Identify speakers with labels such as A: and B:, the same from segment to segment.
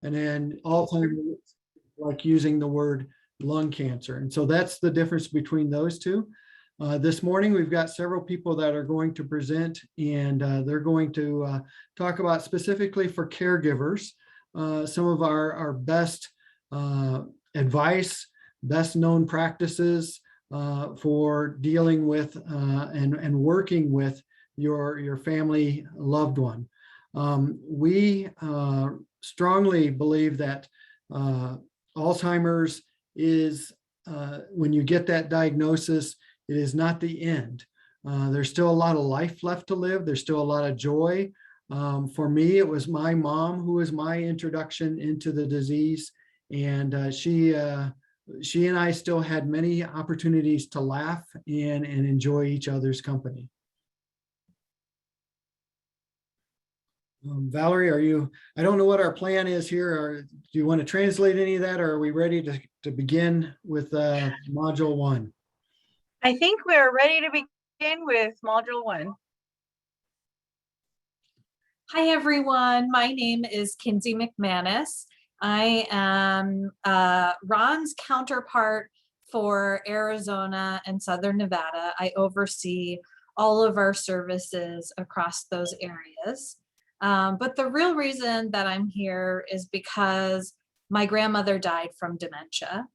A: and then Alzheimer's, like using the word lung cancer. And so that's the difference between those two. This morning, we've got several people that are going to present, and they're going to talk about specifically for caregivers, some of our best advice, best known practices for dealing with and working with your family loved one. We strongly believe that Alzheimer's is, when you get that diagnosis, it is not the end. There's still a lot of life left to live. There's still a lot of joy. For me, it was my mom who was my introduction into the disease, and she and I still had many opportunities to laugh and enjoy each other's company. Valerie, I don't know what our plan is here. Do you want to translate any of that, or are we ready to begin with module 1?
B: I think we're ready to begin with module 1.
C: Hi, everyone. My name is Kinsey McManus. I am Ron's counterpart for Arizona and Southern Nevada. I oversee all of our services across those areas. But the real reason that I'm here is because my grandmother died from dementia.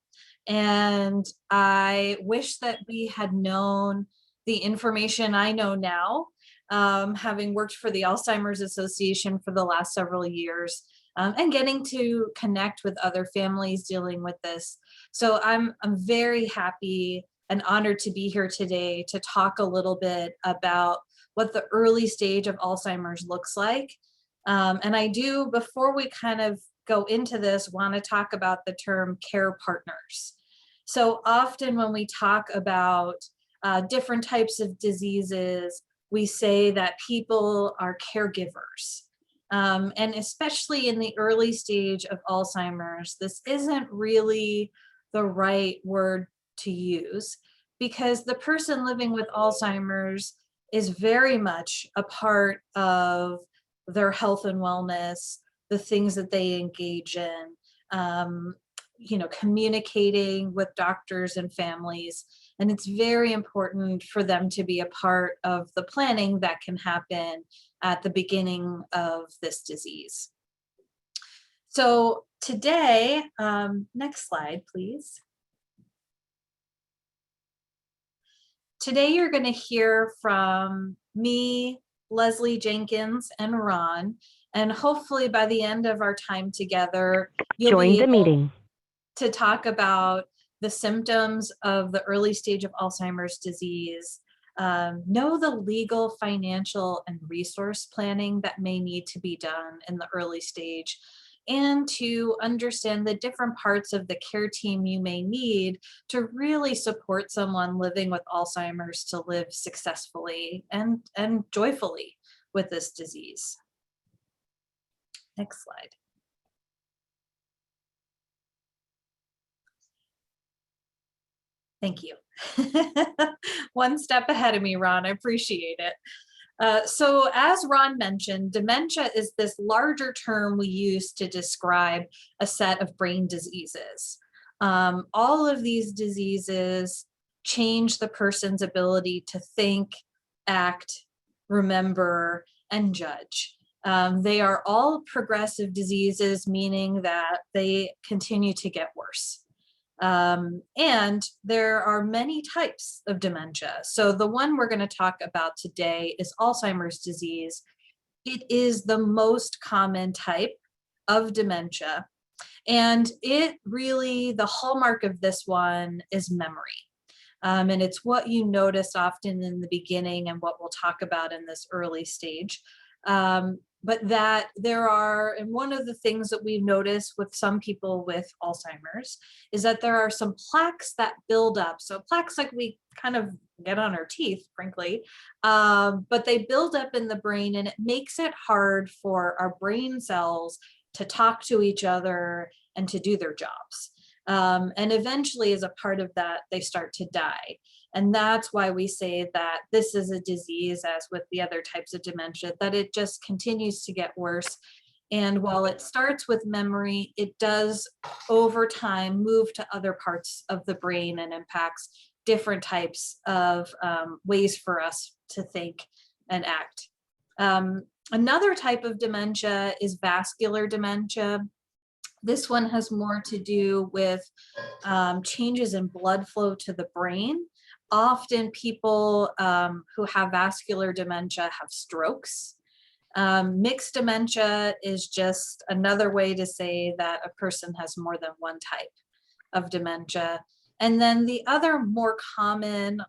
C: And I wish that we had known the information I know now, having worked for the Alzheimer's Association for the last several years, and getting to connect with other families dealing with this. So I'm very happy and honored to be here today to talk a little bit about what the early stage of Alzheimer's looks like. And I do, before we kind of go into this, want to talk about the term care partners. So often when we talk about different types of diseases, we say that people are caregivers. And especially in the early stage of Alzheimer's, this isn't really the right word to use, because the person living with Alzheimer's is very much a part of their health and wellness, the things that they engage in, communicating with doctors and families. And it's very important for them to be a part of the planning that can happen at the beginning of this disease. So today, next slide, please. Today, you're going to hear from me, Leslie Jenkins, and Ron, and hopefully by the end of our time together, you'll be able to talk about the symptoms of the early stage of Alzheimer's disease, know the legal, financial, and resource planning that may need to be done in the early stage, and to understand the different parts of the care team you may need to really support someone living with Alzheimer's to live successfully and joyfully with this disease. Next slide. Thank you. One step ahead of me, Ron. I appreciate it. So as Ron mentioned, dementia is this larger term we use to describe a set of brain diseases. All of these diseases change the person's ability to think, act, remember, and judge. They are all progressive diseases, meaning that they continue to get worse. And there are many types of dementia. So the one we're going to talk about today is Alzheimer's disease. It is the most common type of dementia. And it really, the hallmark of this one is memory. And it's what you notice often in the beginning and what we'll talk about in this early stage. But that there are, and one of the things that we've noticed with some people with Alzheimer's is that there are some plaques that build up. So plaques like we kind of get on our teeth, frankly, but they build up in the brain, and it makes it hard for our brain cells to talk to each other and to do their jobs. And eventually, as a part of that, they start to die. And that's why we say that this is a disease, as with the other types of dementia, that it just continues to get worse. And while it starts with memory, it does over time move to other parts of the brain and impacts different types of ways for us to think and act. Another type of dementia is vascular dementia. This one has more to do with changes in blood flow to the brain. Often people who have vascular dementia have strokes. Mixed dementia is just another way to say that a person has more than one type of dementia. And then the other more common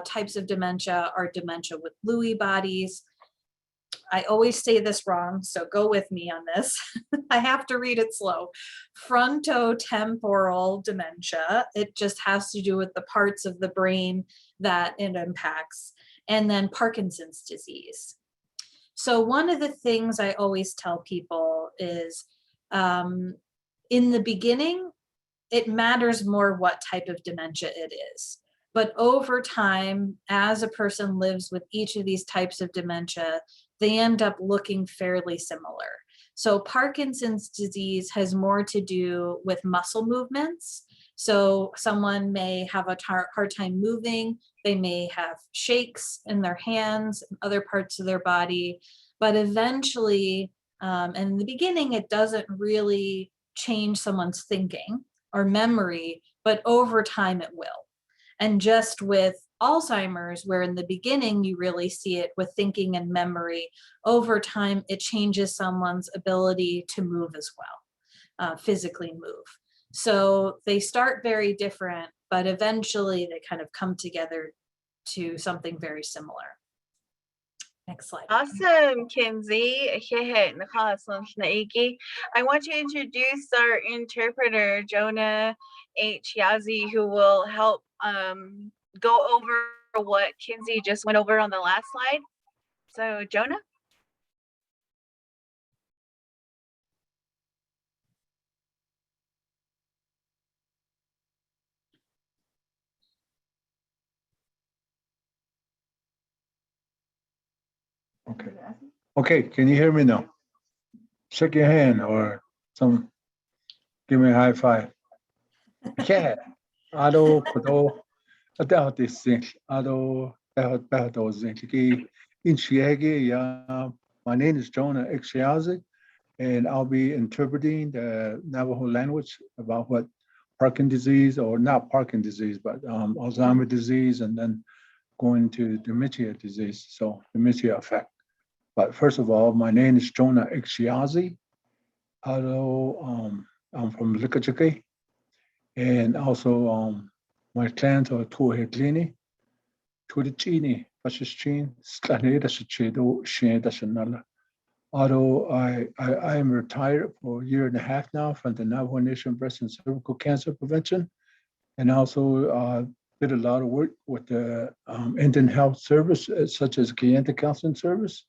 C: types of dementia are dementia with Lewy bodies. I always say this wrong, so go with me on this. I have to read it slow. Frontotemporal dementia. It just has to do with the parts of the brain that it impacts. And then Parkinson's disease. So one of the things I always tell people is in the beginning, it matters more what type of dementia it is. But over time, as a person lives with each of these types of dementia, they end up looking fairly similar. So Parkinson's disease has more to do with muscle movements. So someone may have a hard time moving. They may have shakes in their hands and other parts of their body. But eventually, and in the beginning, it doesn't really change someone's thinking or memory, but over time it will. And just with Alzheimer's, where in the beginning you really see it with thinking and memory, over time it changes someone's ability to move as well, physically move. So they start very different, but eventually they kind of come together to something very similar. Next slide.
B: Awesome, Kinsey. I want to introduce our interpreter, Jonah H. Yazzie, who will help go over what Kinsey just went over on the last slide. So, Jonah?
D: Okay. Okay, can you hear me now? Shake your hand or give me a high five. Yeah. Ado kodo ado dising ado beho zinki inchiege ya. My name is Jonah Ixiazi, and I'll be interpreting the Navajo language about what Parkinson's disease, or not Parkinson's disease, but Alzheimer disease, and then going to dementia disease, so dementia effect. But first of all, my name is Jonah Ixiazi. Although I'm from Likachike, and also my clans are Tuheglini, Tudichini, Pashichin, Slane, Dashichedo, Shan Dashanala. Although I am retired for a year and a half now from the Navajo Nation Breast and Cervical Cancer Prevention, and also did a lot of work with the Indian Health Service, such as Kayenta Counseling Service,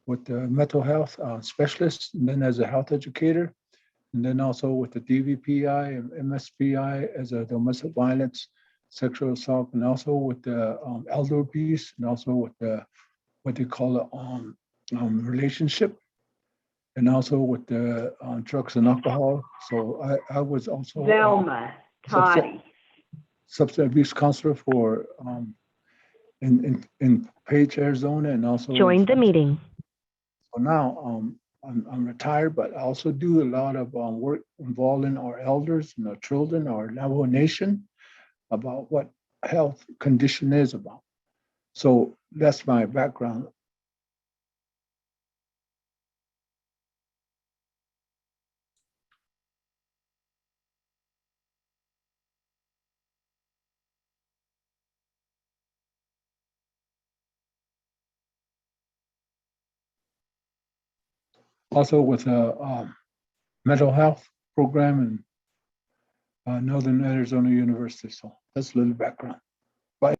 D: with the mental health specialist, and then as a health educator, and then also with the DVPI and MSPI as a domestic violence, sexual assault, and also with the elder abuse, and also with the what they call a relationship, and also with the drugs and alcohol. So I was also
E: Velma Toddy.
D: substance abuse counselor for in Page, Arizona, and also
E: Join the meeting.
D: So now I'm retired, but I also do a lot of work involving our elders and our children, our Navajo Nation, about what health condition is about. So that's my background. Also with a mental health program in Northern Arizona University. So that's a little background. Bye.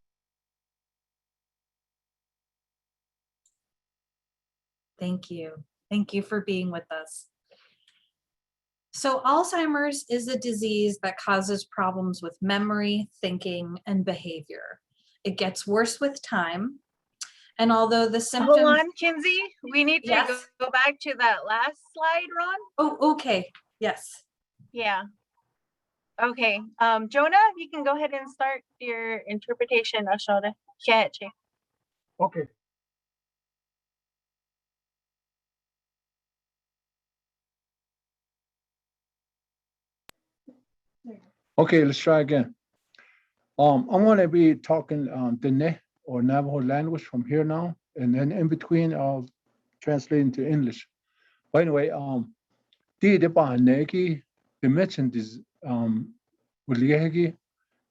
C: Thank you. Thank you for being with us. So Alzheimer's is a disease that causes problems with memory, thinking, and behavior. It gets worse with time. And although the symptoms.
B: Hold on, Kinsey. We need to
C: Yes.
B: go back to that last slide, Ron.
C: Oh, okay. Yes.
B: Yeah. Okay. Jonah, you can go ahead and start your interpretation.
D: Okay. Okay, let's try again. I'm going to be talking Dene or Navajo language from here now, and then in between I'll translate into English. By the way, the mentioned is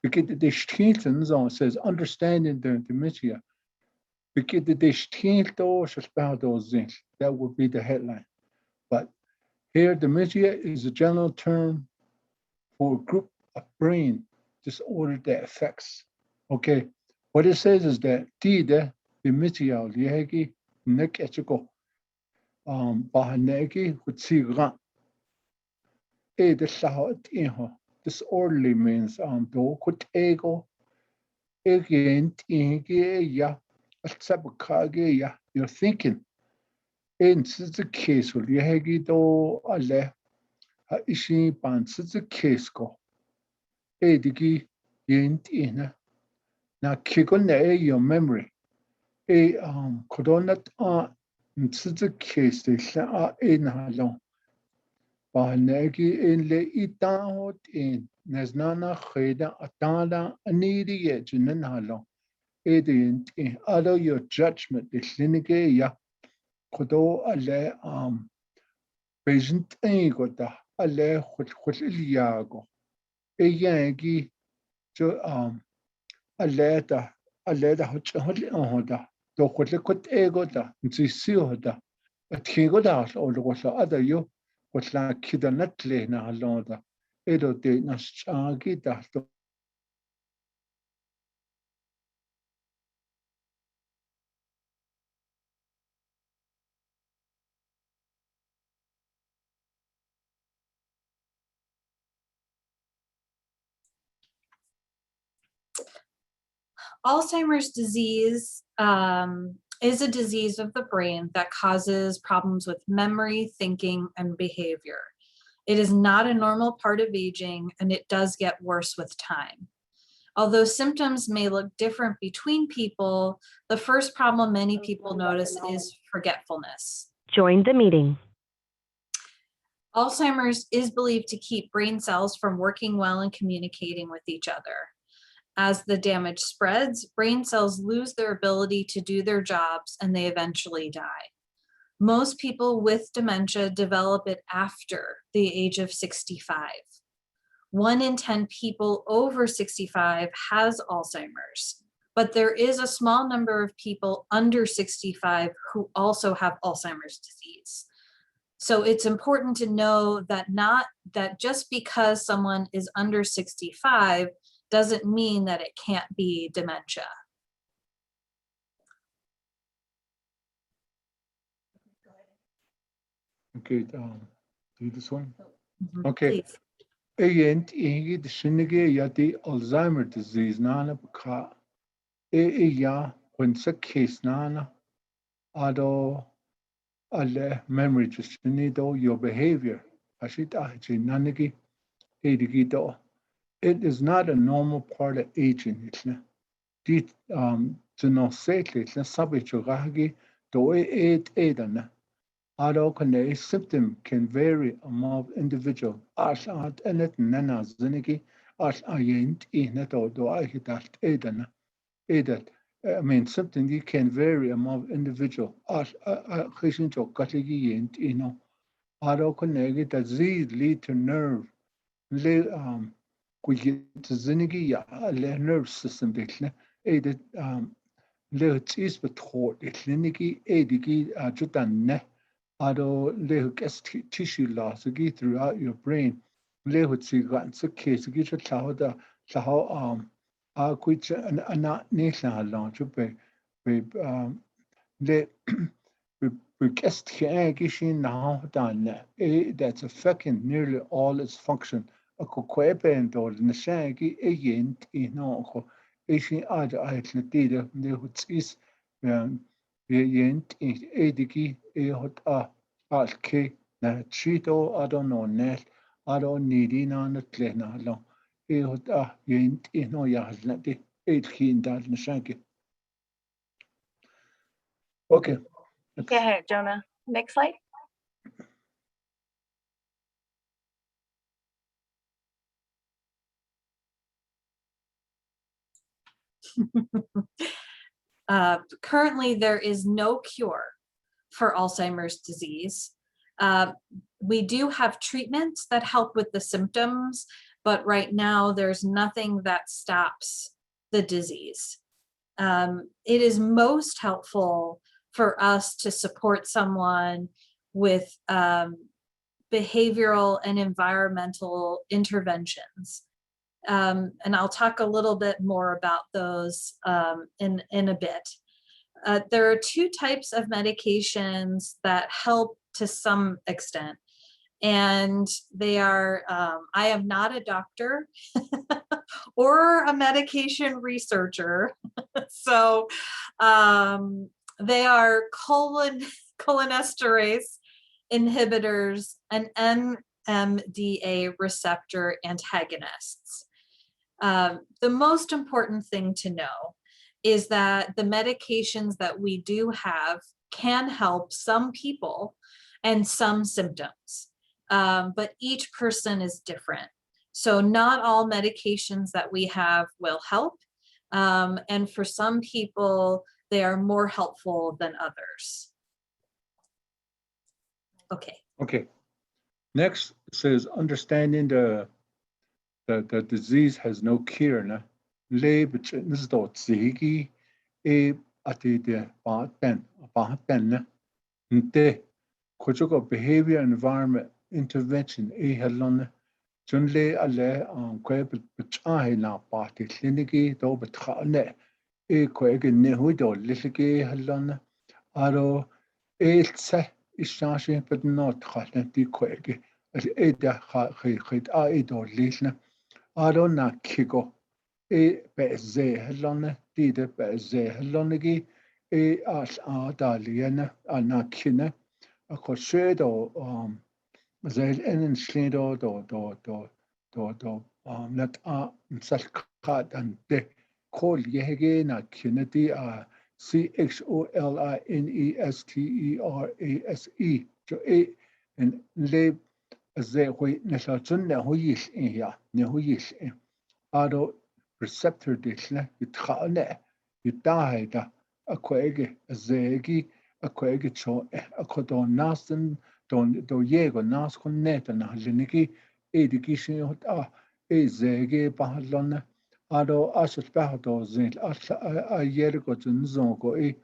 D: because the Stilton says understanding the dementia. Because the Stilton that would be the headline. But here, dementia is a general term for a group of brain disorder that affects. Okay, what it says is that the dementia liegi nek etiko bahanegi hutsiga the sahat inho. Disorderly means do kut ego agent ya sabukage ya you're thinking. In the case will liegi do ale ha ishi ban the case go. Digi yent ina na kikon your memory. Coronat the case they sa in halong. Bahanegi in le itahot in Naznana Heda Atala Anidi Junan halong. In other your judgment, the Slinige ya Kodo ale patient egota ale Hutiliago. Yangi to aleta Hutchohoda. Do Hutikut egota, Nzioda. At Higoda or what other you. What la kida natle na halonda. Edo de naschagi da.
C: Alzheimer's disease is a disease of the brain that causes problems with memory, thinking, and behavior. It is not a normal part of aging, and it does get worse with time. Although symptoms may look different between people, the first problem many people notice is forgetfulness.
E: Join the meeting.
C: Alzheimer's is believed to keep brain cells from working well and communicating with each other. As the damage spreads, brain cells lose their ability to do their jobs and they eventually die. Most people with dementia develop it after the age of 65. 1 in 10 people over 65 has Alzheimer's, but there is a small number of people under 65 who also have Alzheimer's disease. So it's important to know that just because someone is under 65 doesn't mean that it can't be dementia.
D: Okay, do this one.
C: Mhm,
D: Okay.
C: please.
D: Agent the Shinige yati Alzheimer disease nana baka. Ya when sa case nana ado ale memory just nido your behavior. Ashita nanigi edigito. It is not a normal part of aging. It's not. To know safely, it's not subject to rahagi, do edana. Ado kane symptom can vary among individual. Ashat enet nana ziniki, ash ayent ihneto do ahitat edana. Edat. I mean, symptom can vary among individual. Ash kishincho katigi yent ino. Ado kane that these lead to nerve. We get to zinigi ya le nerve system dekle edet le tis betort ekliniki ediki jutan ne ado le gas tissue loss throughout your brain le hutsi gan so case gi chawda chaw a kuch ana ne la la chupe be le we guessed here gishin now done that's affecting nearly all its function a coquepent or nashagi a yent in no ishin ad atletida the huts is yent edigi hot alke na chito no net nidi na tlena lo hot yent no yahlati edkin dal nashanki. Okay.
B: Go ahead, Jonah. Next slide.
C: Currently, there is no cure for Alzheimer's disease. We do have treatments that help with the symptoms, but right now there's nothing that stops the disease. It is most helpful for us to support someone with behavioral and environmental interventions. And I'll talk a little bit more about those in a bit. There are two types of medications that help to some extent. And they are, I am not a doctor or a medication researcher. So they are cholinesterase inhibitors and NMDA receptor antagonists. The most important thing to know is that the medications that we do have can help some people and some symptoms, but each person is different. So not all medications that we have will help. And for some people, they are more helpful than others. Okay.
D: Okay. Next says understanding the disease has no cure. Na le but this dot zigi e ati de ben na nte kojugo behavior environment intervention e halon junle ale kwe but na party clinici do but khane e kwe ne hu do lishige halon aro e tse ishashi but not khane di kwe e da khit a do lishna aro na kigo e beze halon di de beze halonigi e as daliana na kine a koshedo Zail en slido do net salkat and de call yege na kineti CHOLINESTERASE jo en le ze hui nesachun ne huyis in ya ne huyis in ado receptor dishne itkhane itaida akwege zegi akwege cho akodo nasen do yego nas kon neta na liniki edikishin hot zege bahalon ado asot bahdo zin a yergo zongo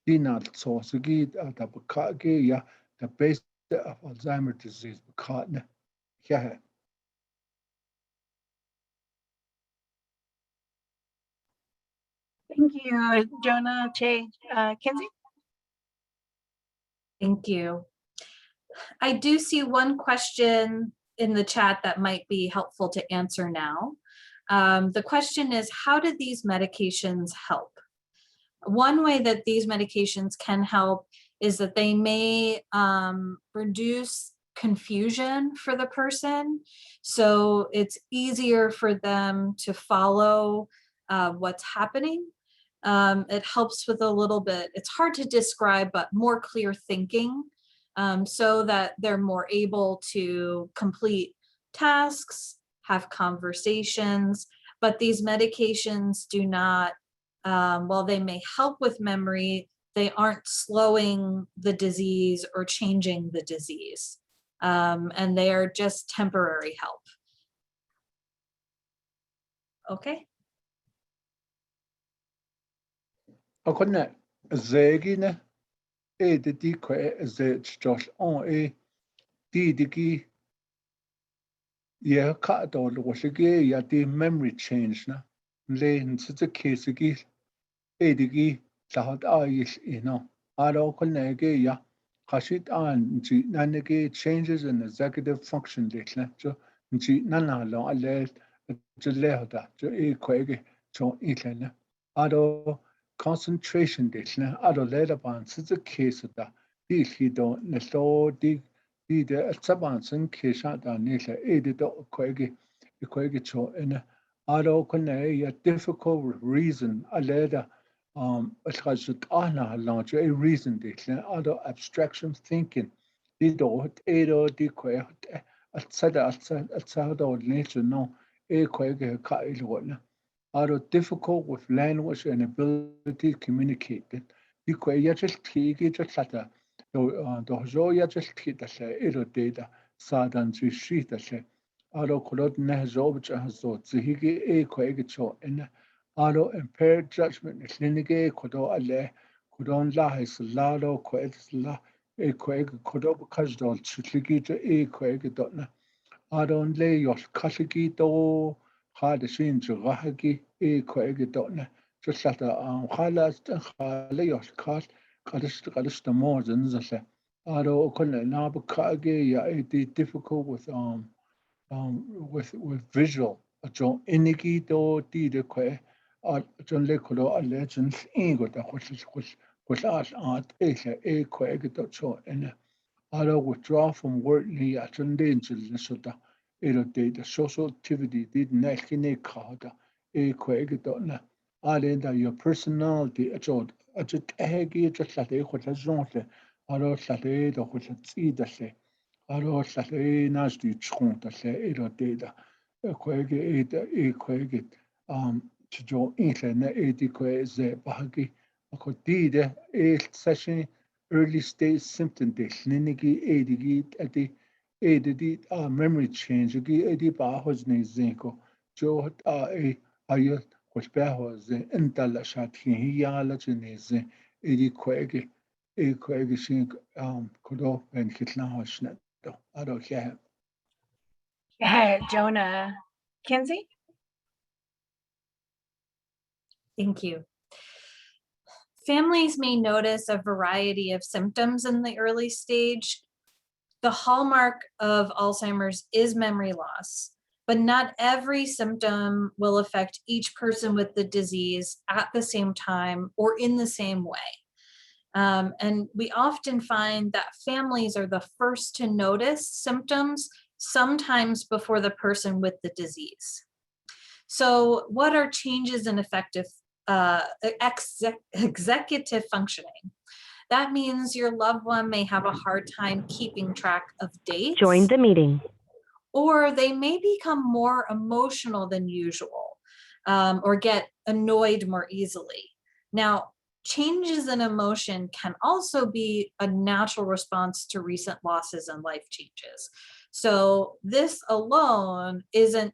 D: dinal sosigi da bakage ya the base of Alzheimer disease bakane yeah.
B: Thank you, Jonah, Che. Kinsey?
C: Thank you. I do see one question in the chat that might be helpful to answer now. The question is, how do these medications help? One way that these medications can help is that they may reduce confusion for the person. So it's easier for them to follow what's happening. It helps with a little bit, it's hard to describe, but more clear thinking, so that they're more able to complete tasks, have conversations, but these medications do not, while they may help with memory, they aren't slowing the disease or changing the disease. And they are just temporary help. Okay.
D: Akone zegine de di kwe ze Josh on digi ya ka do lo shige ya di memory change na le nse case gi digi lahad is aro kone ge ya khashit an ji nanege changes in executive function le jo ji nana lo ale je le hoda jo kwe ge jo itlena aro concentration dechna adoleda ban siz case da di hido nesto di de saban sun kesha da nela edido koege cho in ado kone ya difficult reason aleda الخاصة أنا لانج a reason ديكلا ado abstraction thinking دي دوت دي كوي أتصدى nature no كوي كائل ولا ado difficult with language and ability to communicate دي كوي يجل تيجي جلتا دو جو يجل تيجي data سادان زي شيء ado كلود نهزو بجهزو زهيجي كوي جو إن alo impaired judgment klinike kodo alle kodon la hislalo koedsla koeg kodo kajdol chlikite koeg dotna adon le yol kashiki do hade shin jahagi koeg dotna just khalas khale yol kal qadish the more than zale ado okol na bakage ya it difficult with visual jo iniki do di de kwe John Lecolo a legend ego da which art e coegito and Ado withdraw from worldly at an danger Lesota Edo data social activity did nakine kada e coegitona Alenda your personality a jod a jet egi just like a what a zonte Ado sate do which at sea da se Ado sate nasty chont da se Edo data coegit e coegit jo inle edikwe ze bahagi akotide session early stage symptom de kliniki edigi ati edidi memory change gi edi ba hojne zinko jo ayo koshba hoze intala shathi hiya la chineze edi kwege shin kodo ben kitla hoshna do ado yeah.
B: Yeah, Jonah. Kinsey?
C: Thank you. Families may notice a variety of symptoms in the early stage. The hallmark of Alzheimer's is memory loss, but not every symptom will affect each person with the disease at the same time or in the same way. And we often find that families are the first to notice symptoms, sometimes before the person with the disease. So what are changes in effective executive functioning? That means your loved one may have a hard time keeping track of dates.
E: Join the meeting.
C: Or they may become more emotional than usual, or get annoyed more easily. Now, changes in emotion can also be a natural response to recent losses and life changes. So this alone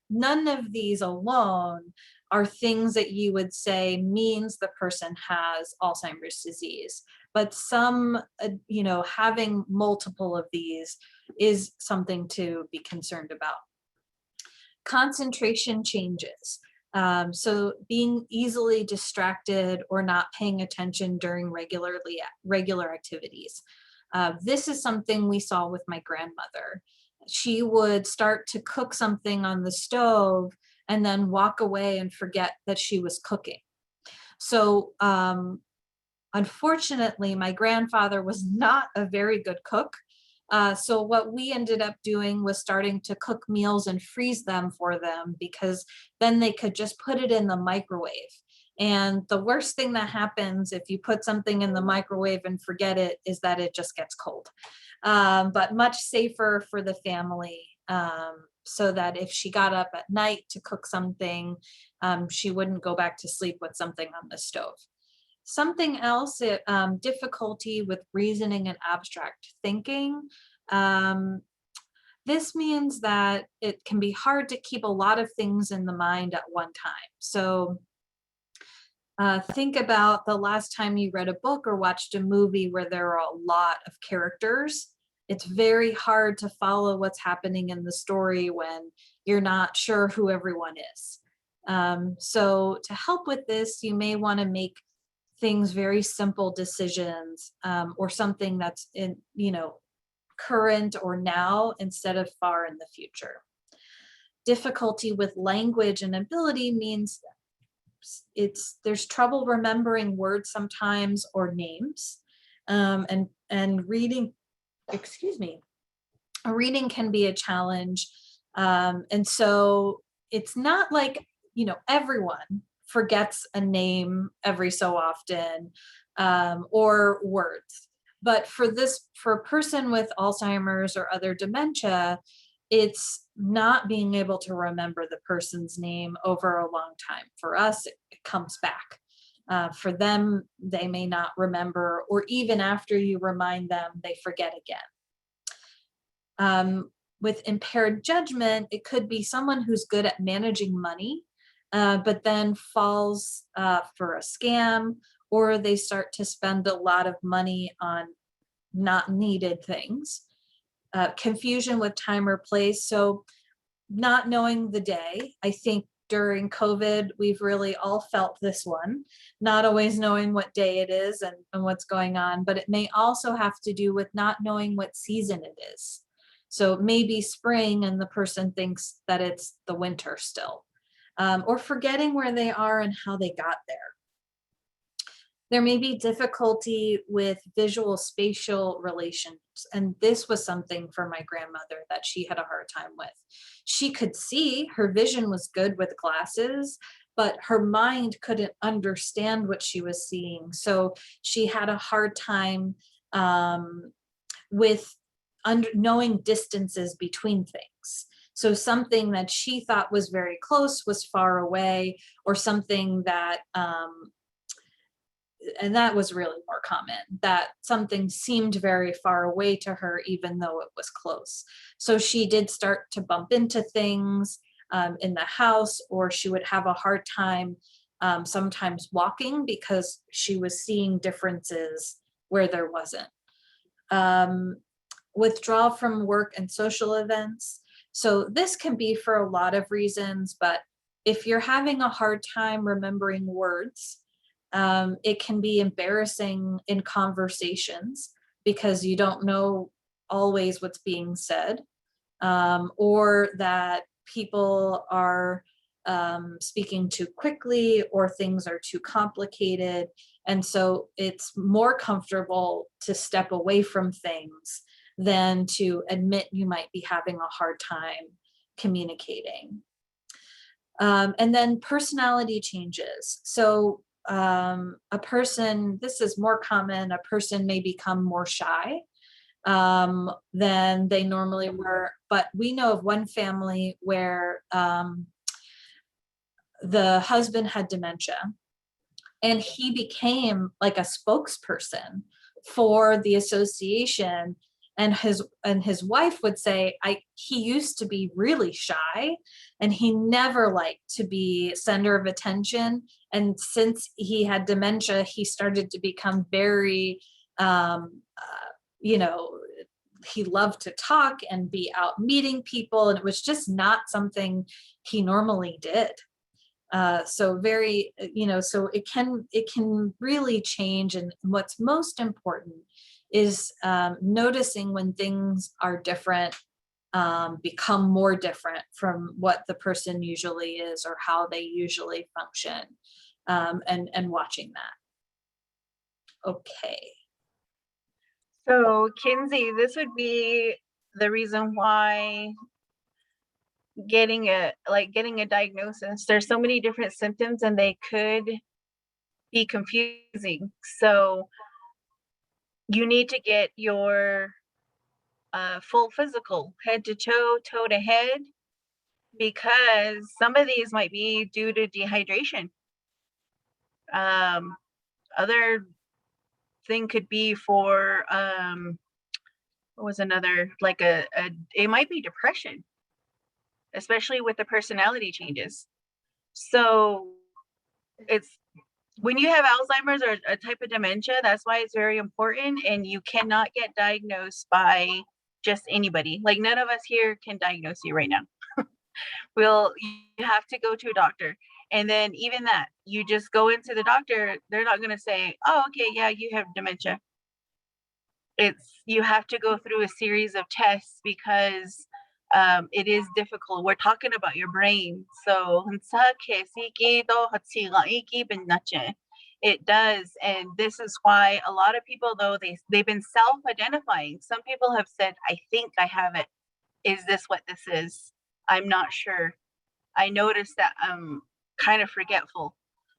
C: none of these alone are things that you would say means the person has Alzheimer's disease. But some, having multiple of these is something to be concerned about. Concentration changes. So being easily distracted or not paying attention during regular activities. This is something we saw with my grandmother. She would start to cook something on the stove and then walk away and forget that she was cooking. So unfortunately, my grandfather was not a very good cook. So what we ended up doing was starting to cook meals and freeze them for them, because then they could just put it in the microwave. And the worst thing that happens if you put something in the microwave and forget it is that it just gets cold. But much safer for the family, so that if she got up at night to cook something, she wouldn't go back to sleep with something on the stove. Something else, difficulty with reasoning and abstract thinking. This means that it can be hard to keep a lot of things in the mind at one time. So think about the last time you read a book or watched a movie where there are a lot of characters. It's very hard to follow what's happening in the story when you're not sure who everyone is. So to help with this, you may want to make things very simple decisions, or something that's in, current or now instead of far in the future. Difficulty with language and ability means there's trouble remembering words sometimes or names. And reading, excuse me, reading can be a challenge. And so it's not like, everyone forgets a name every so often, or words. But for a person with Alzheimer's or other dementia, it's not being able to remember the person's name over a long time. For us, it comes back. For them, they may not remember, or even after you remind them, they forget again. With impaired judgment, it could be someone who's good at managing money, but then falls for a scam, or they start to spend a lot of money on not needed things. Confusion with time or place. So not knowing the day. I think during COVID, we've really all felt this one, not always knowing what day it is and what's going on, but it may also have to do with not knowing what season it is. So maybe spring and the person thinks that it's the winter still, or forgetting where they are and how they got there. There may be difficulty with visual spatial relations. And this was something for my grandmother that she had a hard time with. She could see, her vision was good with glasses, but her mind couldn't understand what she was seeing. So she had a hard time with knowing distances between things. So something that she thought was very close was far away, or something that, and that was really more common, that something seemed very far away to her, even though it was close. So she did start to bump into things in the house, or she would have a hard time sometimes walking because she was seeing differences where there wasn't. Withdrawal from work and social events. So this can be for a lot of reasons, but if you're having a hard time remembering words, it can be embarrassing in conversations because you don't know always what's being said, or that people are speaking too quickly, or things are too complicated. And so it's more comfortable to step away from things than to admit you might be having a hard time communicating. And then personality changes. So a person, this is more common, a person may become more shy than they normally were. But we know of one family where the husband had dementia, and he became like a spokesperson for the association. And his wife would say, he used to be really shy, and he never liked to be center of attention. And since he had dementia, he started to become very, he loved to talk and be out meeting people, and it was just not something he normally did. So very, so it can really change. And what's most important is noticing when things are different, become more different from what the person usually is or how they usually function, and watching that. Okay.
B: So Kinsey, this would be the reason why getting a diagnosis, there's so many different symptoms and they could be confusing. So you need to get your full physical, head to toe, toe to head, because some of these might be due to dehydration. Other thing could be for what was another, like it might be depression, especially with the personality changes. So it's when you have Alzheimer's or a type of dementia, that's why it's very important. And you cannot get diagnosed by just anybody. Like none of us here can diagnose you right now. You have to go to a doctor. And then even that, you just go into the doctor, they're not going to say, oh, okay, yeah, you have dementia. You have to go through a series of tests because it is difficult. We're talking about your brain. So it does. And this is why a lot of people, though, they've been self-identifying. Some people have said, I think I have it. Is this what this is? I'm not sure. I noticed that I'm kind of forgetful.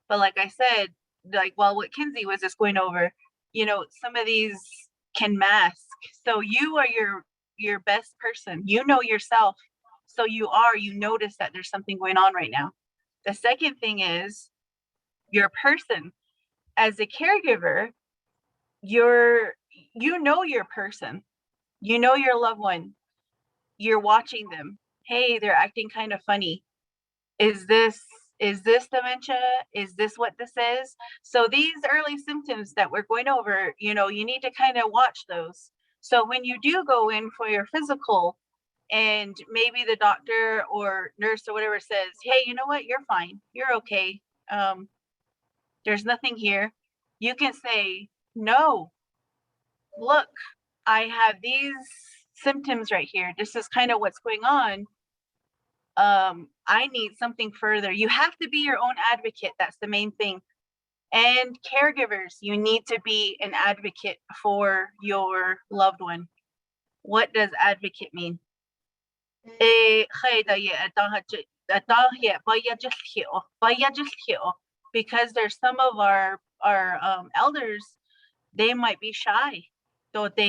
B: But like I said, like, well, what Kinsey was just going over, some of these can mask. So you are your best person. You know yourself. So you notice that there's something going on right now. The second thing is your person. As a caregiver, you know your person. You know your loved one. You're watching them. Hey, they're acting kind of funny. Is this dementia? Is this what this is? So these early symptoms that we're going over, you need to kind of watch those. So when you do go in for your physical and maybe the doctor or nurse or whatever says, hey, you know what? You're fine. You're okay. There's nothing here. You can say, no, look, I have these symptoms right here. This is kind of what's going on. I need something further. You have to be your own advocate. That's the main thing. And caregivers, you need to be an advocate for your loved one. What does advocate mean? Because there's some of our elders, they might be shy. So that's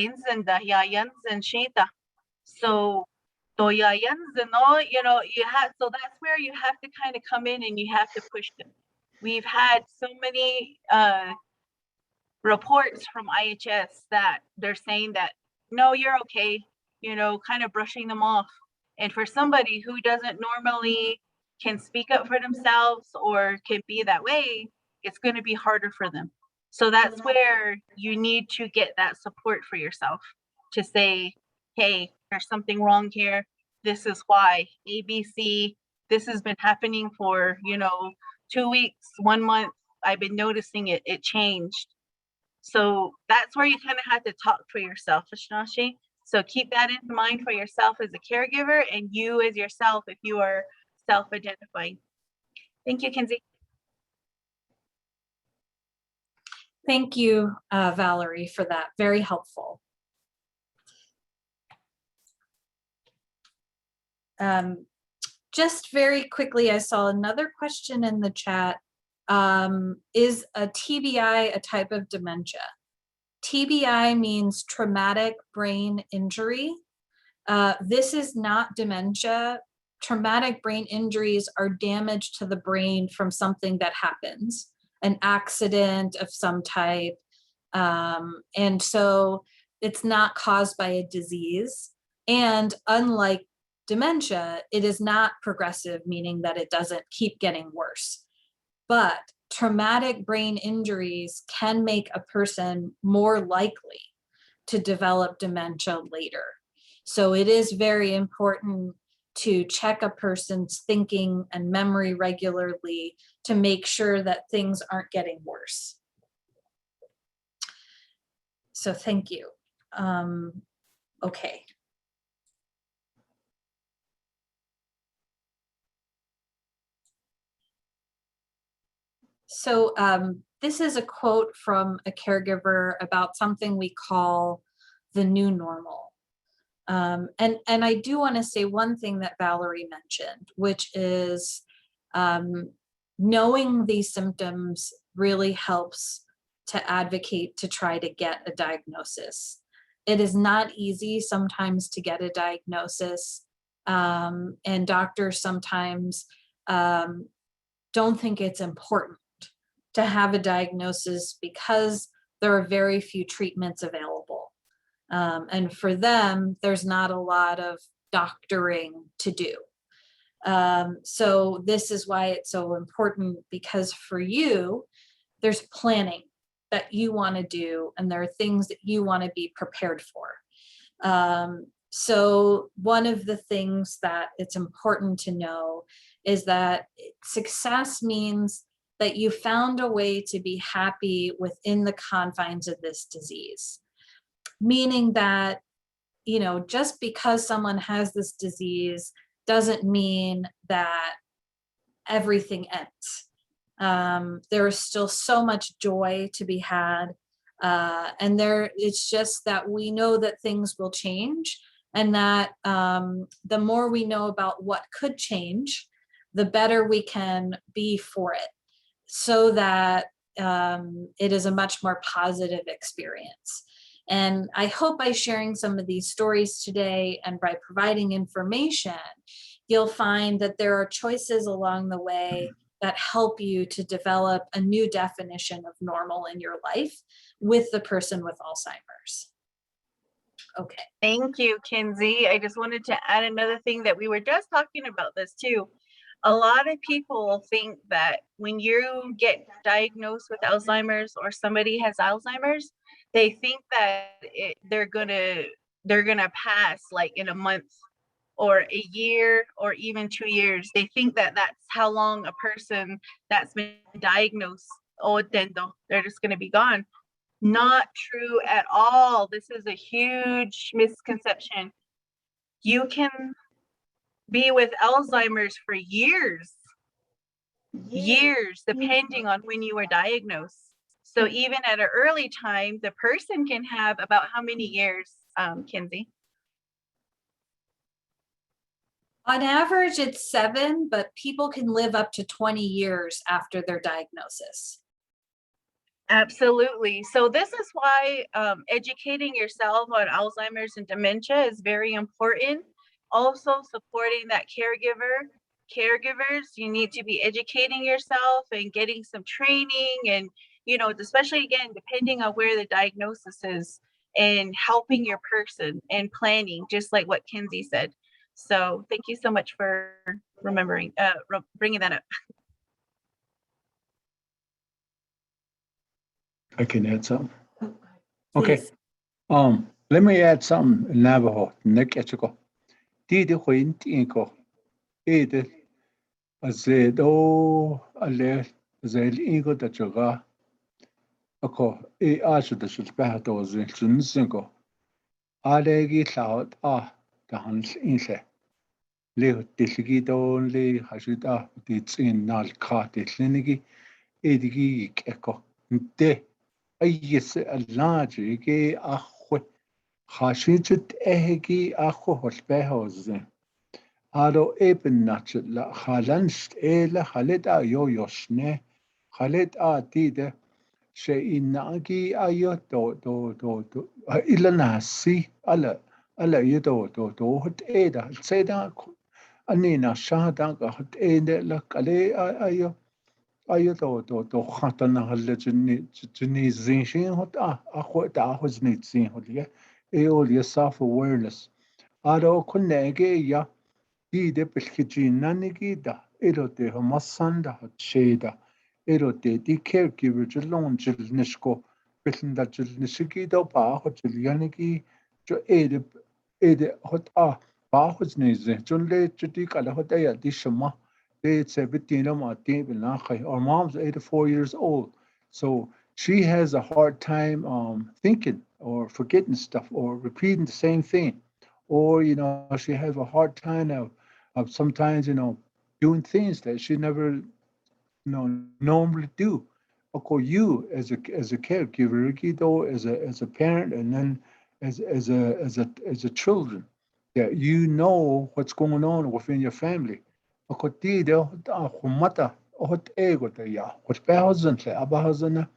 B: where you have to kind of come in and you have to push them. We've had so many reports from IHS that they're saying that, no, you're okay, kind of brushing them off. And for somebody who doesn't normally can speak up for themselves or can be that way, it's going to be harder for them. So that's where you need to get that support for yourself to say, hey, there's something wrong here. This is why ABC, this has been happening for, 2 weeks, 1 month. I've been noticing it changed. So that's where you kind of have to talk for yourself, Ashnashi. So keep that in mind for yourself as a caregiver and you as yourself if you are self-identifying. Thank you, Kinsey.
C: Thank you, Valerie, for that. Very helpful. Just very quickly, I saw another question in the chat. Is a TBI a type of dementia? TBI means traumatic brain injury. This is not dementia. Traumatic brain injuries are damage to the brain from something that happens, an accident of some type. And so it's not caused by a disease. And unlike dementia, it is not progressive, meaning that it doesn't keep getting worse. But traumatic brain injuries can make a person more likely to develop dementia later. So it is very important to check a person's thinking and memory regularly to make sure that things aren't getting worse. So thank you. Okay. So this is a quote from a caregiver about something we call the new normal. And I do want to say one thing that Valerie mentioned, which is knowing these symptoms really helps to advocate to try to get a diagnosis. It is not easy sometimes to get a diagnosis, and doctors sometimes don't think it's important to have a diagnosis because there are very few treatments available. And for them, there's not a lot of doctoring to do. So this is why it's so important, because for you, there's planning that you want to do, and there are things that you want to be prepared for. So one of the things that it's important to know is that success means that you found a way to be happy within the confines of this disease. Meaning that just because someone has this disease doesn't mean that everything ends. There is still so much joy to be had. And it's just that we know that things will change, and that the more we know about what could change, the better we can be for it, so that it is a much more positive experience. And I hope by sharing some of these stories today and by providing information, you'll find that there are choices along the way that help you to develop a new definition of normal in your life with the person with Alzheimer's. Okay.
B: Thank you, Kinsey. I just wanted to add another thing that we were just talking about this too. A lot of people think that when you get diagnosed with Alzheimer's or somebody has Alzheimer's, they think that they're gonna pass like in a month or a year or even 2 years. They think that that's how long a person that's been diagnosed, they're just gonna be gone. Not true at all. This is a huge misconception. You can be with Alzheimer's for years, depending on when you were diagnosed. So even at an early time, the person can have about how many years, Kinsey?
C: On average, it's 7, but people can live up to 20 years after their diagnosis.
B: Absolutely. So this is why educating yourself on Alzheimer's and dementia is very important. Also supporting that caregivers, you need to be educating yourself and getting some training, and especially again, depending on where the diagnosis is, and helping your person and planning, just like what Kinsey said. So thank you so much for bringing that up.
D: I can add something. Okay.
C: Please.
D: Let me add something in Navajo. Nekechiko. Did the wind inko? Ede azedo ale zel ingo da joga. Ako ashu da shulpato zinko. Alegi cloud the hans inse. Le tilgido le hashida dits in nal kat linigi edigi eko. De ayes a large ge ahwe. Hashijut ehegi ahwe holpehos. Ado eben nachet la halanst la haleta yo yosne haleta tide she inagi ayo do ilanasi ala yudo do hot eda seda anina shada ga hot ede la kale ayo do hatana halejni zinshin hot ahwa da hosni zin hot ye eol self awareness ado kunnege ya Ide pelkijina nigida, erote homasanda hatsheda, erote di caregiver jelon jelnishko, belinda jelnishigido pa hotelyanigi, jo ede hot bahosnize, jonle judikala hotaya dishama, they seventeen ma tinach. Our mom's 84 years old, so she has a hard time thinking or forgetting stuff or repeating the same thing. Or she has a hard time of sometimes doing things that she never normally do. Of course, you as a caregiver, Guido, as a parent, and then as a children, that you know what's going on within your family. Of course, humata hot ego da ya hot behazan le abahazana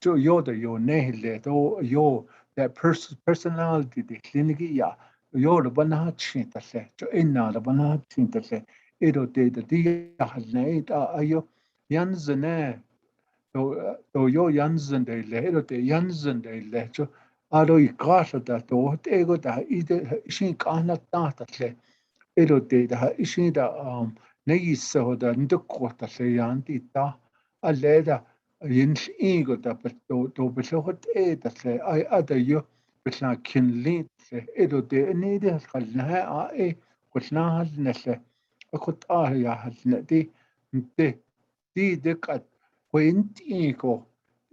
D: to yo da yo nehile to yo that personality the klinigi ya yo da bana chinta le to inna da bana chinta le edo de di halne da ayo yanzane to yo yanzen de le edo de yanzen de le to ado I gata da to hot ego da ide shin kana ta le edo de da ishin da negiso da ndukota le yanti ta aleda yins ego da to besohot da le I ada yo besla kinlin le edo de ne de khalna qulna hal le akut ya hal di de kat point ego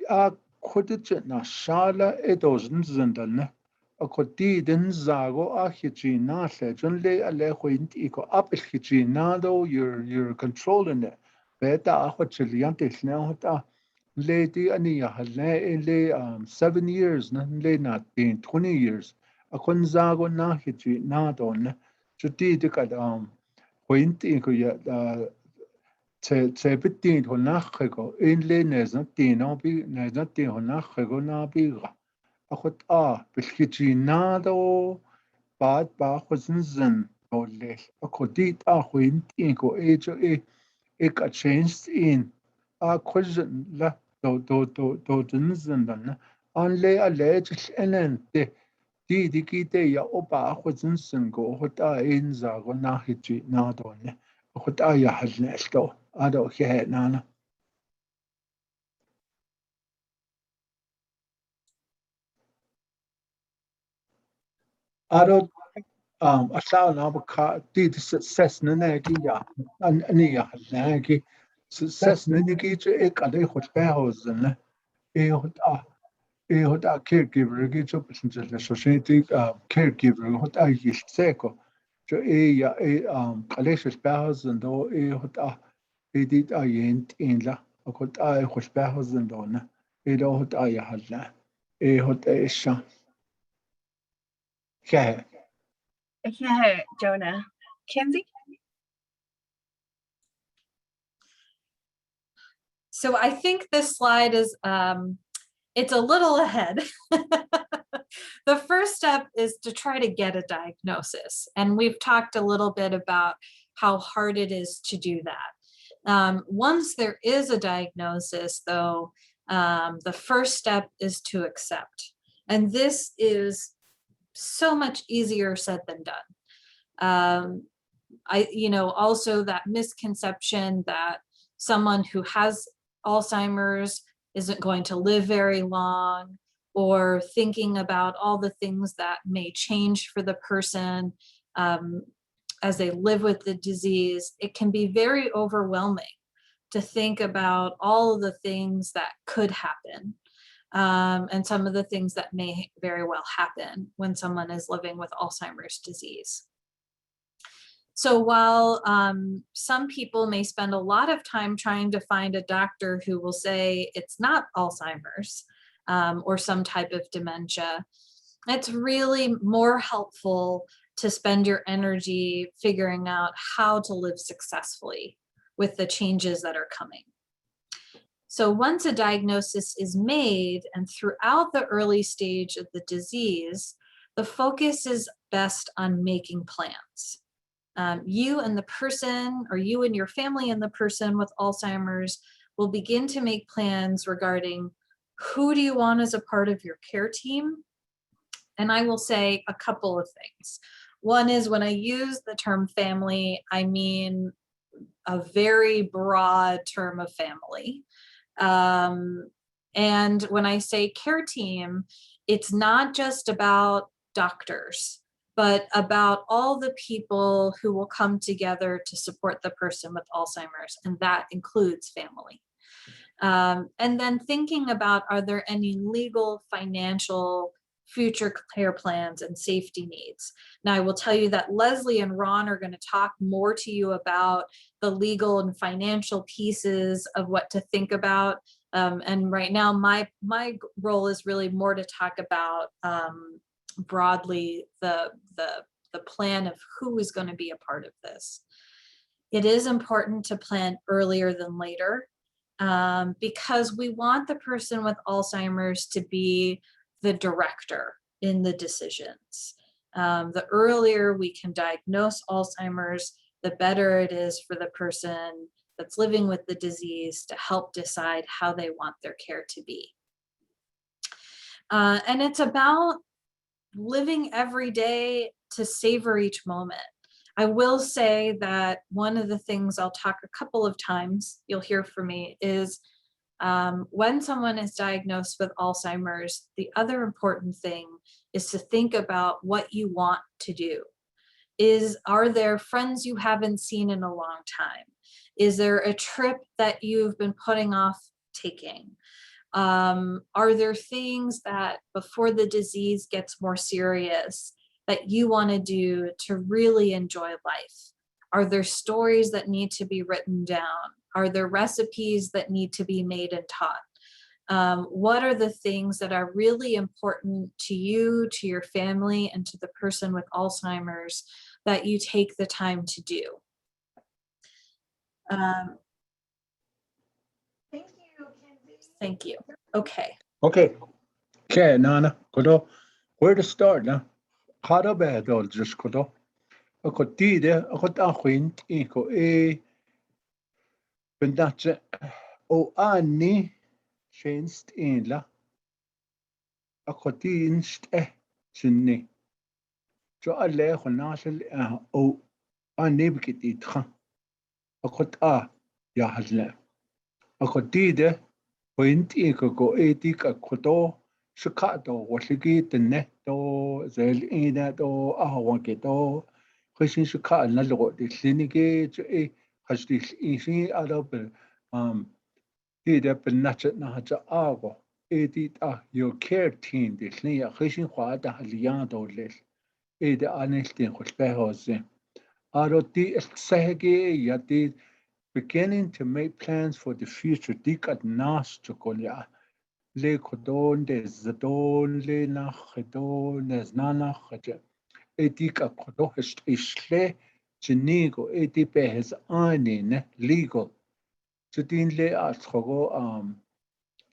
D: a khodit na shala edo zindalne ako ti din zago a hichi na le jun le ale huint iko up hichi na do you're controlling it beta a chili ante now ta le ti ani ya le 7 years na le na 20 years akon zago na hichi na do na chuti de ka huint iko ya te bitin ho nachgo in le nes na tin no bi nes na tin ho nachgo na bi أخذ بالكيجي نادو بعد باخذ نزن أولي أخذيت أخوين إنكو إيك أتشينج إن أخذ لا دو نزن لنا أن لي ألاج الأنن دي كيتي يا أوبا أخذ نزن كو أخذ إن زاغو ناخيجي نادو أخذ يا حلنا أشتو أدو كيه نانا أدو أسأل نابك دي سس نناكي يا أني يا ناكي سس نناكي إيك عليه خد بهوزن إيه هاد إيه هاد caregiver كي جو بسنجل لسوسيتي caregiver هاد يشتكو جو إيه يا إيه عليه خد بهوزن دو إيه هاد إيه دي ينت إن لا أخد خد بهوزن دونا إيه دو هاد يا هلا إيه هاد إيش كه
B: Yeah, Jonah. Kinsey?
C: So I think this slide is, it's a little ahead. The first step is to try to get a diagnosis. And we've talked a little bit about how hard it is to do that. Once there is a diagnosis, though, the first step is to accept. And this is so much easier said than done. Also that misconception that someone who has Alzheimer's isn't going to live very long, or thinking about all the things that may change for the person as they live with the disease, it can be very overwhelming to think about all of the things that could happen. And some of the things that may very well happen when someone is living with Alzheimer's disease. So while some people may spend a lot of time trying to find a doctor who will say it's not Alzheimer's or some type of dementia, it's really more helpful to spend your energy figuring out how to live successfully with the changes that are coming. So once a diagnosis is made and throughout the early stage of the disease, the focus is best on making plans. You and the person, or you and your family and the person with Alzheimer's, will begin to make plans regarding who do you want as a part of your care team. And I will say a couple of things. One is, when I use the term family, I mean a very broad term of family. And when I say care team, it's not just about doctors, but about all the people who will come together to support the person with Alzheimer's, and that includes family. And then thinking about, are there any legal, financial, future care plans and safety needs? Now, I will tell you that Leslie and Ron are going to talk more to you about the legal and financial pieces of what to think about. And right now, my role is really more to talk about broadly the plan of who is going to be a part of this. It is important to plan earlier than later because we want the person with Alzheimer's to be the director in the decisions. The earlier we can diagnose Alzheimer's, the better it is for the person that's living with the disease to help decide how they want their care to be. And it's about living every day to savor each moment. I will say that one of the things I'll talk a couple of times, you'll hear from me, is when someone is diagnosed with Alzheimer's, the other important thing is to think about what you want to do. Are there friends you haven't seen in a long time? Is there a trip that you've been putting off taking? Are there things that before the disease gets more serious that you want to do to really enjoy life? Are there stories that need to be written down? Are there recipes that need to be made and taught? What are the things that are really important to you, to your family, and to the person with Alzheimer's that you take the time to do? Thank you, Kinsey. Thank you. Okay.
D: Okay. Okay, Nana, kodo. Where to start now? Kada behadol just kodo. Ako tide, ako takwint, iko bendatje o ani tjenst inla. Ako tinst sinni. Jo alle ako nasel o ani bikit itcha. Ako ya hadle. Ako tide, point iko ko etik akodo. Shikato, Washigi, the netto, Zel Inato, Ahawaketo, Christian Shika, Nalo, the Slinigate, has this easy adopted, did up a natchet nacha ago, edit your care team, the Slia, Christian Wada, Haliado less, ed honesty, Hospehose. Aroti Sege, Yadid, beginning to make plans for the future, Dikat Nas Chocolia. Le codon des zadon le nachedon des nanach etika kodohest isle chinigo etipe has anin legal chudin le astrogo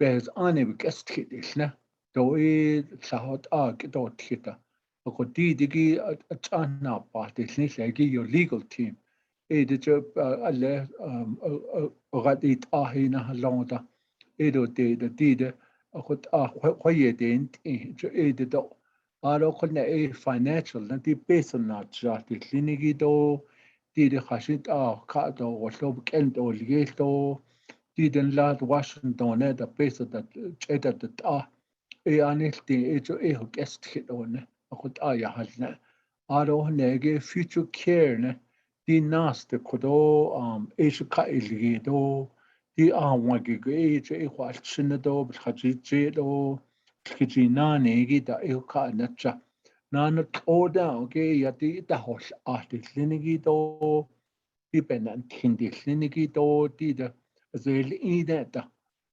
D: behes anin guest hit isna do sahot do hita ko digi a chana part isni your legal team job alle radit ahina halonda edo de أخذ خويدين إيدو أرو كنا financial نتي personal جاتي كلينيكي دو تيدي خاشيت كادو وشلوب كنتو ليتو تيدن لاد واشنطن هذا بيسو دا جدا دا أنا تي هو guest كدونه أخذ يا حالنا أرو هناك future care نه دي ناس تكدو كايلي دو دي واجي خوالشندو بالخجيجيدو الخجيناني جدا كانتشا نانا تودا اوكي ياتي تهول لينيجي دو دي بنان تندي لينيجي دو دي دا زي الايدا دا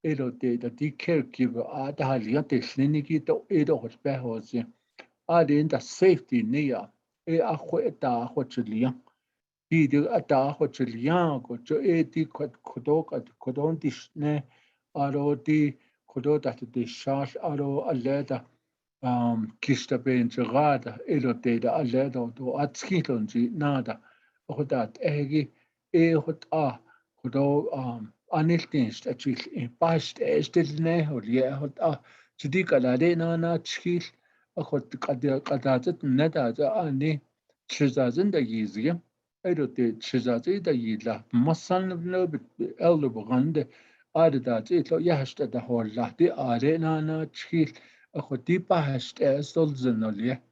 D: إلو دي caregiver هالياتي لينيجي دو إيدو هسبهوزي دي دا safety نيا أخو تشليا دي أتاخو تشليانكو جو دي كدون ديشني أرو دي كدو تحت دي شاش أرو ألادا كيشتا بين جغادا إلو ديدا ألادا دو أتسكيلون جي نادا أخدات إهجي إيهد كدو أنيلتينش أتشيل باشت إشتلني وليهد جديك ألادي نانا تشكيل أخد قداتت ندادا أني تشزازن دا يزيم أيضا تشزازي دا يلا مصان نبنو بألو بغند آدادات إتلو يهشت دا هولا دي آرينا تشكيل أخو دي باهشت أسول زنوليه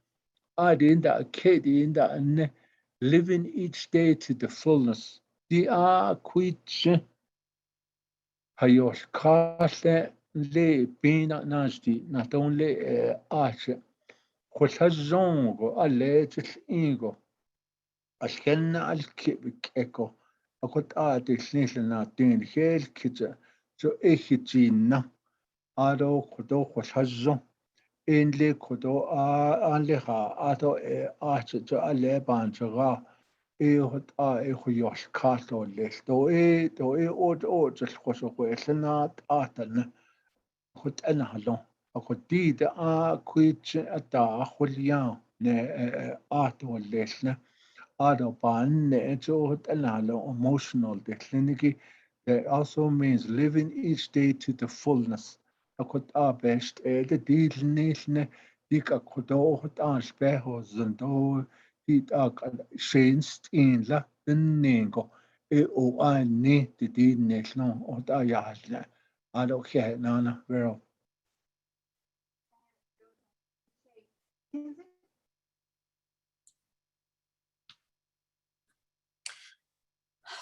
D: آدين دا أكيدين دا أن living each day to the fullness دي كويتش هيوش كاشلة لي بينا ناجدي ناتون لي خوش هزونغو ألي تسلينغو أشكلنا الكيكو أخد تسلينش لنا تين خيل كيجا جو إيكي جينا آدو خدو خوش هزون إن لي خدو لها آدو جو ألي بانجغا هد إيخو يوش كاتو ليش دو أود جل خوش خوش لنا خد أنا هلون أخد ديدا كويتش خليان ليشنا بان هد أنا هلون emotional ديكلينيكي that also means living each day to the fullness أخد بشت ديد نيشنا ديك أخدو هد شبهو زندو ديد شينست إن لا دنينكو أو أني ديد نيشنا هد يحلنا okay, Nana, girl.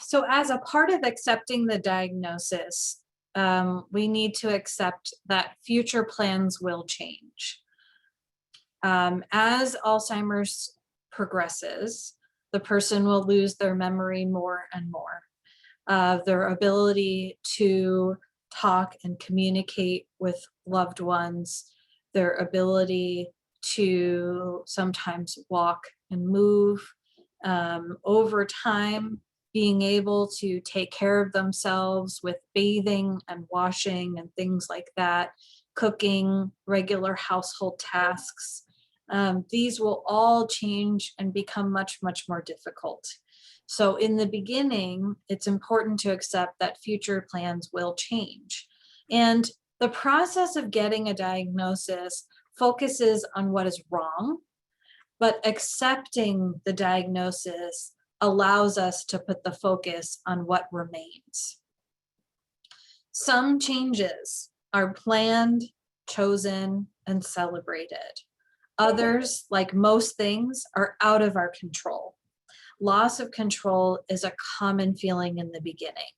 C: So as a part of accepting the diagnosis, we need to accept that future plans will change. As Alzheimer's progresses, the person will lose their memory more and more. Their ability to talk and communicate with loved ones, their ability to sometimes walk and move. Over time, being able to take care of themselves with bathing and washing and things like that, cooking, regular household tasks. These will all change and become much, much more difficult. So in the beginning, it's important to accept that future plans will change. And the process of getting a diagnosis focuses on what is wrong, but accepting the diagnosis allows us to put the focus on what remains. Some changes are planned, chosen, and celebrated. Others, like most things, are out of our control. Loss of control is a common feeling in the beginning.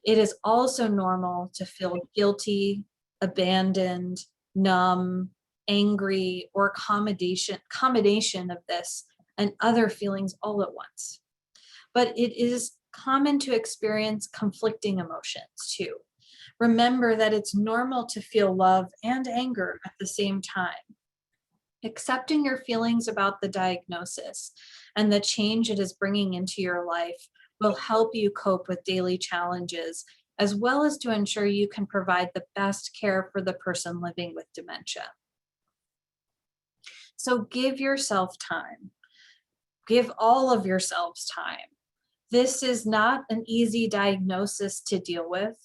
C: It is also normal to feel guilty, abandoned, numb, angry, or combination of this and other feelings all at once. But it is common to experience conflicting emotions too. Remember that it's normal to feel love and anger at the same time. Accepting your feelings about the diagnosis and the change it is bringing into your life will help you cope with daily challenges, as well as to ensure you can provide the best care for the person living with dementia. So give yourself time. Give all of yourselves time. This is not an easy diagnosis to deal with,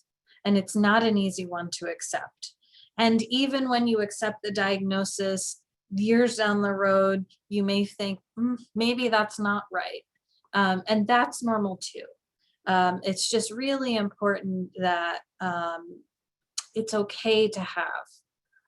C: and it's not an easy one to accept. And even when you accept the diagnosis, years down the road, you may think, maybe that's not right. And that's normal too. It's just really important that it's okay to have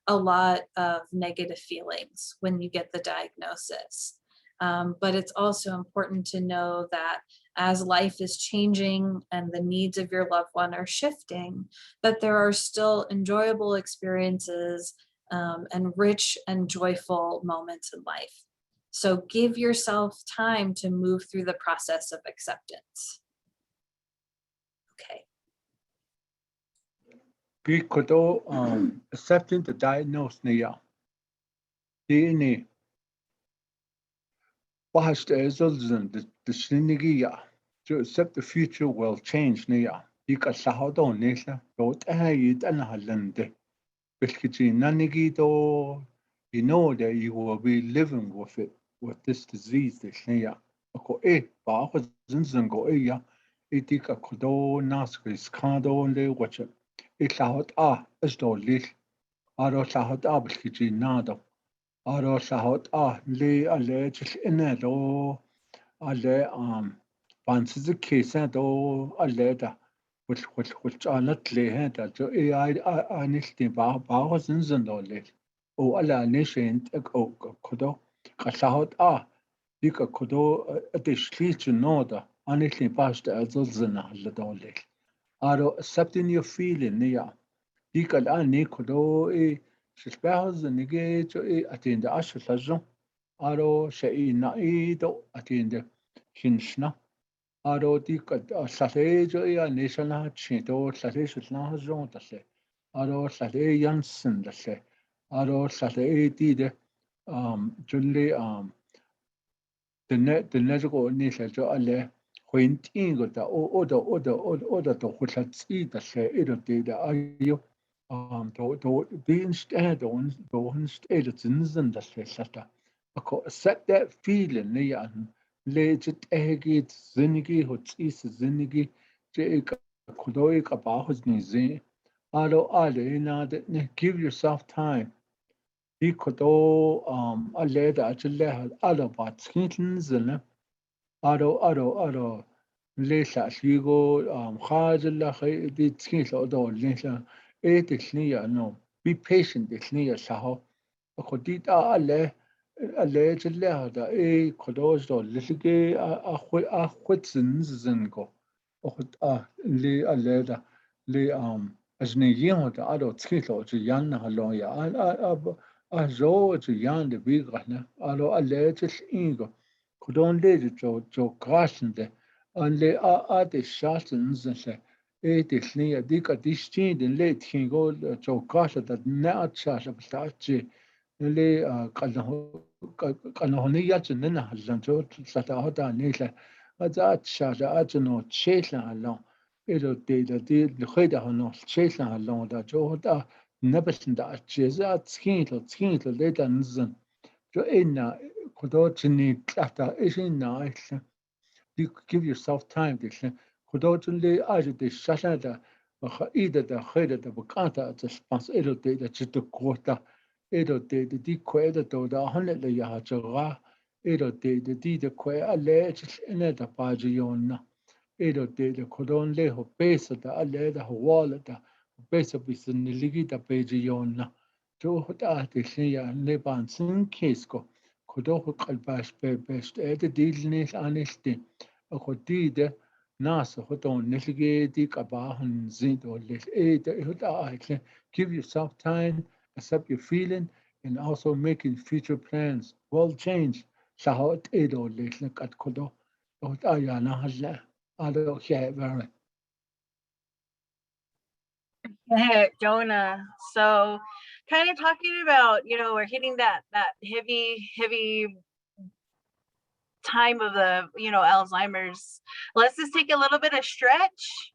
C: a lot of negative feelings when you get the diagnosis. But it's also important to know that as life is changing and the needs of your loved one are shifting, that there are still enjoyable experiences and rich and joyful moments in life. So give yourself time to move through the process of acceptance. Okay.
D: Because accepting the diagnosis now, the past results the shinnigia to accept the future will change now. Because how don't nation don't it and halende. Because you know that you will be living with it, with this disease this year. Ako ba ako zinzan go ya itika kodo naskis kado le watch it. Lahot is do lich. Aro lahot bilkiji nado. Aro lahot le alleged in it alle fancy the case and alleda. Which are not lay hand at your AI nishti ba was in Zendole. O alla nation kodo, Kasahot Dika kodo a dish leech in order, honestly past as Zena Ladole. Aro accepting your feeling near. Dika ani kodo spells and negate attend the Asher Lajon. Aro shai naido attend the Hinshna. Aro dika Satejo national chinto Satesh Lajon the se. Aro Sate Janssen the se. Aro Sate did Julie the net go nisha jo alle point ingo da order to which had see the say it did ayo to be instead on the one state it's in the sata. Set that feeling nean legit egit zinigi hot is zinigi jake kudoik about his nizi. Alo ale na give yourself time. Kodo alle actually other parts kittens and aro lesha shigo hajla the skins or the lesha etixnia no be patient exnia saho kodita alle actually hada kodos do lisige a quitsins zingo le alle le as ni yin da ado skilo ju yan na lo ya a zo ju yan de bi ga na alo a le ju ingo kudon le ju jo gasen de an le a de shasen se e de sni a dik a distin den le tin go jo gasa da na a cha sa ta chi le ka no ni ya chen na zan jo sa ta ho da ni le a za cha a no che la lo ilo de le khida ho no che la lo da jo da nabashin da cheza tskintlo le da nzan jo ina kodo chini klata isina isla you give yourself time to kodo chunle aje de shasha da ida da khida da bakata the spans ilo de da chito kota ilo de di kweda do da hanle le ya chaga ilo de di de kwe ale ina da paji yonna ilo de kodon le ho pesa da ale da ho wala da pesa bisin ligi da peji yonna jo da de ya le ban sin kesko kodo ho kalbash be best ede dilne anesti ko dide nas ho don nelige di kabahan zin do le ede ho da give yourself time, accept your feeling, and also making future plans will change shahot edo le kat kodo ho da ya na halla ado yeah very
B: Jonah. So kind of talking about, we're hitting that heavy time of the, Alzheimer's. Let's just take a little bit of stretch.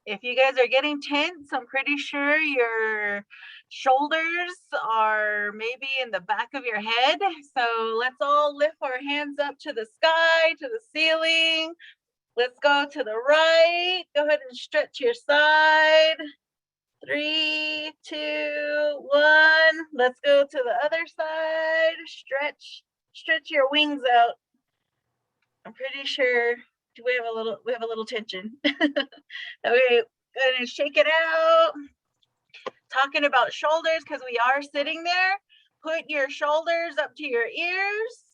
B: If you guys are getting tense, I'm pretty sure your shoulders are maybe in the back of your head. So let's all lift our hands up to the sky, to the ceiling. Let's go to the right. Go ahead and stretch your side. 3, 2, 1. Let's go to the other side. Stretch your wings out. I'm pretty sure we have a little tension. Okay, go ahead and shake it out. Talking about shoulders, because we are sitting there. Put your shoulders up to your ears.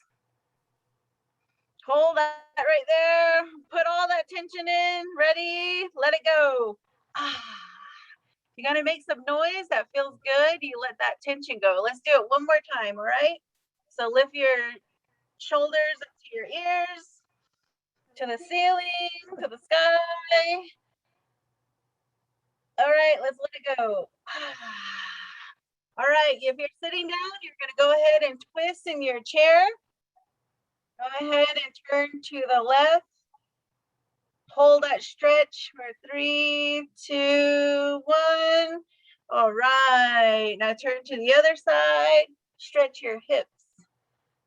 B: Hold that right there. Put all that tension in. Ready? Let it go. You're gonna make some noise that feels good. You let that tension go. Let's do it one more time, all right? So lift your shoulders up to your ears, to the ceiling, to the sky. All right, let's let it go. All right, if you're sitting down, you're gonna go ahead and twist in your chair. Go ahead and turn to the left. Hold that stretch for 3, 2, 1. All right, now turn to the other side. Stretch your hips.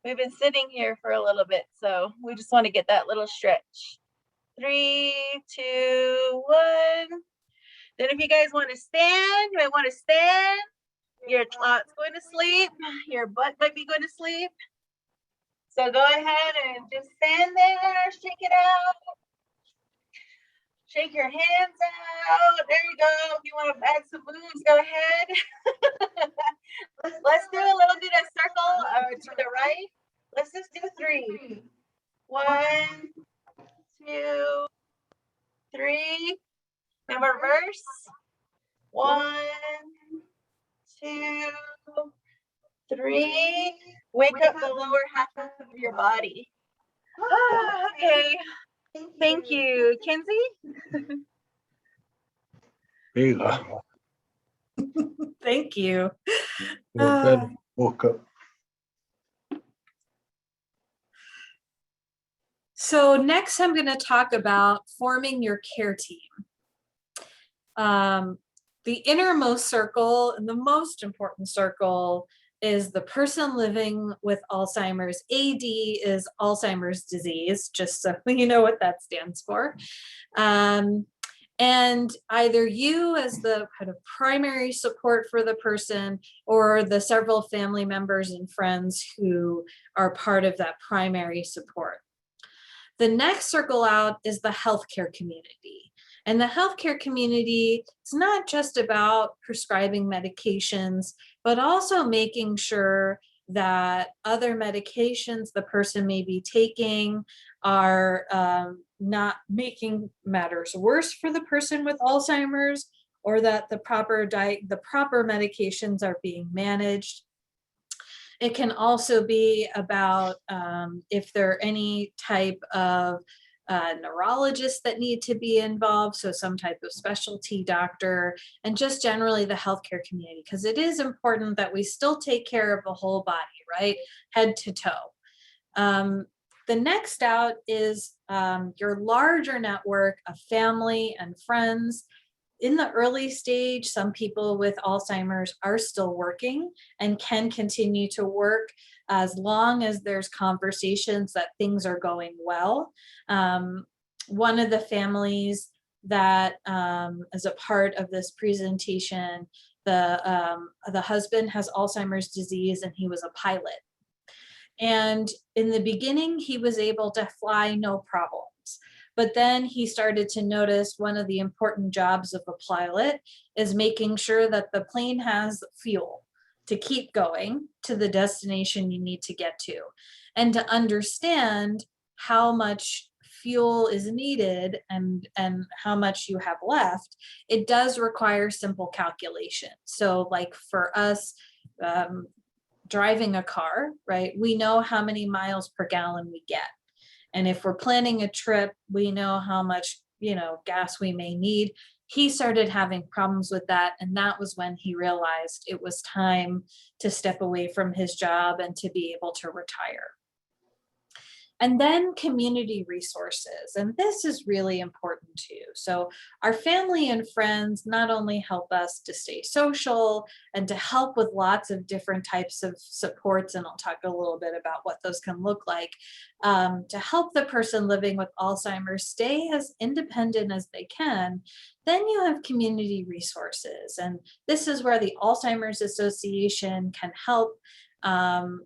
B: We've been sitting here for a little bit, so we just want to get that little stretch. 3, 2, 1. Then if you guys want to stand, you might want to stand. Your trot's going to sleep. Your butt might be going to sleep. So go ahead and just stand there, shake it out. Shake your hands out. There you go. If you want to add some moves, go ahead. Let's do a little bit of circle to the right. Let's just do 3. 1, 2, 3. Now reverse. 1, 2, 3. Wake up the lower half of your body. Okay. Thank you. Kinsey?
D: bigger
C: Thank you.
D: woke up.
C: So next I'm going to talk about forming your care team. The innermost circle and the most important circle is the person living with Alzheimer's. AD is Alzheimer's disease, just so you know what that stands for. And either you as the kind of primary support for the person or the several family members and friends who are part of that primary support. The next circle out is the healthcare community. And the healthcare community is not just about prescribing medications, but also making sure that other medications the person may be taking are not making matters worse for the person with Alzheimer's or that the proper medications are being managed. It can also be about if there are any type of neurologists that need to be involved, so some type of specialty doctor, and just generally the healthcare community, because it is important that we still take care of the whole body, right? Head to toe. The next out is your larger network of family and friends. In the early stage, some people with Alzheimer's are still working and can continue to work as long as there's conversations that things are going well. One of the families that is a part of this presentation, the husband has Alzheimer's disease and he was a pilot. And in the beginning, he was able to fly no problems. But then he started to notice one of the important jobs of a pilot is making sure that the plane has fuel to keep going to the destination you need to get to. And to understand how much fuel is needed and how much you have left, it does require simple calculation. So like for us, driving a car, right? We know how many miles per gallon we get. And if we're planning a trip, we know how much, gas we may need. He started having problems with that. And that was when he realized it was time to step away from his job and to be able to retire. And then community resources. And this is really important too. So our family and friends not only help us to stay social and to help with lots of different types of supports, and I'll talk a little bit about what those can look like, to help the person living with Alzheimer's stay as independent as they can. Then you have community resources. And this is where the Alzheimer's Association can help.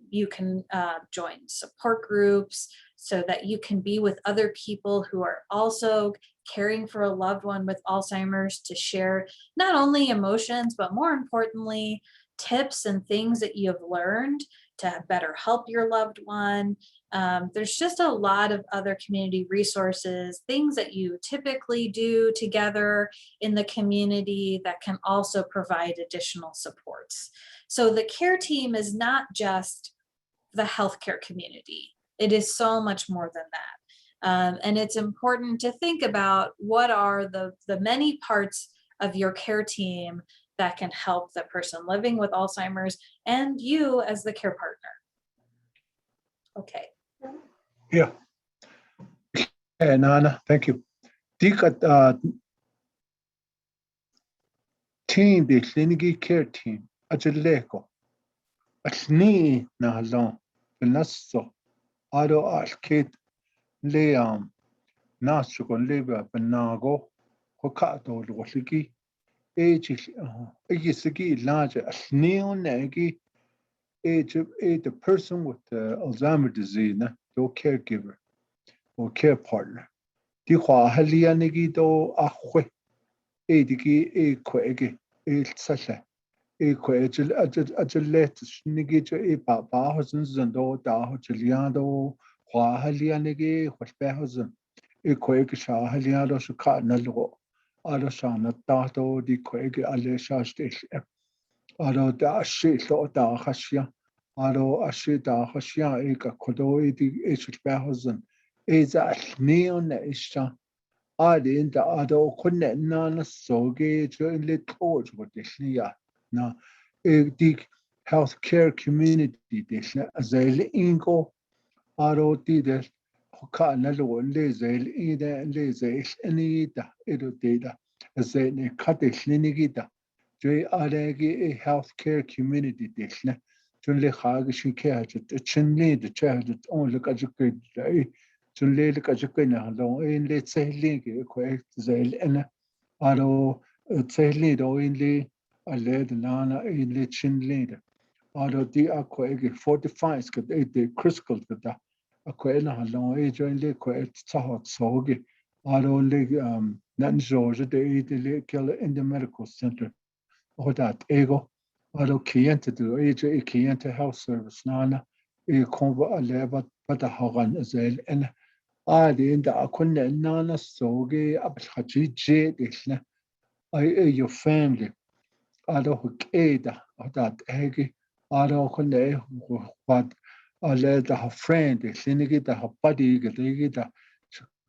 C: You can join support groups so that you can be with other people who are also caring for a loved one with Alzheimer's, to share not only emotions, but more importantly, tips and things that you have learned to better help your loved one. There's just a lot of other community resources, things that you typically do together in the community that can also provide additional supports. So the care team is not just the healthcare community. It is so much more than that. And it's important to think about what are the many parts of your care team that can help the person living with Alzheimer's and you as the care partner. Okay.
D: Yeah. And Anna, thank you. Team, the clinical care team, Ajaleko, Asni Nahalon, Benasso, Ado Alkit, Leam, Nasukon Liba, Benago, Hokato, Washiki, Agisiki, larger, Asneon Nagi, age of the person with Alzheimer's disease, your caregiver or care partner. Dihua Halianigi do Ahwe, Edigi, Equegi, Sasha. Equagil Agilet, Snigage, Bahosens and do Daho Giliado, Hua Halianigi, what Bahosen, Equagisha Haliado Shukat Nalo, Adosana Dato, the Quag Alesha Station. Ado da shit or da Hashia, Ado Ashita Hashia Eka Kodo, the H. Bahosen, Eza Neon Isha. Adi in the Ado Connect Nana Soge, join lit torch with the Shia. Now, the healthcare community, Azale Ingo, Ado did it, Hoka Nalo, Lazel, Ida, Lazel, Anita, Edo Data, Azale Katish Linigita. Joy Adagi a healthcare community dish. Jun Le Hagish care, the Chinley, the child that only look at your good day. Jun Le look at your good long in let's say link, quite Zel and Ado say lead or inly, a lead nana in the Chinley. Ado the aquag 45 could eat the crystal with the aquena long age or inly quite hot sogi. Ado leg Nan Georgia, they eat the killer in the medical center. Or that ego, Ado Kienta to age a Kienta health service nana, a convo a lever, but a Hagan Azel, and Adi in the Akuna nana soge, Abhaji J. Dishna, your family. Ada that hegi ado kone what let the friend sinigi the buddy the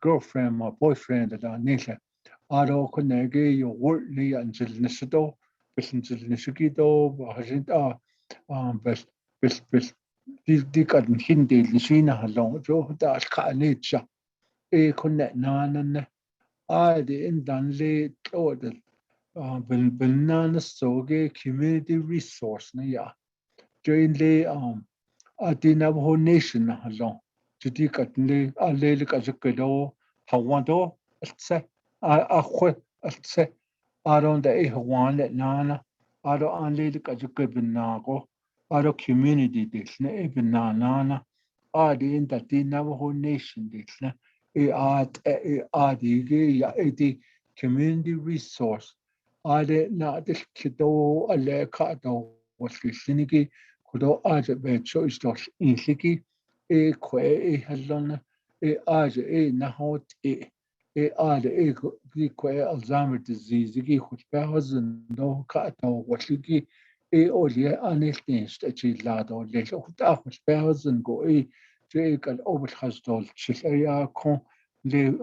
D: girlfriend or boyfriend that nisha ado kone your worldly until nisido bisintil nisigido hasinta best best di kan hindi nisina halong jo da ka nature e kone nanan adi in dan le order banana soge community resource na ya join le ati Navajo nation na halong jadi kat le le ka jkedo hawando atse a khwe atse aron da e hwan le nana aro an le ka jkebna ko aro community de na e banana adi in da ti Navajo nation de na e adi ge ya e di community resource ale na del kido ale ka do was sinigi kudo aje be choice dos inliki e kwe e halona e aje e na hot e ale e di kwe Alzheimer disease gi khut pa hazn do ka do wasligi e olie aneltinst e chi lado le khut a khut pa hazn go e je kan obel khasdol chil ya kon le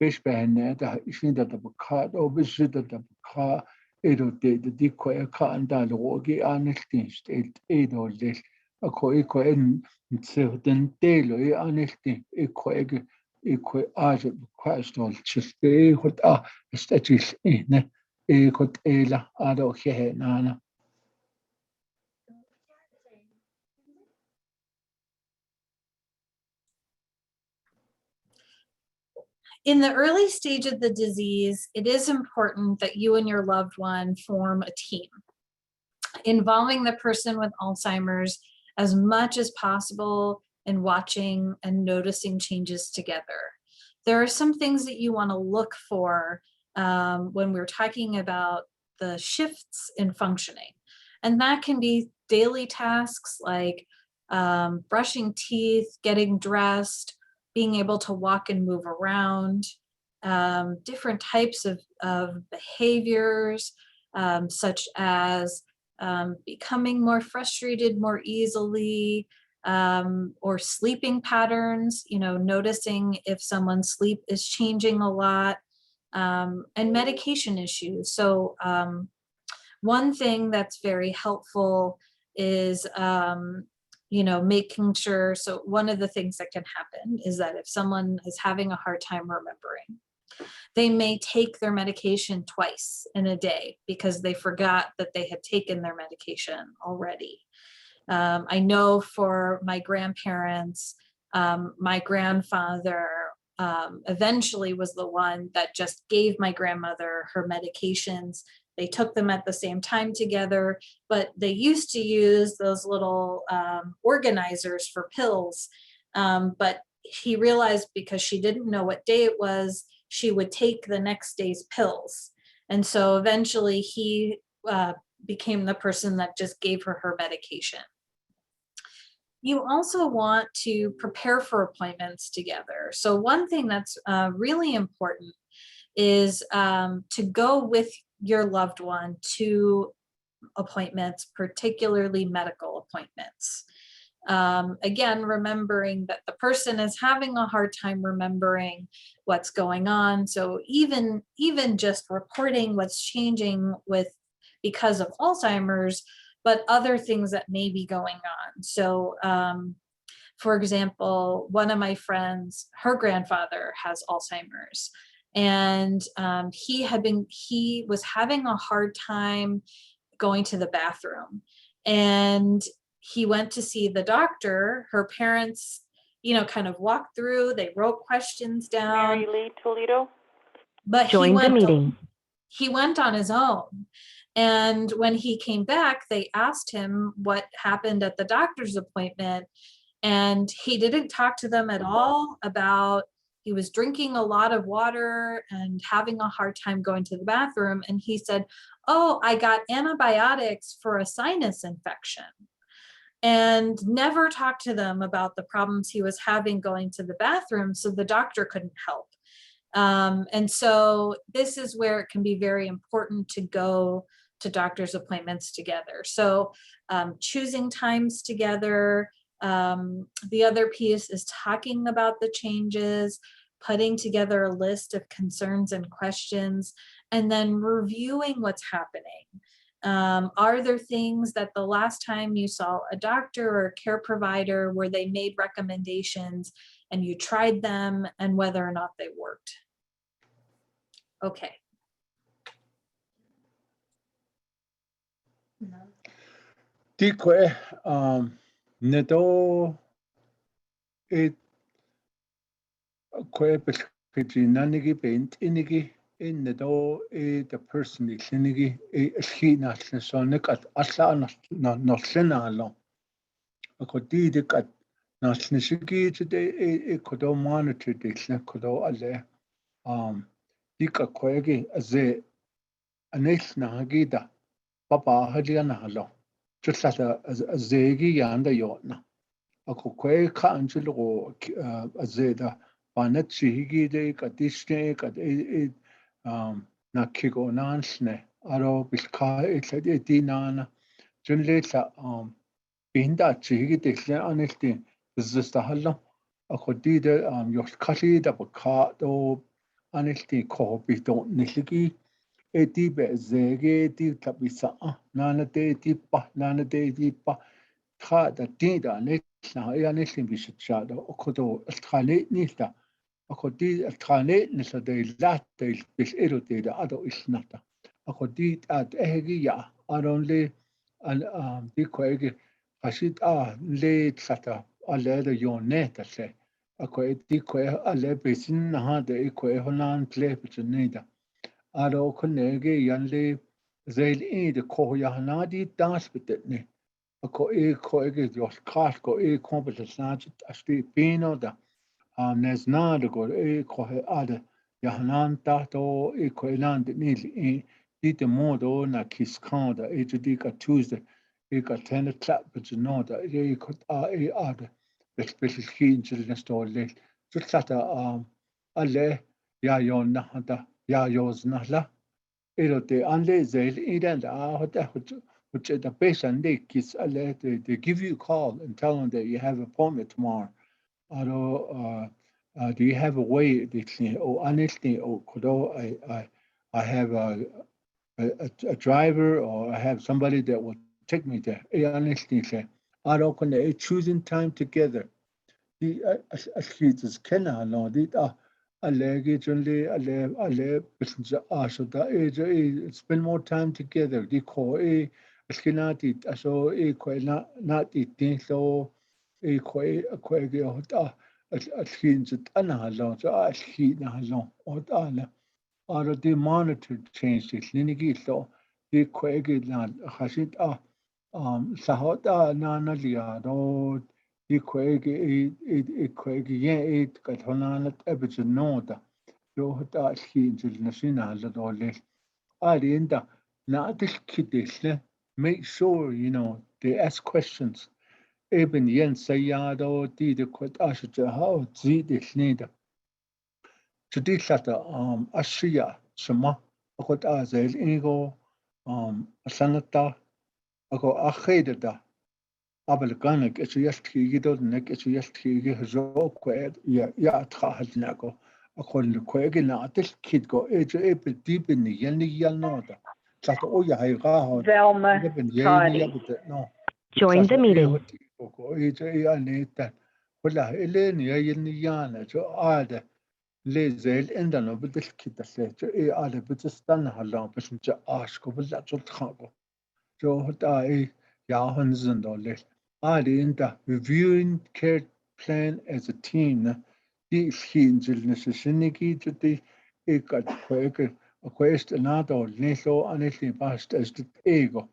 D: beş beğenne da işini de bakar o bir şey de bakar edo de di ko ka anda lo gi aneltin işte edo le ko en den de lo aneltin ko aje ko stol chiste hot a statil ne ko ela ado he nana.
C: In the early stage of the disease, it is important that you and your loved one form a team, involving the person with Alzheimer's as much as possible in watching and noticing changes together. There are some things that you want to look for when we're talking about the shifts in functioning. And that can be daily tasks like brushing teeth, getting dressed, being able to walk and move around, different types of behaviors, such as becoming more frustrated more easily, or sleeping patterns, noticing if someone's sleep is changing a lot, and medication issues. So one thing that's very helpful is making sure, so one of the things that can happen is that if someone is having a hard time remembering, they may take their medication twice in a day because they forgot that they had taken their medication already. I know for my grandparents, my grandfather eventually was the one that just gave my grandmother her medications. They took them at the same time together, but they used to use those little organizers for pills. But he realized because she didn't know what day it was, she would take the next day's pills. And so eventually he became the person that just gave her medication. You also want to prepare for appointments together. So one thing that's really important is to go with your loved one to appointments, particularly medical appointments. Again, remembering that the person is having a hard time remembering what's going on. So even just reporting what's changing because of Alzheimer's, but other things that may be going on. So for example, one of my friends, her grandfather has Alzheimer's, and he was having a hard time going to the bathroom, and he went to see the doctor. Her parents, kind of walked through, they wrote questions down.
E: Mary Lee Toledo.
C: But
E: Join the meeting.
C: He went on his own. And when he came back, they asked him what happened at the doctor's appointment. And he didn't talk to them at all about, he was drinking a lot of water and having a hard time going to the bathroom. And he said, "Oh, I got antibiotics for a sinus infection." And never talked to them about the problems he was having going to the bathroom, so the doctor couldn't help. And so this is where it can be very important to go to doctor's appointments together. So choosing times together. The other piece is talking about the changes, putting together a list of concerns and questions, and then reviewing what's happening. Are there things that the last time you saw a doctor or a care provider where they made recommendations and you tried them and whether or not they worked? Okay.
D: Tikwe neto it kwe pekiji nanigi paint inigi in neto the person is linigi shi na sonik at asla no senalo. Akoti de kat na snishigi today kodo monitor de kodo ale dika kwegi aze anesh na hagida papa hadiana halo. Just like a zegi yanda yotna. Ako kwe ka anjilo azeda panet chihigi de katishne kat na kigo nansne aro bilka itladi dinana junle sa binda chihigi de kle anelti zista hallo ako dide yoskali da baka do anelti ko bito niligi eti be zege ti tabisa nana de ti pa nana de ti pa kha da ti da ne na ya ne sim bi sha da okodo khane ni da akodi khane ni sa de la de bis ero de da ado isnata akodi at ehgi ya aronle al di koege ashit le tsata ale da yone ta se akodi koe ale besin na de koe honan ple bitnida aro konege yanle zail de ko ya na di das bitne ko koege jos kart ko kompetens na asti pino da nes na de go ko ade ya hanan ta to ko land ni di modo na kiskan da di ka tuesday ka ten clap but no da ko ade special skin til næste år lidt så klart alle ja jo na da ja jos na la det anlægget i den der which the patient they give you a call and tell them that you have an appointment tomorrow. Do you have a way they say, oh honestly, I have a driver or I have somebody that will take me there. Honestly say, choosing time together. The as kenna no spend more time together. The ko skinati so not eating so or the monitor change the clinic so the sahota na liado the it katonanat ebigenota Johota Skinjil National Dole. Arinda, not this kidisle. Make sure, they ask questions. Eben Yen Sayado did the quit Asha how Zidis need. To this letter, Ashia, Shama, Akot Azel Ego, Asanata, Ako Achedada. Abelganek, it's just he did neck, it's just he has all quaid, Trahadnago. Akon the Quagina, this kid go age deep in the Yenny Yanota. That oh, ya,
E: Velma, Toddy.
D: no.
E: Join the meeting.
D: Age I need that. Well, Elenia Yenny Yana, so add Lazel and then over this kid that said, I but the stun how long, but to ask over that old cargo. So what I Yahans and all this. In the reviewing care plan as a team. Die Schienzel necessity to the ekat quaker a quest another neso honestly past as the ego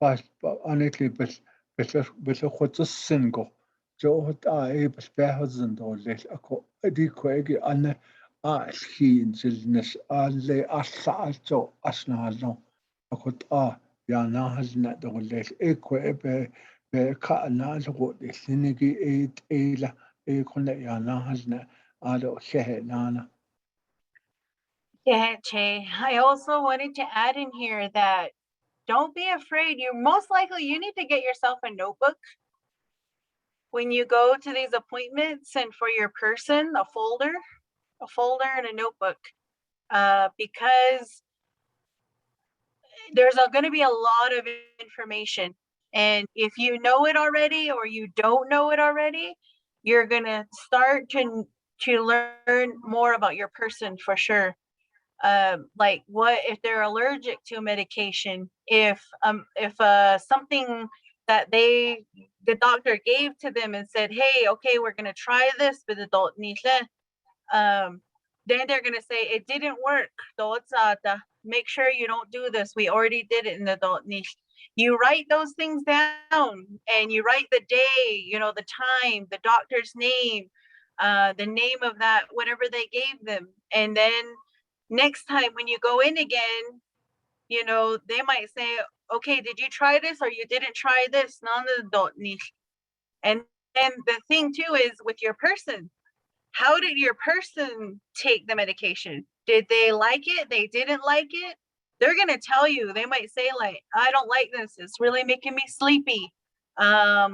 D: past honestly better what's a single so what I was thousand or less a di quaggy an Schienzelness alle assalto asnalo a could yana has not the less equabe be cut another what the sinigi eight ela. Yana has not. Ado shehe nana.
B: Yeah, Che. I also wanted to add in here that don't be afraid. You most likely you need to get yourself a notebook when you go to these appointments, and for your person, a folder and a notebook, because there's going to be a lot of information. And if you know it already or you don't know it already, you're going to start to learn more about your person for sure. Like what if they're allergic to medication, if something that the doctor gave to them and said, hey, okay, we're going to try this with adult nila, then they're going to say it didn't work. Make sure you don't do this. We already did it in adult niche. You write those things down, and you write the day, the time, the doctor's name, the name of that, whatever they gave them. And then next time when you go in again, they might say, okay, did you try this or you didn't try this? Non-adult niche. And then the thing too is with your person, how did your person take the medication? Did they like it? They didn't like it? They're going to tell you. They might say like, I don't like this. It's really making me sleepy. I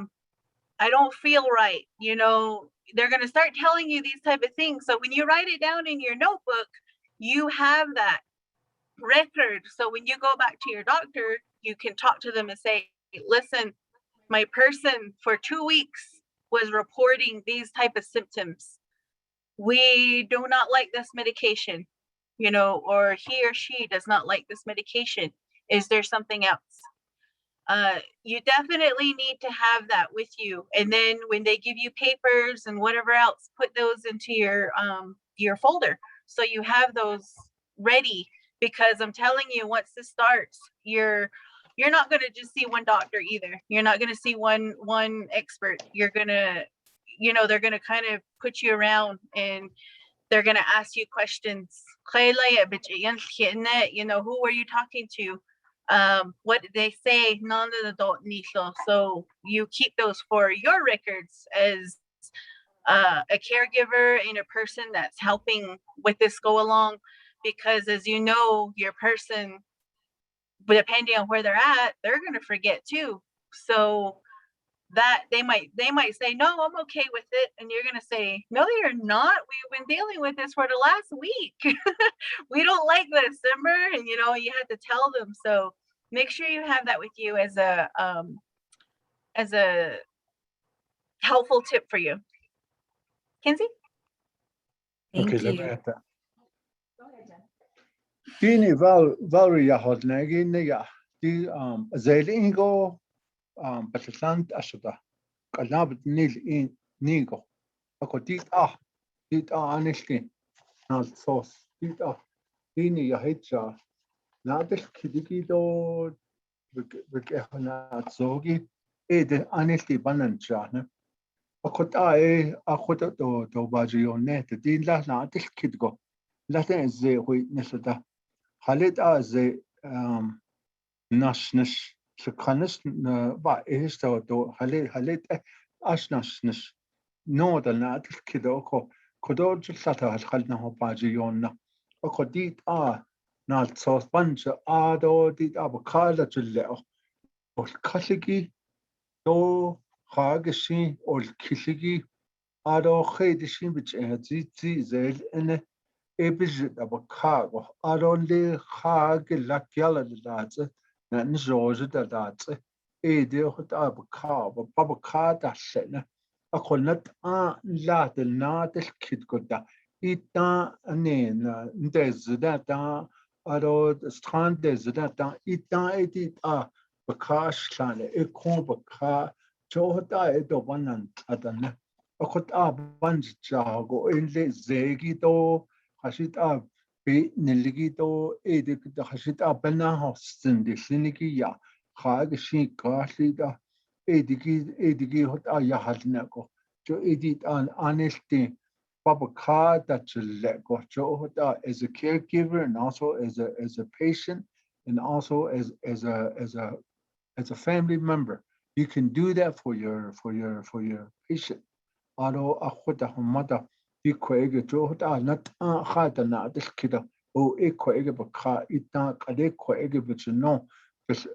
B: don't feel right. They're going to start telling you these type of things. So when you write it down in your notebook, you have that record. So when you go back to your doctor, you can talk to them and say, listen, my person for 2 weeks was reporting these type of symptoms. We do not like this medication, or he or she does not like this medication. Is there something else? You definitely need to have that with you. And then when they give you papers and whatever else, put those into your folder. So you have those ready, because I'm telling you, once this starts, you're not going to just see one doctor either. You're not going to see one expert. You're going to, they're going to kind of put you around, and they're going to ask you questions. Who were you talking to? What did they say? So you keep those for your records as a caregiver and a person that's helping with this go along. Because as you know, your person, depending on where they're at, they're going to forget too. So that they might say, no, I'm okay with it, and you're gonna say, no, you're not. We've been dealing with this for the last week. We don't like this, remember? And you have to tell them. So make sure you have that with you as a helpful tip for you. Kinsey?
C: Thank
D: Okay,
C: you.
D: Dini Valerie Hodnagi Nega, the Zelingo, Patlant Ashada, Kalab Nil in Nigo, Akotit honestly, not sauce, Dini Yahicha, Nadel Kidigido, Vikehana Zogi, the honestly Bananchana. Akota to Bajo net, the Dila Nadel Kidgo, Latin is the witness. Halit ze nashnish shkanis ba isto do halit ashnashnish no da nat kidoko kodor jlata halna ho bajiyonna okodit nalt sos bunch do dit abakala jleo ol kashigi do hagishi ol kishigi ado khedishin bich zi zel ene Ebijit abacago, Aroli Hag Lakiala lads, and George the lads, Edio abacab, Babacada Sena, a colnet Latin not a kid goda, Ita Anen, Desdata, Ado Strand Desdata, Ita edit Bacash Clan, a combaca, Johota edo one and Adana, a cot bunch jago, in the Zegito. Hashita be Niligito Edik the Hashita Bena Hostin, the Sinikia, Hag she Garlida, Ediki Hot Ayahadnako, Jo edit an honesty, Papa Car that you let go, Jo Hota as a caregiver and also as a patient and also as a family member. You can do that for your patient. Aro Ahota Humada. Die Quäge Johda not Hadana, this kiddo, o ege baka ita kade ege no bes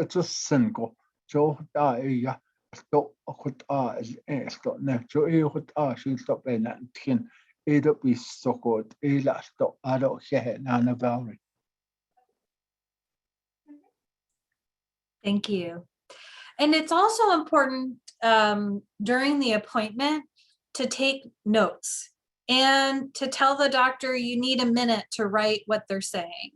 D: just single jo da ya stop akut stop ne jo hot she stop na tin be so good la stop ado he na na valerie.
C: Thank you. And it's also important during the appointment to take notes and to tell the doctor you need a minute to write what they're saying.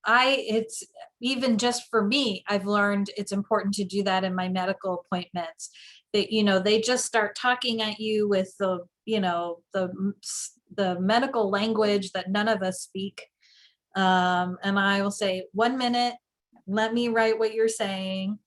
C: It's even just for me, I've learned it's important to do that in my medical appointments, that, they just start talking at you with the medical language that none of us speak. And I will say, 1 minute, let me write what you're saying.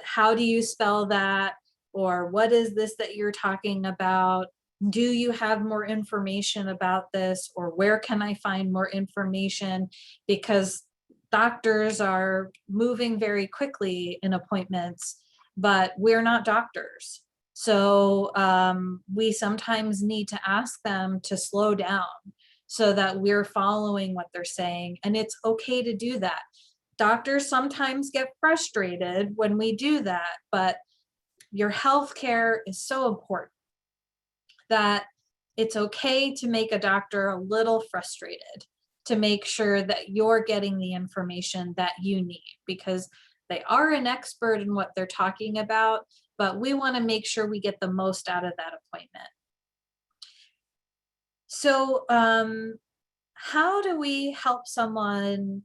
C: How do you spell that? Or what is this that you're talking about? Do you have more information about this? Or where can I find more information? Because doctors are moving very quickly in appointments, but we're not doctors. So we sometimes need to ask them to slow down so that we're following what they're saying. And it's okay to do that. Doctors sometimes get frustrated when we do that, but your healthcare is so important that it's okay to make a doctor a little frustrated, to make sure that you're getting the information that you need, because they are an expert in what they're talking about, but we want to make sure we get the most out of that appointment. So how do we help someone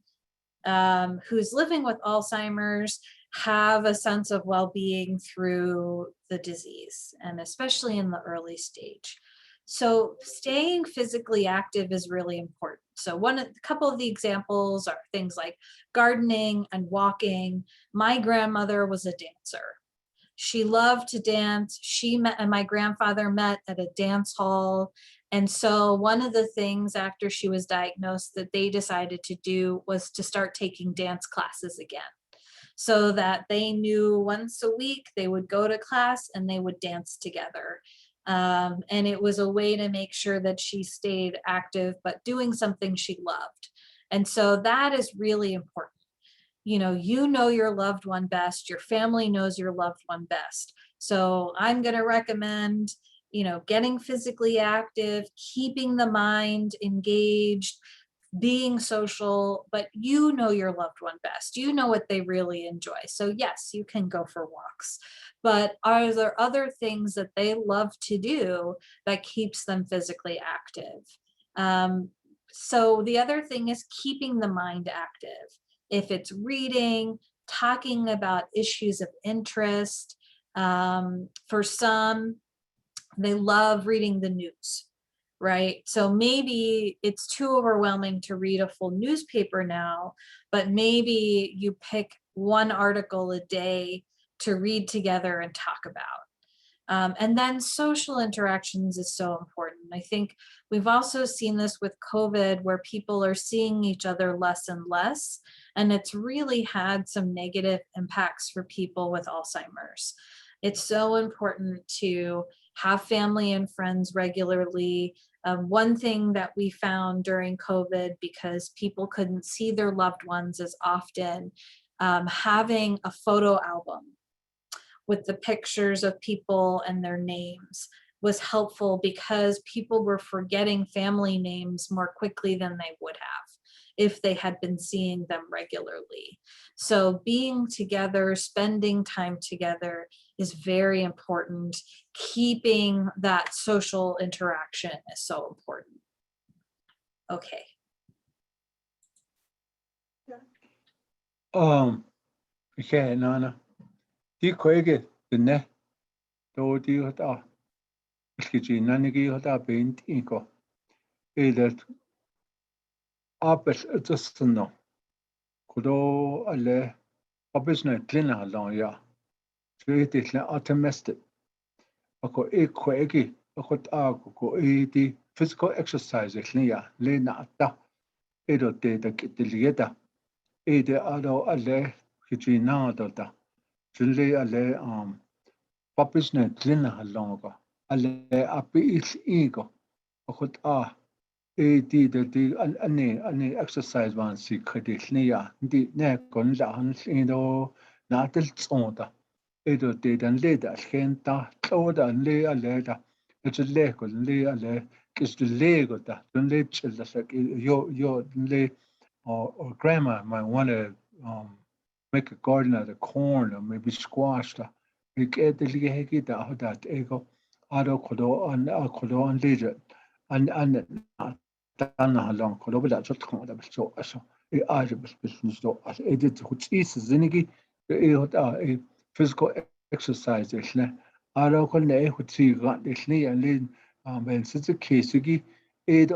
C: who's living with Alzheimer's have a sense of well-being through the disease, and especially in the early stage? So staying physically active is really important. So a couple of the examples are things like gardening and walking. My grandmother was a dancer. She loved to dance. She met, and my grandfather met at a dance hall. And so one of the things after she was diagnosed that they decided to do was to start taking dance classes again, so that they knew once a week they would go to class and they would dance together. And it was a way to make sure that she stayed active, but doing something she loved. And so that is really important. You know your loved one best, your family knows your loved one best. So I'm going to recommend, getting physically active, keeping the mind engaged, being social, but you know your loved one best. You know what they really enjoy. So yes, you can go for walks, but are there other things that they love to do that keeps them physically active? So the other thing is keeping the mind active. If it's reading, talking about issues of interest, for some, they love reading the news, right? So maybe it's too overwhelming to read a full newspaper now, but maybe you pick one article a day to read together and talk about. And then social interactions is so important. I think we've also seen this with COVID, where people are seeing each other less and less, and it's really had some negative impacts for people with Alzheimer's. It's so important to have family and friends regularly. One thing that we found during COVID, because people couldn't see their loved ones as often, having a photo album with the pictures of people and their names was helpful, because people were forgetting family names more quickly than they would have if they had been seeing them regularly. So being together, spending time together is very important. Keeping that social interaction is so important. Okay.
D: Okay, Nana. Di kwege ne do di hota. Iskiji nanigi hota bent inko. That apes just no. Kudo alle abisna klina long ya. It is optimistic. Ako kwege akot ko di physical exercise clear lena ata. Edo te da kitilieta. Ede ado alle kiji na dota. Julie alle papisne klina longa. Alle api is ego. Akot the any exercise one see kadishnia the ne kon la han do na del tsonda do de dan le da genta toda le aleda it's a le kon le ale kis de le go da don le chil da yo le or grandma might want to make a garden out of corn or maybe squash da we get the le hegi da that ego ado kodo an leisure and دانا هالون كلو بلا جتكم ولا بسوا أشو أجب بس نجدو إديت خوتشيس زنيجي هدا physical exercise إحنا على كل خوتشي غاد إحنا يعني بين ست كيسجي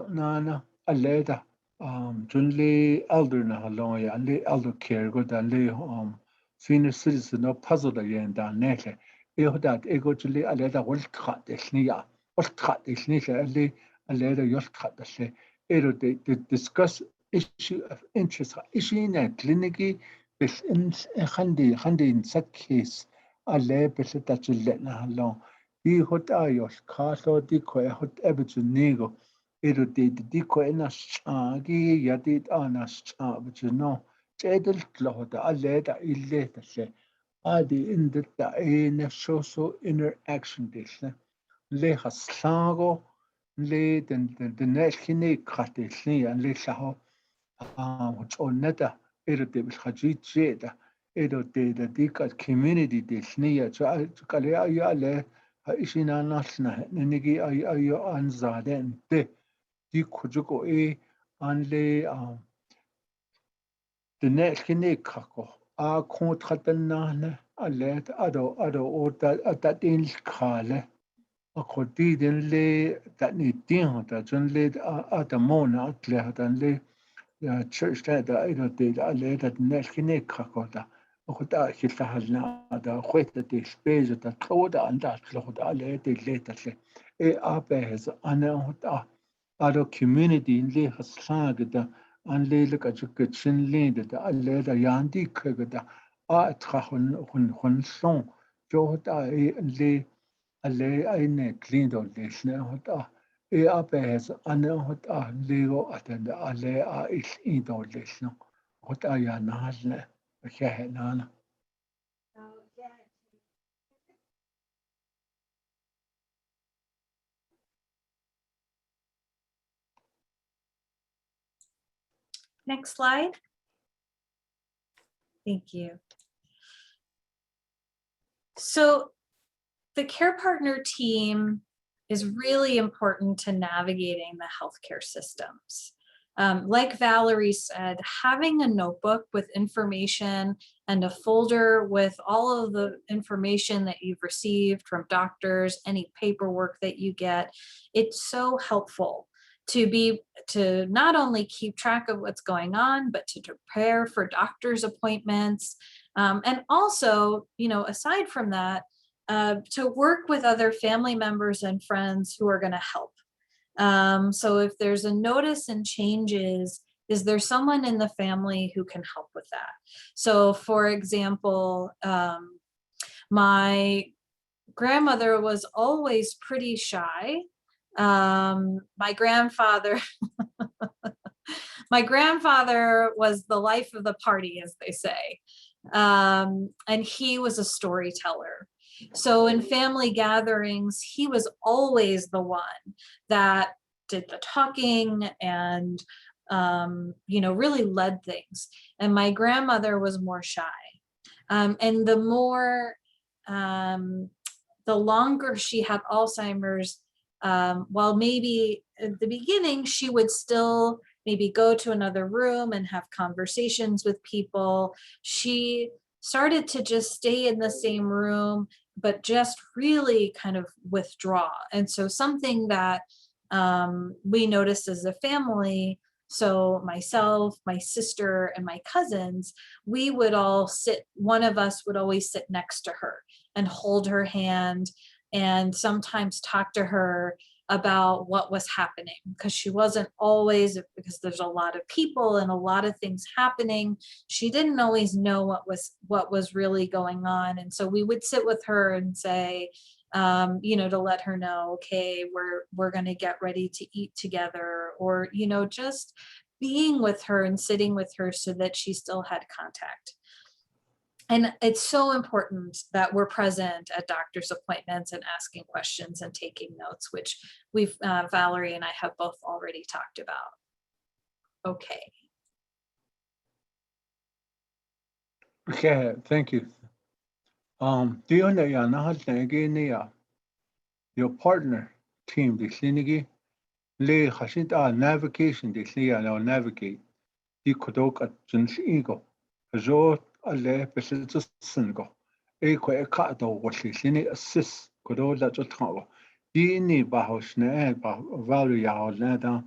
D: نانا الليدا جنلي ألدرنا هالون يعني ألدر كير قد اللي senior citizen no puzzle again down نيله هدا جنلي الليدا والتخات إحنا والتخات إحنا اللي يلتخات اللي they discuss issue of interest issue clinicy بس خندي نسكيس على بس تجلنا هالون دي هاد آيوس كاسو دي كوي هاد أبتو نيجو دي كوي ناس جي يدي ناس بتجنو جدل كلهدا على دا إللي تسي عادي إن دا نفسه interaction ديسنا ليه خسلاغو le den nellkine kratilni an le llaho which onneta de bilkhajit de dikat community dilni so kale ya le ishina nalna nigi ayo anzaden de di kujuko an le den nellkine krako a kontratanna alle ado orta din khale أقديدن لي تأنيتين تا جن لي أتمونا أتله تن لي church تا إذا تيجا لي تناش كنيك كاكوتا أخد أكيد تهلنا دا خويت تي سبيز تا تلودا عندها تلودا لي تي لي تسلي أبهز أنا هدا أدو community لي خسلاق دا أن لي لك أجوك تشن لي دا لي دا ياندي كذا أتخون خن سون جو هدا لي alle eine Glieder lesen hat abes ane hat lego atende alle ich ido lesen hat ja nahne nana.
C: Next slide. Thank you. So the care partner team is really important to navigating the healthcare systems. Like Valerie said, having a notebook with information and a folder with all of the information that you've received from doctors, any paperwork that you get, it's so helpful to not only keep track of what's going on, but to prepare for doctor's appointments. And also, aside from that, to work with other family members and friends who are going to help. So if there's a notice and changes, is there someone in the family who can help with that? So for example, my grandmother was always pretty shy. My grandfather was the life of the party, as they say. And he was a storyteller. So in family gatherings, he was always the one that did the talking and, really led things. And my grandmother was more shy. And the longer she had Alzheimer's, while maybe at the beginning, she would still maybe go to another room and have conversations with people, she started to just stay in the same room, but just really kind of withdraw. And so something that we noticed as a family, so myself, my sister, and my cousins, we would all sit, one of us would always sit next to her and hold her hand and sometimes talk to her about what was happening, because she wasn't always, because there's a lot of people and a lot of things happening, she didn't always know what was really going on. And so we would sit with her and say, to let her know, okay, we're going to get ready to eat together, or, just being with her and sitting with her so that she still had contact. And it's so important that we're present at doctor's appointments and asking questions and taking notes, which Valerie and I have both already talked about. Okay.
D: Okay, thank you. Your partner team, the Slinigi, lay Hashita navigation, the Slia now navigate. The Kodok at Jins Ego. Azor a lay Pessis Singo. Equa a cato, what she Slini assists Kodola Jotawa. Dini Bahosne, Valia Lada.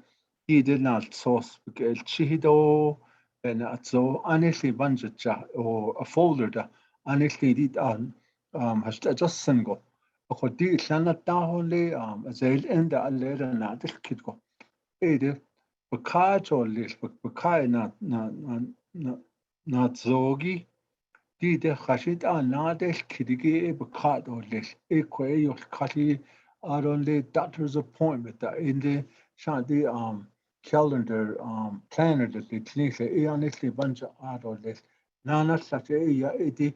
D: He did not source because Chihido and so honestly Banjacha or a folder, honestly did has just single. Akodi Lana Dahole, Zail and the Alera Nadis Kitko. Ede, Bakaj or Lis, Bakai not Zogi. Dide Hashid Nades Kidigi, Bakat or Lis, Eque, your Kati are on the doctor's appointment in the Shanti calendar planner that they clean, honestly bunch of art or Lis. Nana such a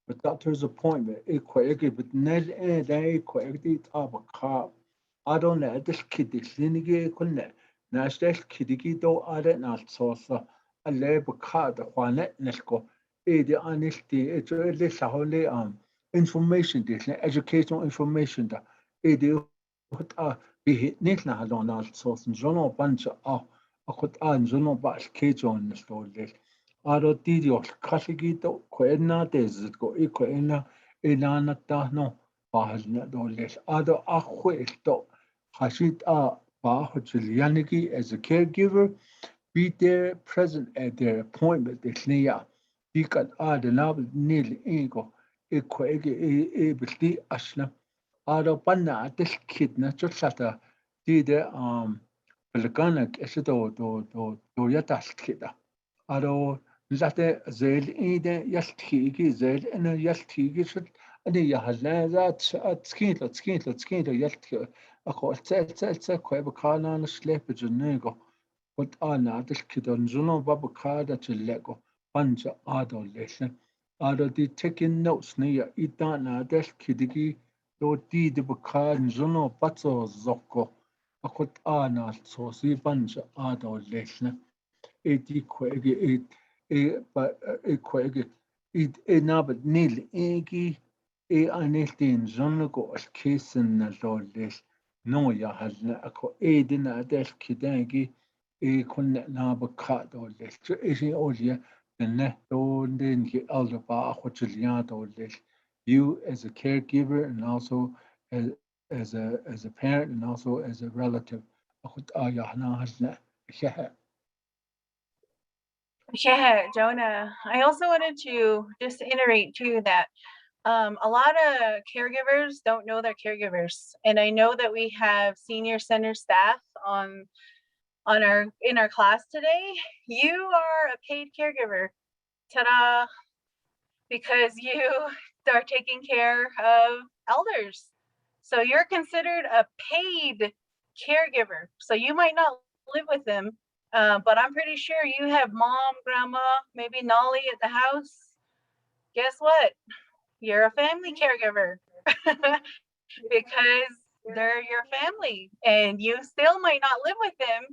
D: but doctor's appointment, but Ned and they quacked up a car. I don't know, this kid is lineage couldn't. Nash this kiddie do I don't not sauce. A labor car the Juanet Nesco. The honesty, it's really holy information, this educational information that it would be hit Nickna had on our source and Jono bunch of a could an Jono bash cage on the store. Aro tidio kasigito koena desert go ikoena enana tahno bahna doles ado ahuesto hashit bahutilianiki as a caregiver be there present at their appointment desnia dikat adenab nil ego ikoege ebli ashna ado panna this kid na chotsata dide pelganak esido do yatas kida aro Zate Zail Ede Yastiki, Zail and a Yastiki should and the Yahala that at Skintle, Yastki, a court it's a quabacana and a slippage and nego. What are not this kid on Zuno Babacada to Lego, Panja Ado lesson. Ado the taking notes near Idana des Kidigi, do di the Bacad and Zuno Batso Zocco. A court are not so see Banja Ado lesson. It kwege nabet nil egi anestin zonnego as kesen na doles no ya halna ako edina des kidangi kun naba ka doles isi olia ne don den ki elder ba khochliya doles you as a caregiver and also as a parent and also as a relative akhut ayahna halna
B: Yeah, Jonah. I also wanted to just iterate too that a lot of caregivers don't know they're caregivers, and I know that we have senior center staff in our class today. You are a paid caregiver, ta-da, because you are taking care of elders. So you're considered a paid caregiver. So you might not live with them, but I'm pretty sure you have mom, grandma, maybe Nolly at the house. Guess what? You're a family caregiver because they're your family and you still might not live with them,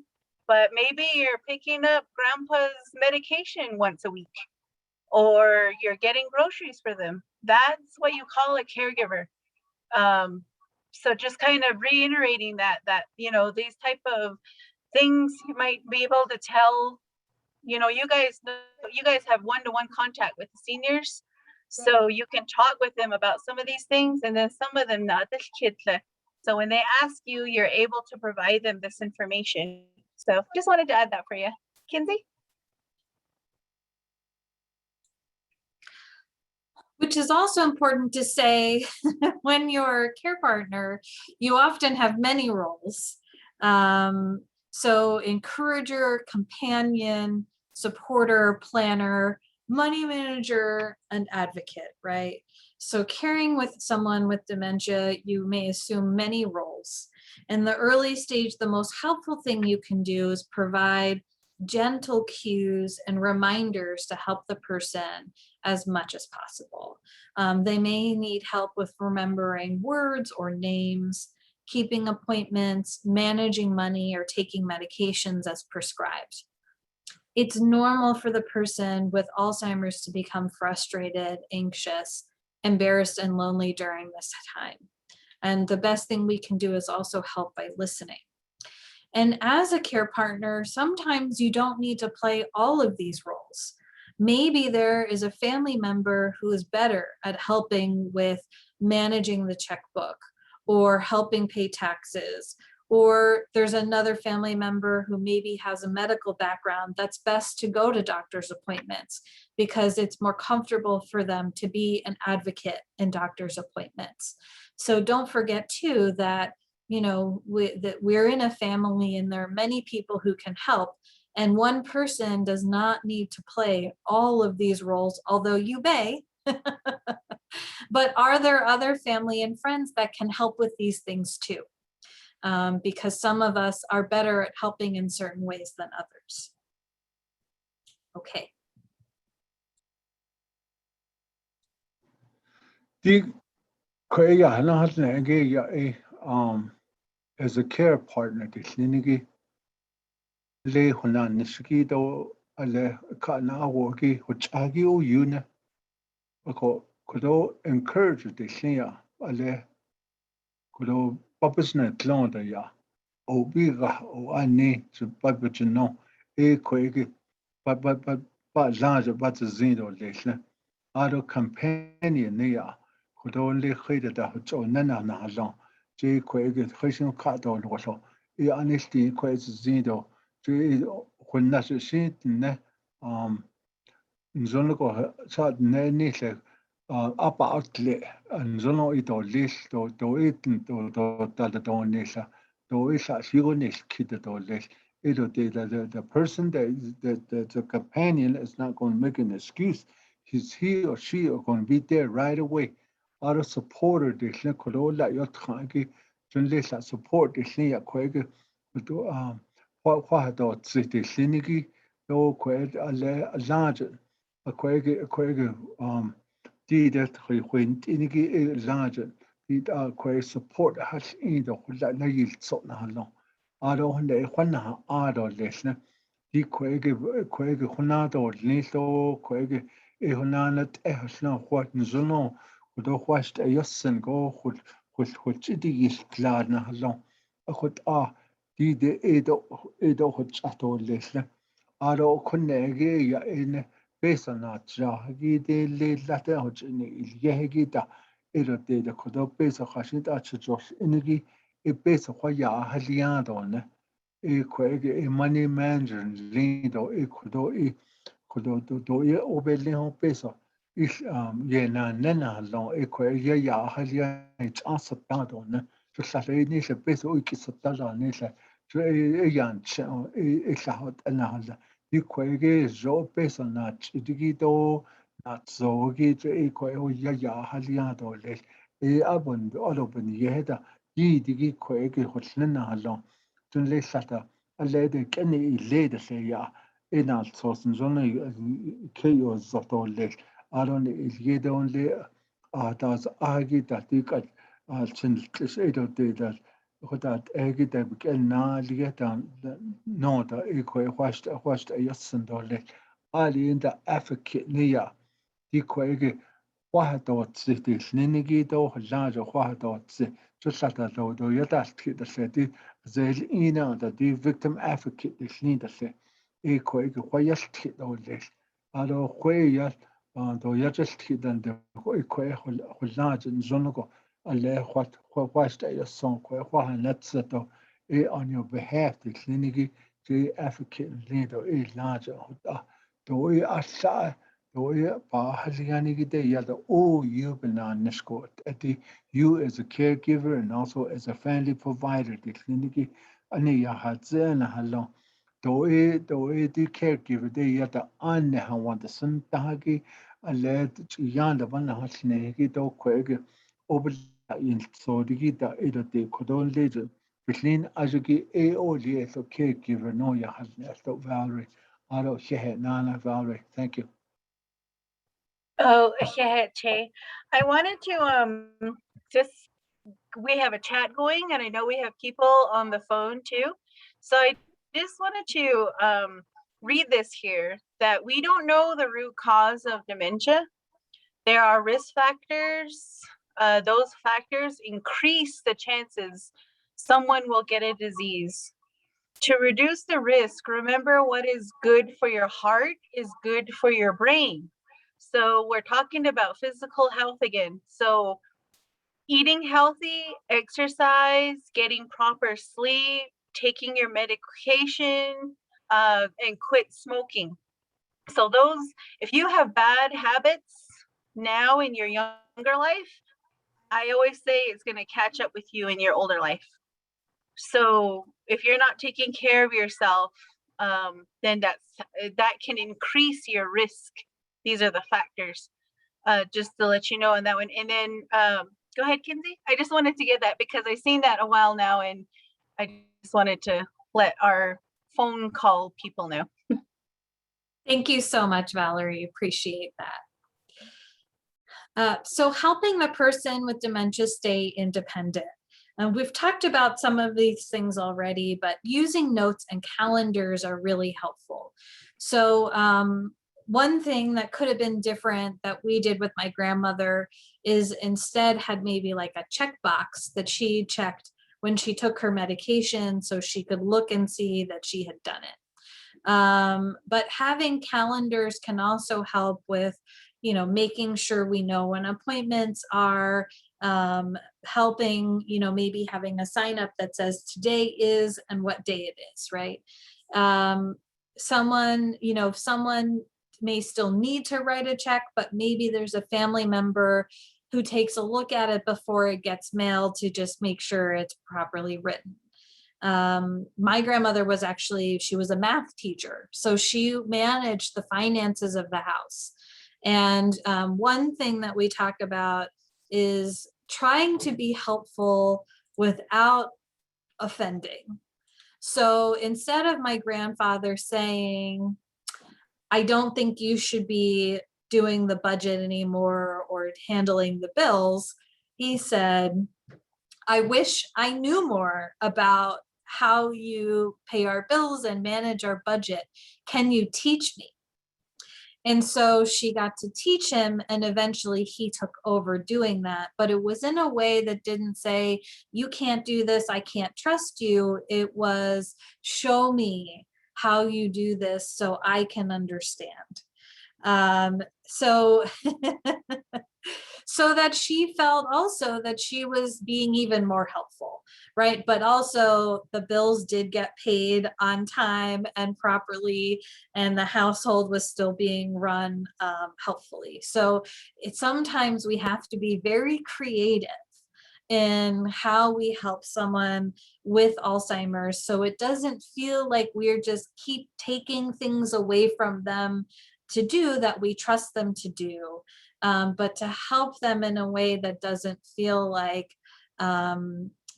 B: but maybe you're picking up grandpa's medication once a week or you're getting groceries for them. That's what you call a caregiver. So just kind of reiterating that these type of things you might be able to tell, you guys have one-to-one contact with the seniors, so you can talk with them about some of these things, and then some of them not. So when they ask you, you're able to provide them this information. So just wanted to add that for you. Kinsey?
C: Which is also important to say when you're a care partner, you often have many roles. So encourager, companion, supporter, planner, money manager, and advocate, right? So caring with someone with dementia, you may assume many roles. In the early stage, the most helpful thing you can do is provide gentle cues and reminders to help the person as much as possible. They may need help with remembering words or names, keeping appointments, managing money, or taking medications as prescribed. It's normal for the person with Alzheimer's to become frustrated, anxious, embarrassed, and lonely during this time. And the best thing we can do is also help by listening. And as a care partner, sometimes you don't need to play all of these roles. Maybe there is a family member who is better at helping with managing the checkbook or helping pay taxes, or there's another family member who maybe has a medical background that's best to go to doctor's appointments because it's more comfortable for them to be an advocate in doctor's appointments. So don't forget too that that we're in a family and there are many people who can help, and one person does not need to play all of these roles, although you may. But are there other family and friends that can help with these things too? Because some of us are better at helping in certain ways than others. Okay.
D: As a care partner, the clinic le hona nishiki do ale ka na woki hochagi o yuna ako kodo encourage the clinia ale kodo papasna tlonda ya o biga o ani to babachino e koege ba laja ba zindo lesle ado companion ya kodo le khida da ho nana na halon je koege khishin ka do lo e anesti koege zindo when that's a sheet, Nzonoko sad nenisle up outlet and zono ito list to it to tata nisa to isa sigonis kid to list. The person that the companion is not going to make an excuse. He or she are going to be there right away. Other supporter the Kolola Yotki, Junlisa support the Snia Quake what dot city Sliniki, no quite a larger. A quake that when Tiniki larger, it are quite support has either la yield so na long. I don't know when I don't listen. He quake Honado, Listo, quake a Honanat Ehasno, what Nzono, would have watched a Yossen go with Chitty is glad na long. I could the Edo Hochato Leslie. Aro Conege ya in Besanaja, Gide Le Latte Hogini, Yehegita, Edo de the Kodo Besa Hashita Josh Inigi, a Besa Hoya Haliadon, a Quag, a money manager, Lindo, a Kodo do ye Obelino Besa. If Yena Nena long a Quag ya Halia, it's answered down. So Saturday Nisha Besa Ukisatala Nisha. Yan Ishahot Anahada. You quage zo person not digito, not so get a quail yaya haliado les a abund all open yeda, ye digi quage hotlina halon. Tun le sata, a lady kenny lady say ya, in all sorts and only chaos zoto les. I don't is yet only does argue that you got chin edo de that. That egi da begin na lieta no da equal washed a yassen dole ali in the advocate near equal wahadot cities ninigi do larger wahadot just like that do yadas kid the city they ina the victim advocate is need to say equal wayas kid all this alo wayas do yajas kid and the equal large and zonogo alle what a song what netseto on your behalf the clinic the African leader is larger do asa do ba haliani de ya the all you banan nesco at the you as a caregiver and also as a family provider the clinic ani ya hatzen halon do the caregiver de ya the an ha want the sun tahagi alert yanda bana hasne kita kwege obel in so digita edate kodon leje bitlin ajuki oli so caregiver no ya hasne so Valerie aro shehe nana Valerie thank you.
B: Oh, yeah, Che. I wanted to just we have a chat going and I know we have people on the phone too. So I just wanted to read this here that we don't know the root cause of dementia. There are risk factors. Those factors increase the chances someone will get a disease. To reduce the risk, remember what is good for your heart is good for your brain. So we're talking about physical health again. So eating healthy, exercise, getting proper sleep, taking your medication, and quit smoking. So those, if you have bad habits now in your younger life, I always say it's going to catch up with you in your older life. So if you're not taking care of yourself, then that can increase your risk. These are the factors, just to let you know on that one. And then go ahead, Kinsey. I just wanted to get that because I've seen that a while now, and I just wanted to let our phone call people know.
C: Thank you so much, Valerie. Appreciate that. So helping the person with dementia stay independent. And we've talked about some of these things already, but using notes and calendars are really helpful. So one thing that could have been different that we did with my grandmother is instead had maybe like a checkbox that she checked when she took her medication so she could look and see that she had done it. But having calendars can also help with, you know, making sure we know when appointments are, helping, you know, maybe having a sign up that says today is and what day it is, right? Someone, you know, if someone may still need to write a check, but maybe there's a family member who takes a look at it before it gets mailed to just make sure it's properly written. My grandmother was actually, she was a math teacher, so she managed the finances of the house. And one thing that we talk about is trying to be helpful without offending. So instead of my grandfather saying, I don't think you should be doing the budget anymore or handling the bills, he said, I wish I knew more about how you pay our bills and manage our budget. Can you teach me? And so she got to teach him, and eventually he took over doing that. But it was in a way that didn't say, you can't do this, I can't trust you. It was, show me how you do this so I can understand. So so that she felt also that she was being even more helpful, right? But also the bills did get paid on time and properly, and the household was still being run helpfully. So sometimes we have to be very creative in how we help someone with Alzheimer's, so it doesn't feel like we're just keep taking things away from them to do that we trust them to do, but to help them in a way that doesn't feel like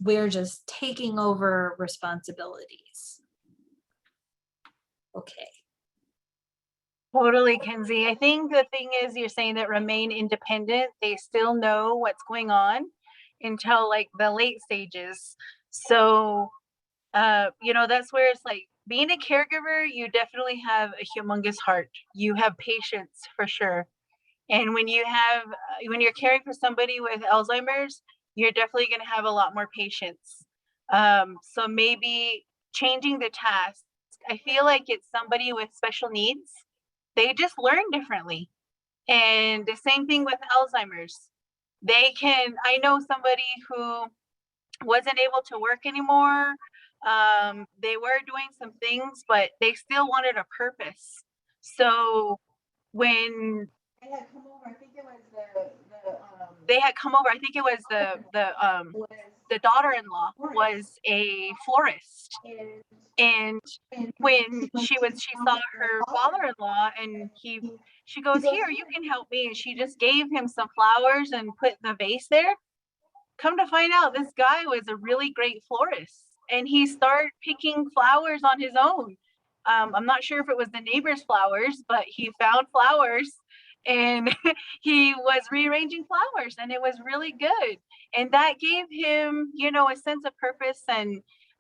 C: we're just taking over responsibilities. Okay.
B: Totally, Kenzie. I think the thing is, you're saying that remain independent. They still know what's going on until like the late stages. So, you know, that's where it's like being a caregiver, you definitely have a humongous heart. You have patience for sure. And when you have, when you're caring for somebody with Alzheimer's, you're definitely going to have a lot more patience. So maybe changing the task. I feel like it's somebody with special needs. They just learn differently. And the same thing with Alzheimer's. They can, I know somebody who wasn't able to work anymore. They were doing some things, but they still wanted a purpose. So when they had come over, I think it was the the daughter-in-law was a florist, and when she saw her father-in-law, and she goes, "Here, you can help me," and she just gave him some flowers and put the vase there. Come to find out, this guy was a really great florist, and he started picking flowers on his own. I'm not sure if it was the neighbor's flowers, but he found flowers, and he was rearranging flowers, and it was really good. And that gave him, a sense of purpose and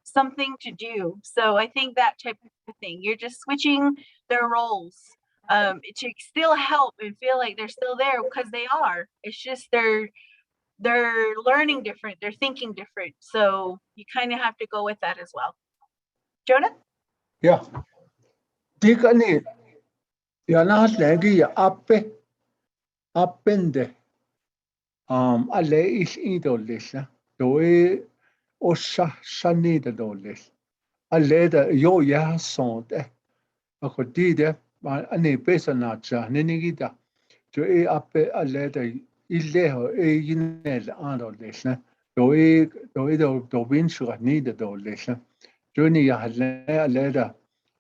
B: something to do. So I think that type of thing, you're just switching their roles to still help and feel like they're still there, because they are. It's just they're learning different, they're thinking different. So you kind of have to go with that as well. Jonah?
D: Yeah. Dikani, yana lagi ya appende. Alle is idolisa. Doi osha shani da dolis. Alle da yo ya sonte. Ako dide, ani pesa nacha, ninigida. Jo appe alle da illeho yinel andolisa. Doi do vinshura nida dolisa. Joni ya alle da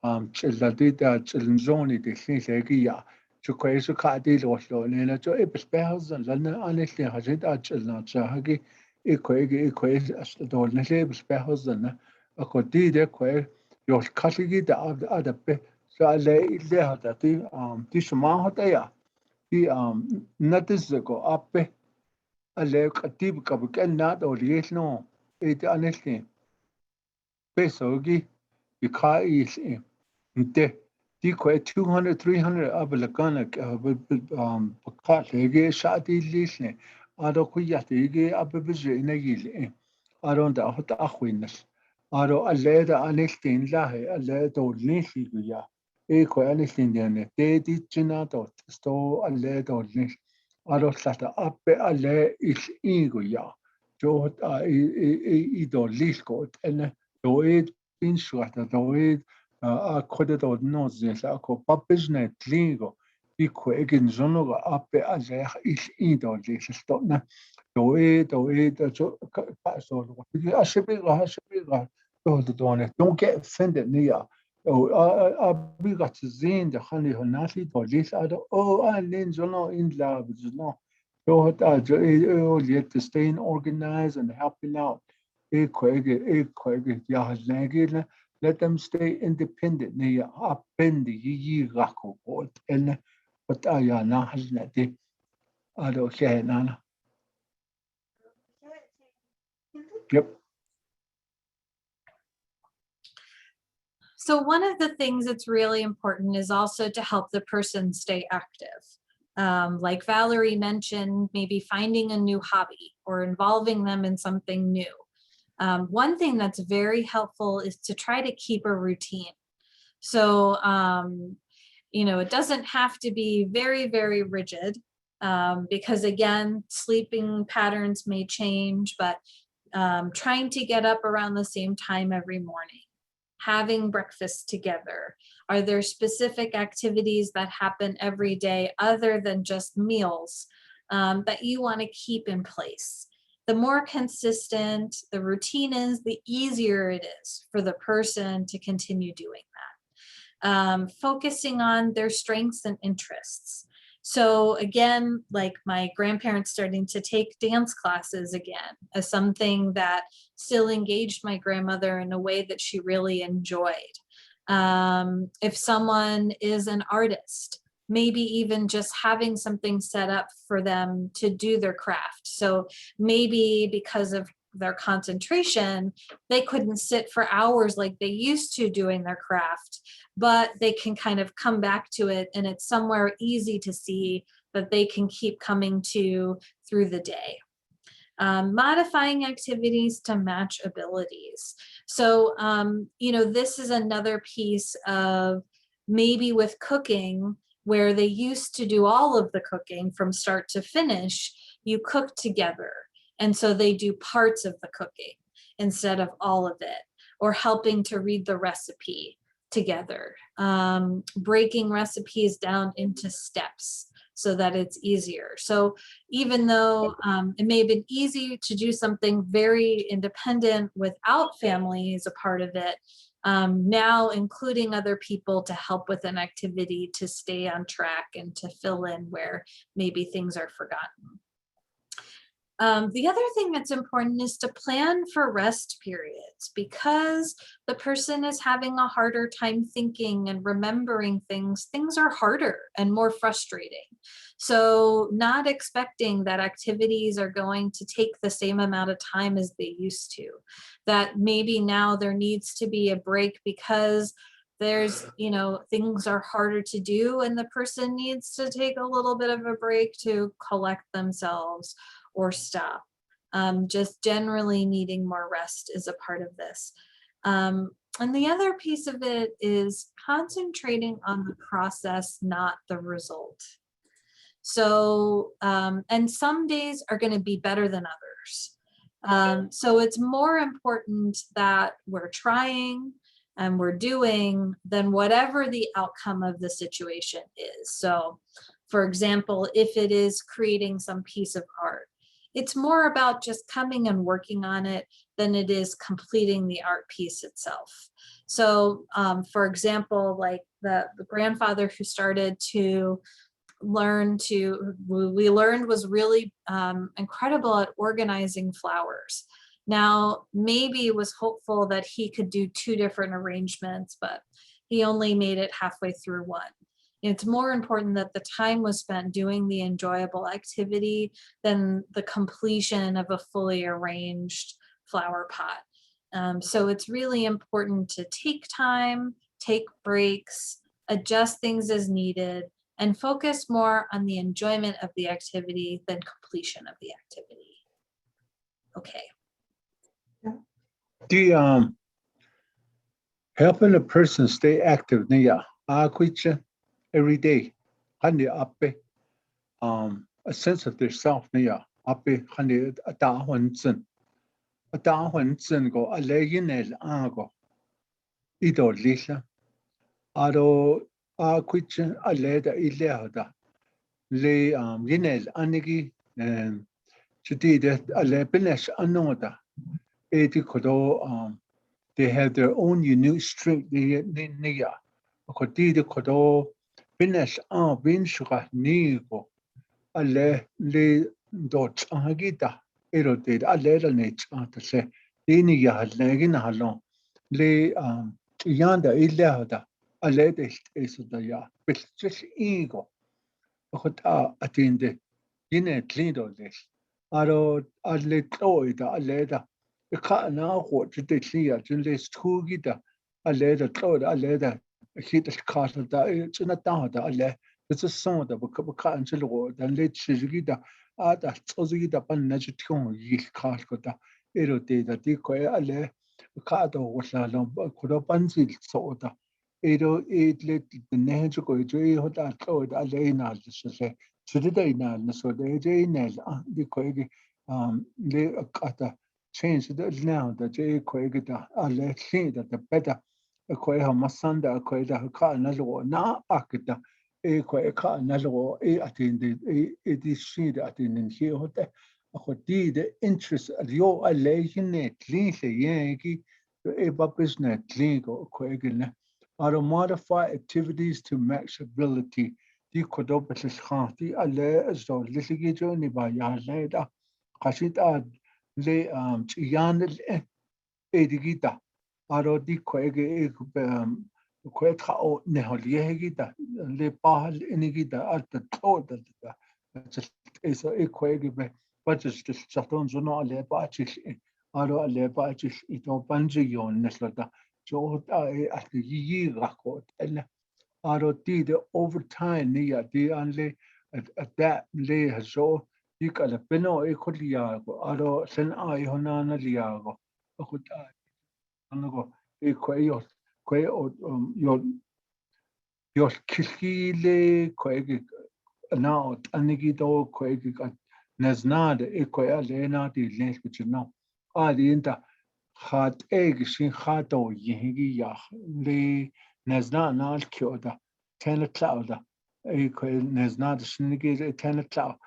D: chilladita chilzoni de shinsegia. Jo kwaisu kadi lo nena jo ebespehzen lana anetli hajit achilna chahagi equate as the door nebespehzen akodi de kwe yo kaligi da adape so alle hada ti shuma hota ya ti natis go appe alle katib kabken na do liesno et anetli pesogi bikai is inte die kwijt 200, 300 abelakana bakat lege shati lisne ado kuyat lege abebeje inagil ado da hot akhwinas ado aleda anestin lahe aleda lisi guya kwa anestin dene di chinato sto aleda lis ado sata appe ale is inguya jo do lisko ene do it bin shwata do coded or no this ako papizne tlingo iko egin zonoga ape aze is ido this stotna do so ashibiga don't get offended nia abiga tzin the khani honatli do this ado nin zono in love no so yet to staying organized and helping out ya hazagina. Let them stay independent. Nia apendi yi rako bot en what ayana hasnati ado nana. Yep.
C: So one of the things that's really important is also to help the person stay active. Like Valerie mentioned, maybe finding a new hobby or involving them in something new. One thing that's very helpful is to try to keep a routine. So, it doesn't have to be very, very rigid because again, sleeping patterns may change, but trying to get up around the same time every morning, having breakfast together. Are there specific activities that happen every day other than just meals that you want to keep in place? The more consistent the routine is, the easier it is for the person to continue doing that. Focusing on their strengths and interests. So again, like my grandparents starting to take dance classes again as something that still engaged my grandmother in a way that she really enjoyed. If someone is an artist, maybe even just having something set up for them to do their craft. So maybe because of their concentration, they couldn't sit for hours like they used to doing their craft, but they can kind of come back to it and it's somewhere easy to see that they can keep coming to through the day. Modifying activities to match abilities. So, this is another piece of maybe with cooking, where they used to do all of the cooking from start to finish, you cook together. And so they do parts of the cooking instead of all of it, or helping to read the recipe together, breaking recipes down into steps so that it's easier. So even though it may have been easy to do something very independent without family as a part of it, now including other people to help with an activity to stay on track and to fill in where maybe things are forgotten. The other thing that's important is to plan for rest periods, because the person is having a harder time thinking and remembering things. Things are harder and more frustrating. So not expecting that activities are going to take the same amount of time as they used to, that maybe now there needs to be a break because there's, things are harder to do and the person needs to take a little bit of a break to collect themselves or stop. Just generally needing more rest is a part of this. And the other piece of it is concentrating on the process, not the result. So, and some days are going to be better than others. So it's more important that we're trying and we're doing than whatever the outcome of the situation is. So, for example, if it is creating some piece of art, it's more about just coming and working on it than it is completing the art piece itself. So, for example, like the grandfather who started to learn we learned was really incredible at organizing flowers. Now, maybe was hopeful that he could do 2 different arrangements, but he only made it halfway through one. It's more important that the time was spent doing the enjoyable activity than the completion of a fully arranged flower pot. So it's really important to take time, take breaks, adjust things as needed, and focus more on the enjoyment of the activity than completion of the activity. Okay.
D: The helping a person stay active every day. A sense of their self go ago idol lisha aro aleda le yinel anigi anoda they have their own unique strength nigo ale le dot agita eroted alera nature dini yahalagin halon le yanda ilahada alede is the ya but just ego attende yine klido this aro alle toida aleda na ho de clear junles tugida aleda toida aleda hit the da china da alle it's a song that ka angelo dan le chigida da tsozida pan na chiton yil ka da ero de da di ko alle ka do wala lo ko pansil so da ero le the nejo ko je ho da to da le na se Sudida na so de na di ko le kata change the now the j ko da alle see that the better ko ha masanda ko da ka na lo na akita ko ka na lo attend it see that attending here hote ko di the interest yo alle hine clean se yanki business clean ko na or modify activities to max ability di kodobes khati alle zo lisigi jo ni ba ya le da khashita le yan edigita aro di koege koet kha ne holiegita le pa enigita at the total just is a koege be but just chaton zo no le pa chi aro le pa chi ito panji yon neslada jo at the yi rakot aro the overtime niya di anle adapt le hazo ikala peno ekoliago aro sen ai honana liago akuta anago ekwayo kwayo yo kishile kwege now anigido kwege naznade ekwaya lena di lens bichno adinta hat shin hato yegi ya le nazna nal kyoda ten clouda There's not a sniggy a tenant out.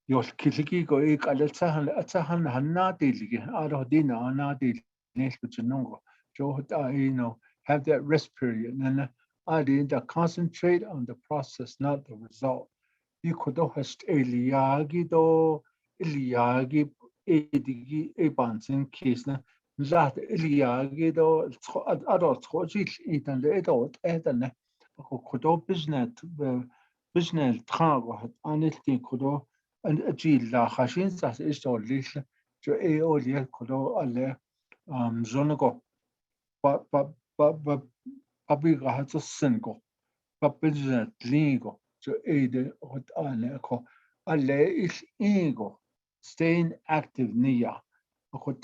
D: Your Kiliki go Alsahan Hanna Dili, Adodina, Anna Dili, Nespuchinongo, Joe, have that rest period. And I didn't concentrate on the process, not the result. You could have Eliagi do Eliagi Edigi Ebansin case. That Eliagi do adult Hojich eat and the adult Edane. Could business trago had anything could and Gil la Hashin that is all little to Aolia could alle Zonago. But Pabiga has a single. But business lingo to aid what Aneko. Alle is ego. Staying active near. What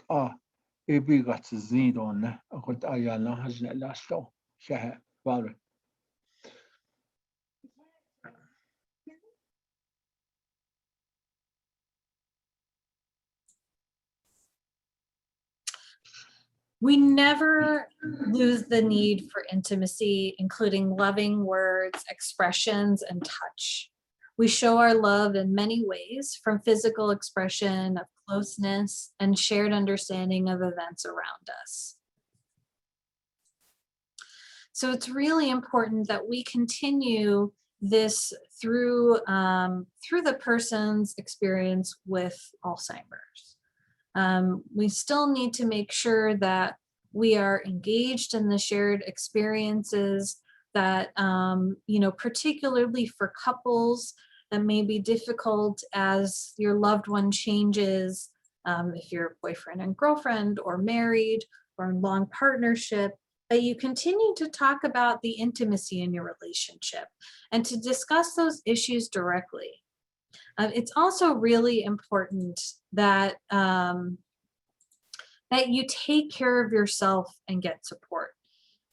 D: Ebigat Zidon. What Ayala has last law. Shah, Barry.
C: We never lose the need for intimacy, including loving words, expressions, and touch. We show our love in many ways, from physical expression of closeness and shared understanding of events around us. So it's really important that we continue this through the person's experience with Alzheimer's. We still need to make sure that we are engaged in the shared experiences that, particularly for couples, that may be difficult as your loved one changes, if you're boyfriend and girlfriend or married or in long partnership, that you continue to talk about the intimacy in your relationship and to discuss those issues directly. It's also really important that that you take care of yourself and get support.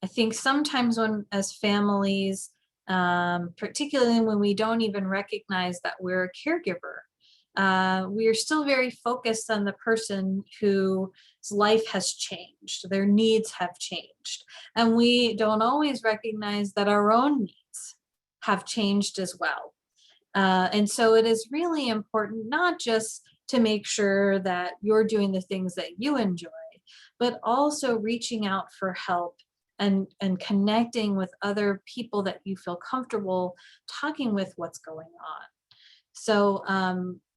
C: I think sometimes when, as families, particularly when we don't even recognize that we're a caregiver, we are still very focused on the person whose life has changed, their needs have changed, and we don't always recognize that our own needs have changed as well. And so it is really important not just to make sure that you're doing the things that you enjoy, but also reaching out for help and connecting with other people that you feel comfortable talking with what's going on. So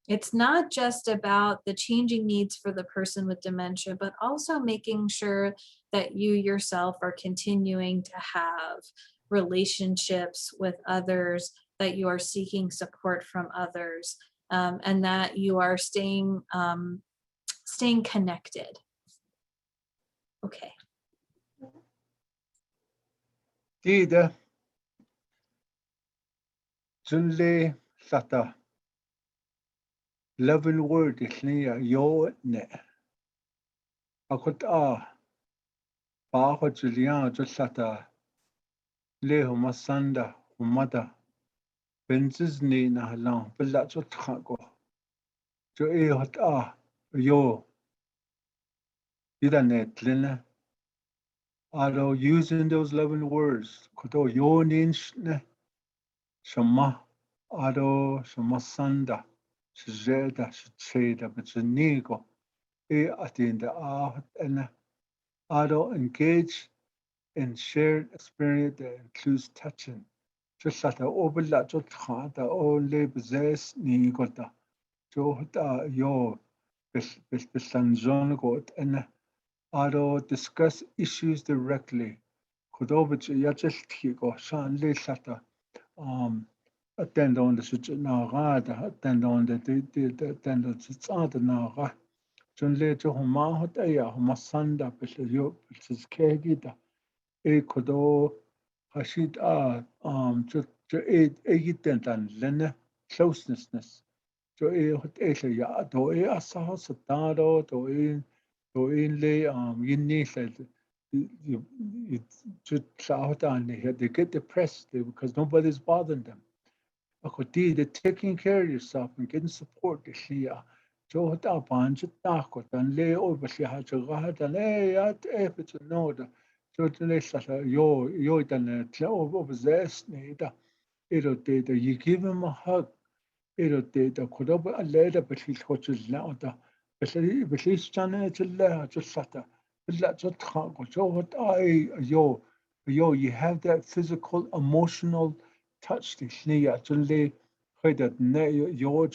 C: it's not just about the changing needs for the person with dementia, but also making sure that you yourself are continuing to have relationships with others, that you are seeking support from others, and that you are staying connected. Okay.
D: Tida Junle Sata Loving word is near yo ne. Akut Baho Julian Jusata Leho Masanda Umada Benzis ni na lang Bilacho Trago Jo hot yo Idanet Lina Ado using those loving words Koto yo ninch Shama Ado Shamasanda Shzeda Shcheda Bitsunigo Atinda and Ado engage in shared experience that includes touching. Just like the overlap, just the only possess Nigota. Johta yo Bisanjon got and Ado discuss issues directly. Kodovich Yachestigo, Shan Le Sata, attend on the Sujanagada, attend on the attend on the other Naga. John Le Johoma Hotaya, Masanda, Pisho, Pis's Kegita. Kodo Hashid to aid and Lena closeness. To a ya to a asahosatado to in lay yinni said you they get depressed because nobody's bothering them. They're taking care of yourself and getting support this year. So and lay over she had to and it's an order. yo dan over this neda. You give him a hug. The Kodoba Aleda, but he's got his lauda. But he's China to la just sata. That's a trunk. So what you have that physical, emotional touch. The sneer to lay. That no,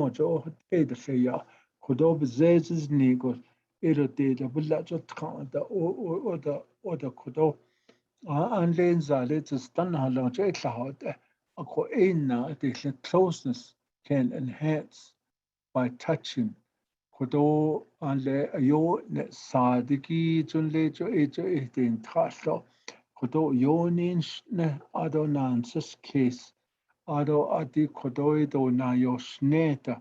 D: Joe, the say, Kodoba Zez's negos. The Villager trunk, the Kodo. And lanes are let's done how long it's out. The closeness can enhance by touching. Kodo and le yo ne sadiki chun le jo in taslo. Kodo yo nins ne adonansis case. Ado adi kodoido na yo sneta.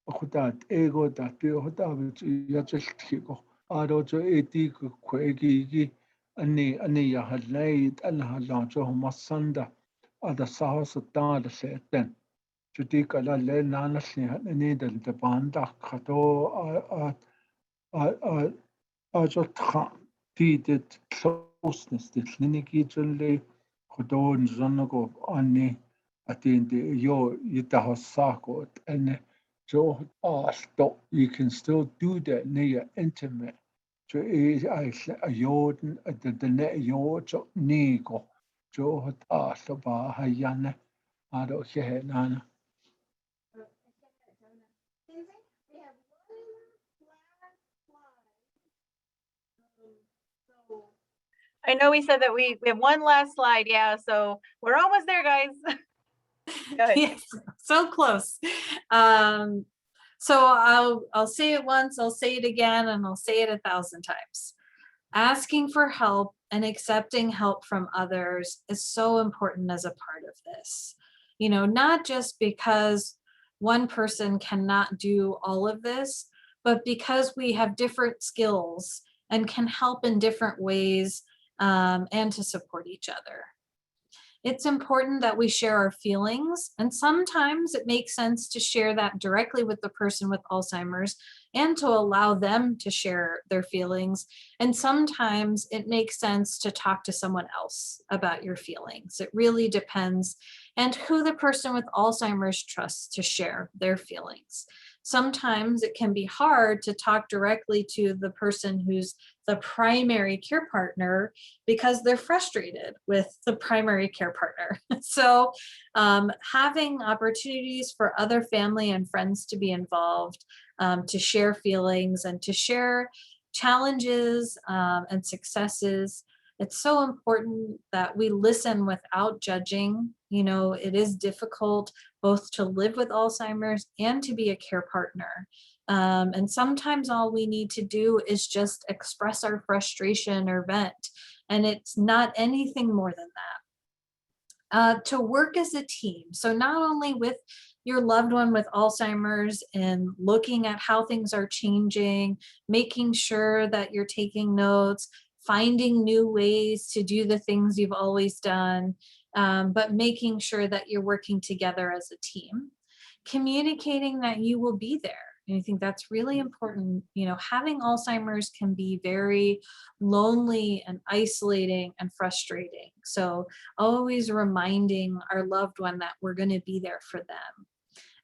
D: Kodat ego that be hodav yachiko. Ado jo kwegi. أني هالليد أنها لانجوه مصندة هذا صاحب الدار سيتن جديك على الليل نانسني هنيد الدباندا خطو أجت خا تيدت closeness تلنيكي جلي خطو نزنقو أني أتين دي يو يتها ساكو أن جو أستو you can still do that near intimate jo a jorden the net jord nigo jo hat a ba hayane ado nana.
B: I know we said that we have one last slide. Yeah, so we're almost there, guys. Go ahead.
C: Yes, so close. So I'll say it once, I'll say it again, and I'll say it 1,000 times. Asking for help and accepting help from others is so important as a part of this. You know, not just because one person cannot do all of this, but because we have different skills and can help in different ways, and to support each other. It's important that we share our feelings, and sometimes it makes sense to share that directly with the person with Alzheimer's and to allow them to share their feelings. And sometimes it makes sense to talk to someone else about your feelings. It really depends, and who the person with Alzheimer's trusts to share their feelings. Sometimes it can be hard to talk directly to the person who's the primary care partner because they're frustrated with the primary care partner. So having opportunities for other family and friends to be involved, to share feelings and to share challenges and successes. It's so important that we listen without judging. You know, it is difficult both to live with Alzheimer's and to be a care partner. And sometimes all we need to do is just express our frustration or vent. And it's not anything more than that. To work as a team. So not only with your loved one with Alzheimer's and looking at how things are changing, making sure that you're taking notes, finding new ways to do the things you've always done, but making sure that you're working together as a team. Communicating that you will be there. And I think that's really important. You know, having Alzheimer's can be very lonely and isolating and frustrating. So always reminding our loved one that we're going to be there for them.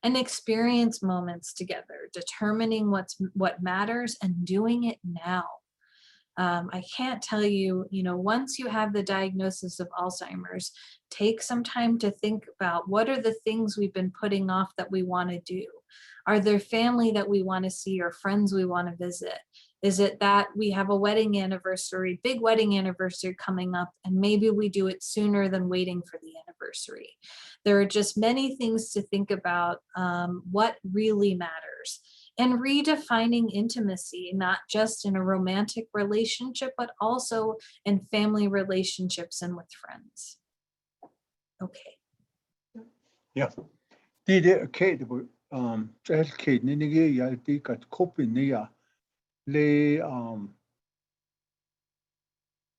C: And experience moments together, determining what matters and doing it now. I can't tell you, you know, once you have the diagnosis of Alzheimer's, take some time to think about what are the things we've been putting off that we want to do. Are there family that we want to see or friends we want to visit? Is it that we have a wedding anniversary, big wedding anniversary coming up, and maybe we do it sooner than waiting for the anniversary? There are just many things to think about, what really matters. And redefining intimacy, not just in a romantic relationship, but also in family relationships and with friends. Okay.
D: Yeah. Det Kate just Kate nige ya det kat kopi nia le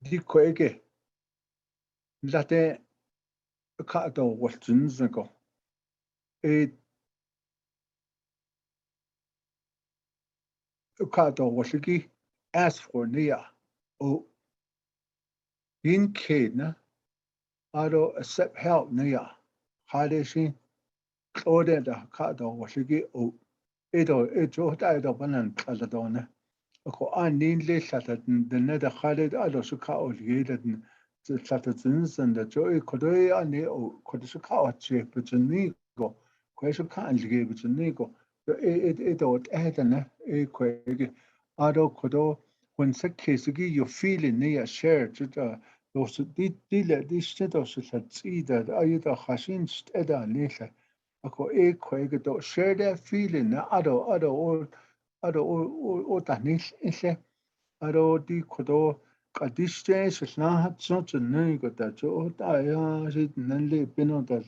D: di kwege late ka do waltun zego e ka do walgi ask for nia o in kid na ado accept help na ya hade shi klode da ka do wa shi gi o edo ejo da do banan kala do na ko an nin le sata de na da hade ado su ka o ge da sata zin san da jo e ko do ya ne o ko su ka o che bu zin ni go ko su ka an ge bu zin ni go edo da na e ko ge ado ko do when sa case gi you feeling ne ya share to Los die stede se ida ayuda hashin steda lele ako e kwege do share that feeling na ado tanis ise ado di kodo kadiste se na hat so ne go da jo da ya sit nan le pino da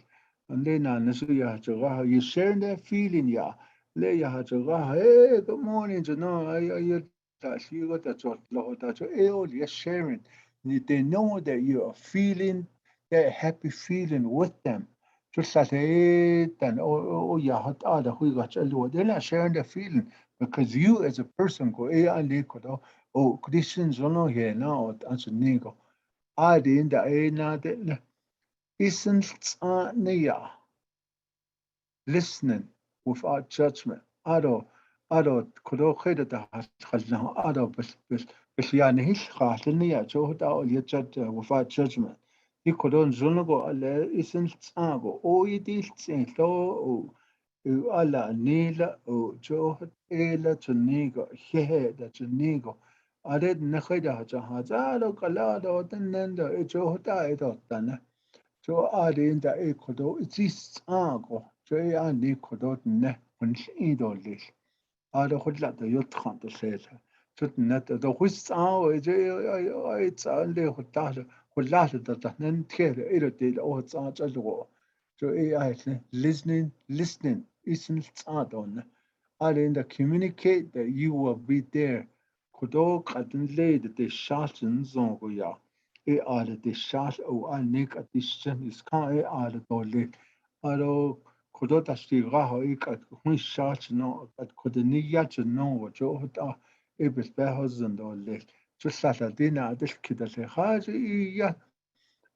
D: le na nasu ya jo ga you share that feeling ya le ya jo ga hey good morning jo no ay da shi go da jo lo da jo e o ya sharing they know that you are feeling that happy feeling with them. Just like and oh yeah, they're not sharing the feeling because you as a person go oh Christians don't know here now answer nigo. I didn't na de isn't listening without judgment. Ado kudo khida da khalna ado bas yani hish khatlni ya jo da yajad without judgment. Di kudo zunugo ale isin tsago o yidi tsin o ala nila o jo ela tunigo hehe da tunigo. Ade nakhida ha ado kala do tananda jo da edo tana. Jo ade inda e kodo itis ago jo e ande kodo ne kun ido le ade khudla da yot khan to sela jot net da khus ao je ai tsa le khudla khudla da nan tkere iro de o tsa tsa lo jo e ai listening isn't tsa don ade inda communicate that you will be there kodo kadin le de shatun zongo ya e ale de shas o anik at distan is kan e ale dole alo kodo tashtiga ho ik at hun shas no at kodeniya no wo jo hota e besbe hozen dole jo sala dina adil kida le khaji ya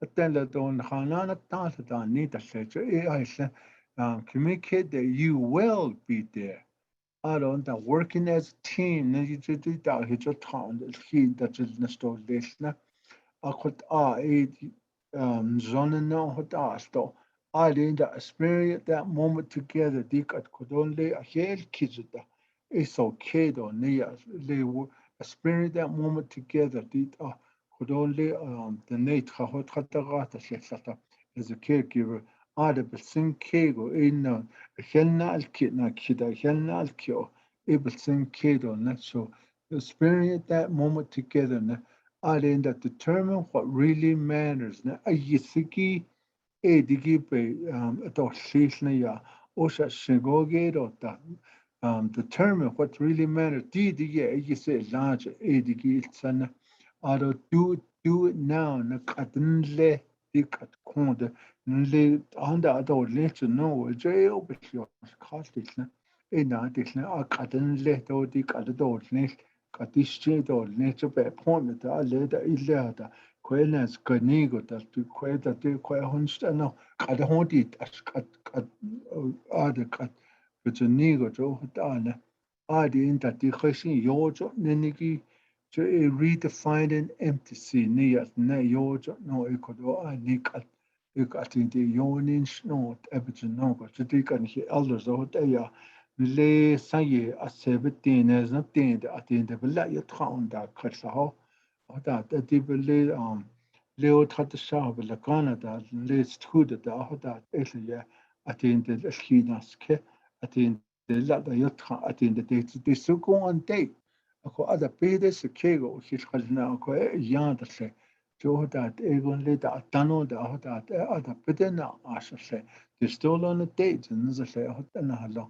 D: atan la don khanana ta ta ni ta se jo e aisha communicate that you will be there alo that working as a team na you do that he jo town he that is na sto lesna akut zonno hotasto the experience that moment together dikat kodonle a hel kizuta it's okay do nia le experience that moment together dit kodonle the night khot khatagata shekata as a caregiver ada belsin kego in helna alkina kida helna alkio ibelsin kedo not so experience that moment together are that determine what really matters. Na ayisiki digi pe to shisna ya osha shigoge ta determine what really matters. Di digi ayise large digi sana aro do it now na katunle di kat konde nle anda ado le no je obisyo khastisna na disna a katunle to di kadado ne Kadische do nature by appointment leda illada quelas canigo that to queta de quehunstano kada hondi as kat ada kat vitanigo jo dana adi in that the question yojo nenigi to a redefining empty near na yojo no ecodo anikat in the yonin snort abitanogo to take on he elders of ya le saye a 17 as not at the end of the year town that Katsaho, or that the bele Leo Tatasha, the Canada, least who that that Elia at the end of the Skinaske, at the end the Lada Yotra, at the end of the day, they still go on date. Ako other Pedes, a Kego, his Kalina, Yan the say, Joe that Egon later at Dano, the other Pedena, I shall say, they still on a date, and as I say, Hotana.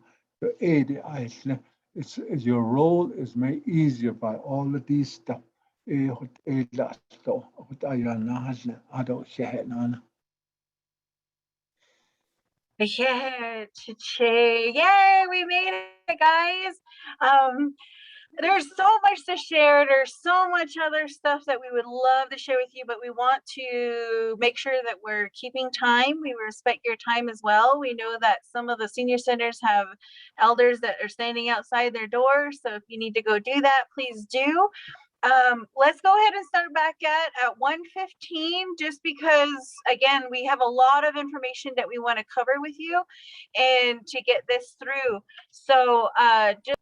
D: It's your role is made easier by all of these stuff.
B: Yeah, yay, we made it, guys. there's so much to share. There's so much other stuff that we would love to share with you, but we want to make sure that we're keeping time. We respect your time as well. We know that some of the senior centers have elders that are standing outside their doors. So if you need to go do that, please do. Let's go ahead and start back at 1:15, just because, again, we have a lot of information that we want to cover with you and to get this through. So just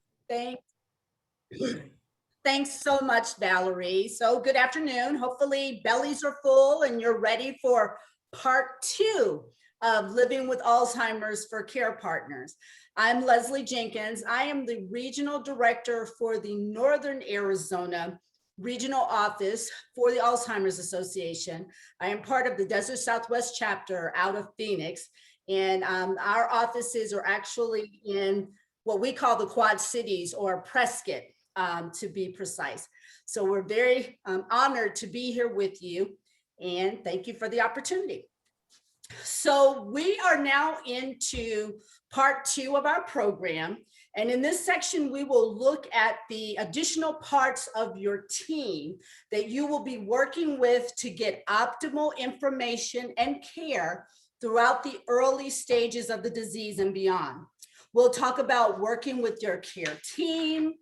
F: Thanks so much, Valerie. So good afternoon. Hopefully bellies are full and you're ready for part 2 of Living with Alzheimer's for Care Partners. I'm Leslie Jenkins. I am the Regional Director for the Northern Arizona Regional Office for the Alzheimer's Association. I am part of the Desert Southwest chapter out of Phoenix. And our offices are actually in what we call the Quad Cities, or Prescott, to be precise. So we're very honored to be here with you, and thank you for the opportunity. So we are now into part 2 of our program. And in this section, we will look at the additional parts of your team that you will be working with to get optimal information and care throughout the early stages of the disease and beyond. We'll talk about working with your care team,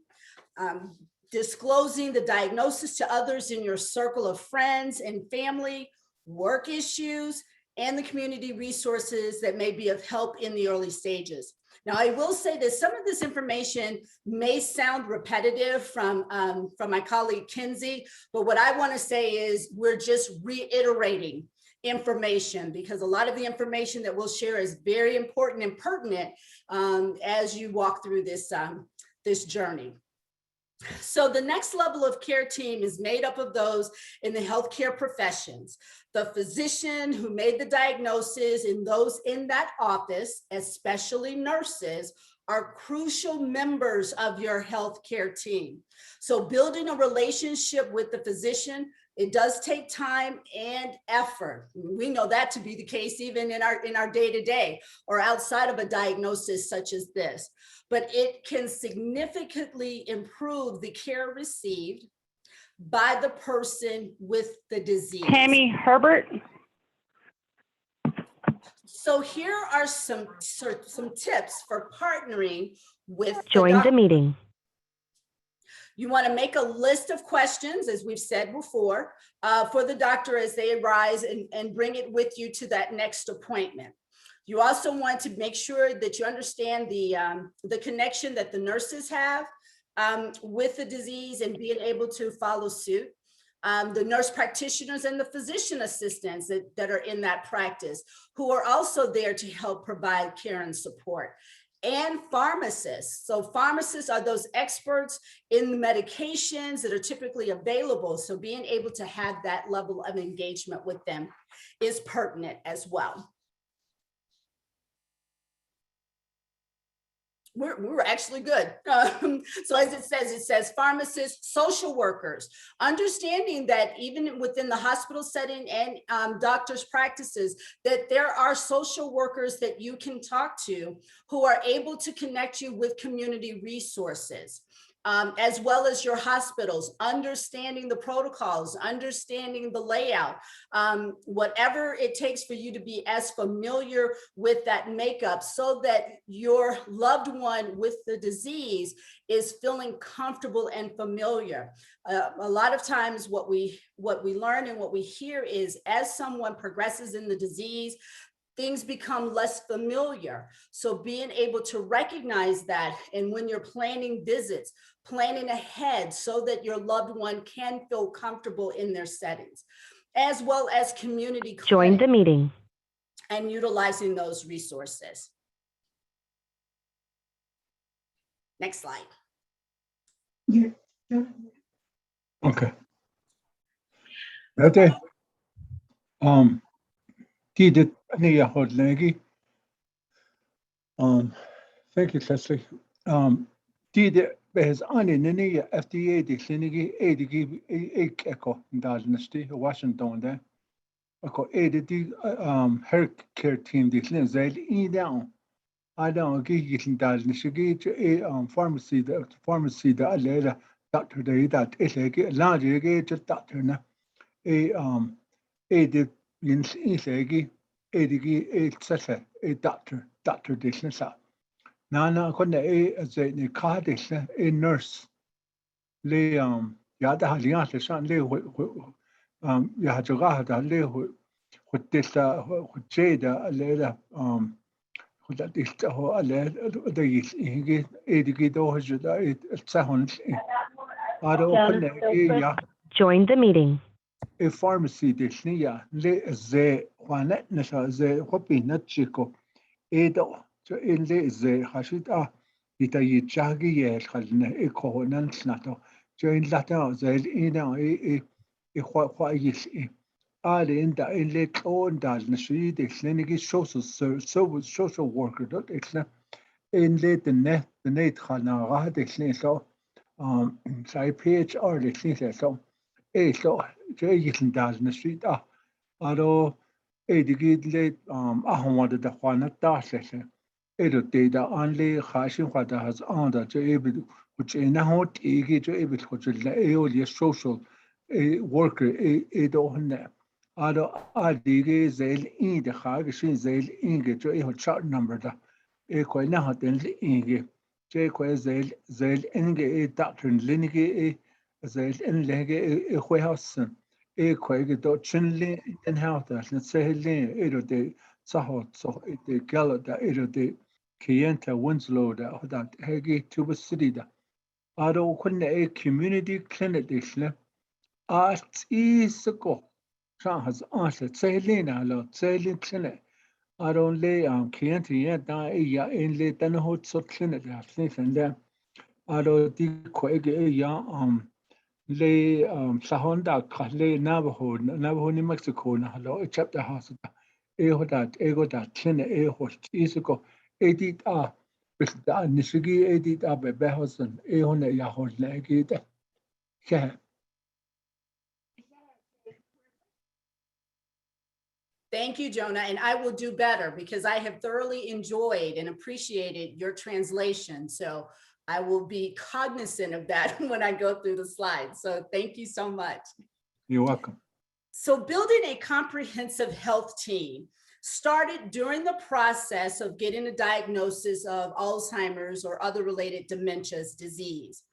F: disclosing the diagnosis to others in your circle of friends and family, work issues, and the community resources that may be of help in the early stages. Now, I will say that some of this information may sound repetitive from my colleague Kinsey, but what I want to say is we're just reiterating information, because a lot of the information that we'll share is very important and pertinent as you walk through this, this journey. So the next level of care team is made up of those in the healthcare professions, the physician who made the diagnosis, and those in that office, especially nurses, are crucial members of your healthcare team. So building a relationship with the physician, it does take time and effort. We know that to be the case even in our day-to-day or outside of a diagnosis such as this. But it can significantly improve the care received by the person with the disease.
E: Tammy Herbert.
F: So here are some tips for partnering with the
E: Join the
F: doctor.
E: meeting.
F: You want to make a list of questions, as we've said before, for the doctor as they arise, and bring it with you to that next appointment. You also want to make sure that you understand the connection that the nurses have with the disease and being able to follow suit. The nurse practitioners and the physician assistants that are in that practice, who are also there to help provide care and support. And pharmacists. So pharmacists are those experts in the medications that are typically available. So being able to have that level of engagement with them is pertinent as well. We're actually good. So as it says pharmacists, social workers, understanding that even within the hospital setting and doctors' practices, that there are social workers that you can talk to who are able to connect you with community resources. As well as your hospitals, understanding the protocols, understanding the layout, whatever it takes for you to be as familiar with that makeup so that your loved one with the disease is feeling comfortable and familiar. A lot of times what we learn and what we hear is as someone progresses in the disease, things become less familiar. So being able to recognize that, and when you're planning visits, planning ahead so that your loved one can feel comfortable in their settings, as well as community
E: Join the meeting.
F: and utilizing those resources. Next slide.
D: Okay. Okay. Did Nia Hodlegi? Thank you, Leslie. Did Bez Ani Nia FDA the clinic aid echo in Dynasty, Washington there. Echo aided the health care team the clinic in down. I don't get in that. She pharmacy the alera doctor that is a large doctor na the in segi a doctor business. Nana kon as a card is a nurse. Le yada halia shan le yahajaga le with this with jada alera that is ho ale the is inge edigido hajuda it sahon aro kon ya
E: Join the meeting.
D: a pharmacy dishnia le ze wana nasa ze hopi natchiko edo so in le ze hashita ita yichagi ye khalna e kohonan snato so in lata ze ina e kwa yis ale inda in le on dal na shi de kliniki social worker dot ekna in le the net khana ga de kliniko sai PHR de kliniko so je yisin dal na shi aro digid le ahwada da khwana ta se edo te da anle khashin khada has anda je ebi which in a hot igi je ebi which la eolia social worker edo hne ado adige zel in de khag shin zel inge je e chart number da ko na haten inge je ko zel inge doctor linige zel inge khwahasen quite do chinli in health as let's say ero de saho so de gala da ero de Kienta Winslow da hegi tuba city da aro kunne a community clinic disle art is go shan has answered say lena lo say clinic aro le Kienta ya da ya in le tan hot so clinic da and then aro di ko ege ya le sahonda le Navajo New Mexico na lo chapter house ego da tine isiko edit bis da nishigi edit be behosen hone ya hodle gite ke
F: Thank you, Jonah. And I will do better because I have thoroughly enjoyed and appreciated your translation. So I will be cognizant of that when I go through the slides. So thank you so much.
D: You're welcome.
F: So building a comprehensive health team started during the process of getting a diagnosis of Alzheimer's or other related dementias disease.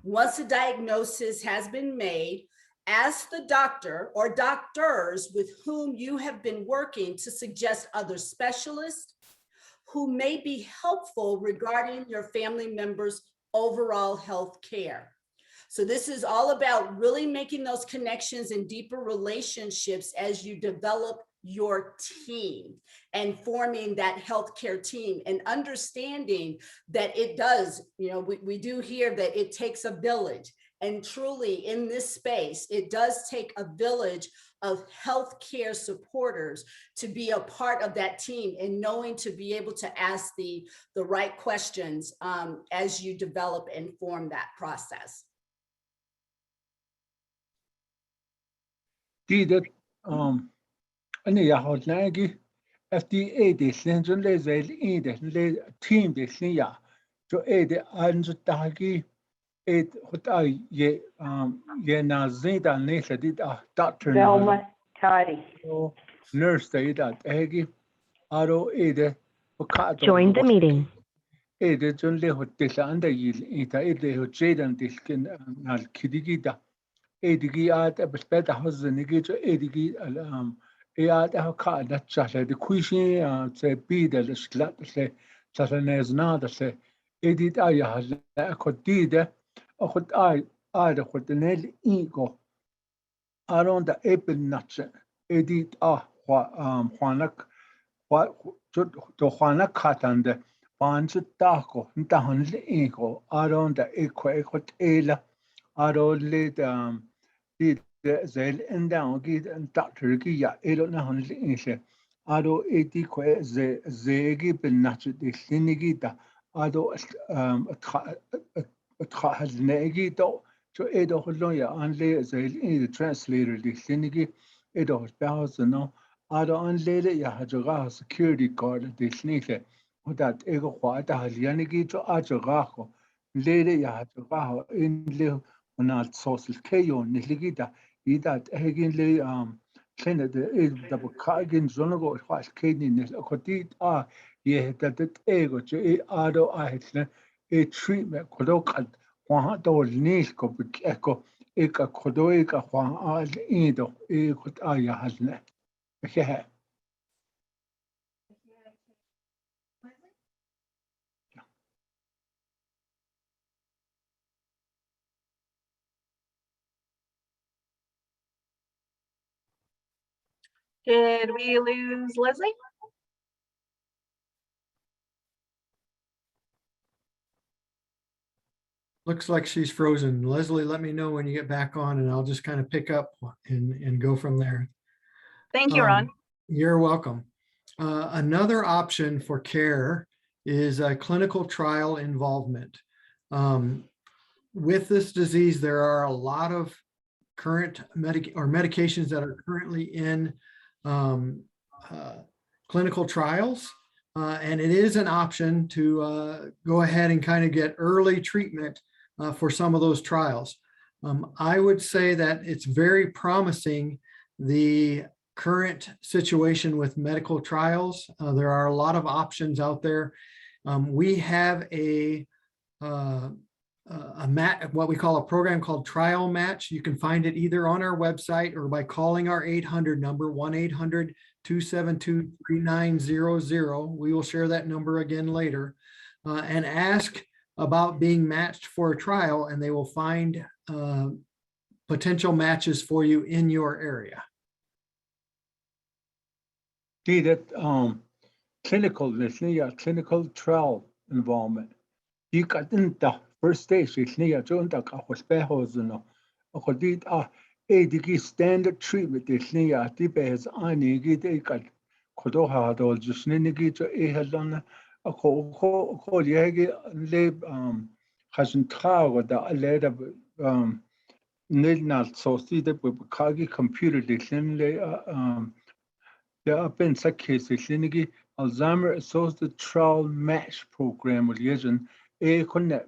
F: Once a diagnosis has been made, ask the doctor or doctors with whom you have been working to suggest other specialists who may be helpful regarding your family members' overall health care. So this is all about really making those connections and deeper relationships as you develop your team and forming that healthcare team and understanding that it does, we do hear that it takes a village. And truly in this space, it does take a village of healthcare supporters to be a part of that team and knowing to be able to ask the right questions as you develop and form that process.
D: That ani ya hodlagi FDA deslenjon le zel in le team desnya so de anjutagi what I ye nazida nesla doctor
E: Velma Toddy.
D: nurse that egi aro
E: Join the meeting.
D: John le hotel anda ita jadan diskin al kidigida edigi bespeta hoznigi edigi ka da chale de kuishi se bida le slat se sasanezna se edit ya kodide akhot de khotenel ego around the apple nuts edit Juanak to Juanak katande Pancho Taco, Ntahan Ego, around the Equate Ela, Arole Zel and down Gid and Doctor Gia, Elo Nahan Inse, Ado Etique Zegi Benach de Sinigita, Ado has Negito, so Edo Holoya, and lay Zel in the translator de Sinigi, Edo Thousand, Ado and Lele Yahajaga security guard de Snake. That ego quite a halianigi to Ajaraho, Lady Yajaraho, in Lil, not social chaos, Niligita, that Haginley, Kenneth, the Bukagin Zonogo, was Kidney, Kotit, yeah, that ego, Ado, I had a treatment, Kodokat, one door Nisko, Echo, Eka Kodoika, one Ido, Ekot Aya hasn't. Yeah.
B: Did we lose Leslie?
A: Looks like she's frozen. Leslie, let me know when you get back on and I'll just kind of pick up and go from there.
B: Thank you, Ron.
A: You're welcome. Another option for care is a clinical trial involvement. With this disease, there are a lot of current medications that are currently in clinical trials. And it is an option to go ahead and kind of get early treatment for some of those trials. I would say that it's very promising, the current situation with medical trials. There are a lot of options out there. We have what we call a program called Trial Match. You can find it either on our website or by calling our 800 number, 1-800-272-3900. We will share that number again later, and ask about being matched for a trial, and they will find potential matches for you in your area.
D: See that clinical trial involvement. You got in the first stage, it's near Jonda Hospehos, or did a standard treatment, it's near Tibes, Anigi, got Kodoha, or just Ninigi to Ehalana, a Koyagi lab hasn't traveled the lead of not so see that with Kagi computer, there have been such cases, Alzheimer Associated Trial Match Program with Yezin, Connect.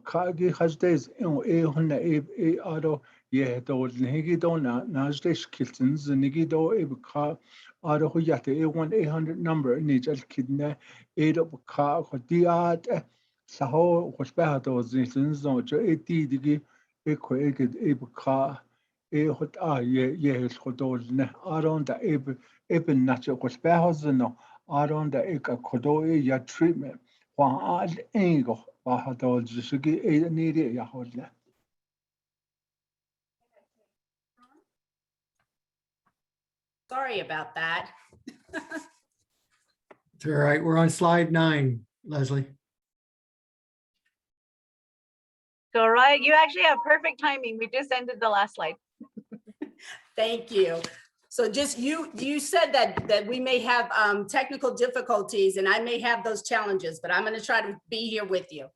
D: Kagi has days, Auto, yeah, those Nigidona, Nasdish Kittens, the Nigido, Ebaka, Auto Huyate, A1800 number, Nijal Kidna, Ada Baka, Diat, Saho, Hospitados, Nitons, or 80 degree, Equated Ebaka, Hot, yes, Hodosne, Aron, the Eben Natural Hospitals, no, Aron, the Eka Kodoe, ya treatment, while Ango.
F: Sorry about that.
A: It's all right. We're on slide 9, Leslie.
B: So, right, you actually have perfect timing. We just ended the last slide.
F: Thank you. So just you said that we may have technical difficulties, and I may have those challenges, but I'm going to try to be here with you.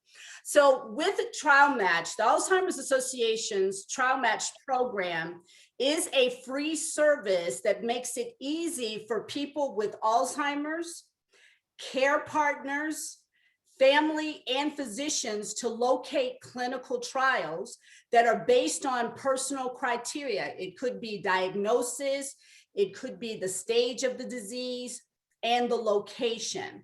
F: So with the Trial Match, the Alzheimer's Association's Trial Match program is a free service that makes it easy for people with Alzheimer's, care partners, family, and physicians to locate clinical trials that are based on personal criteria. It could be diagnosis, it could be the stage of the disease, and the location.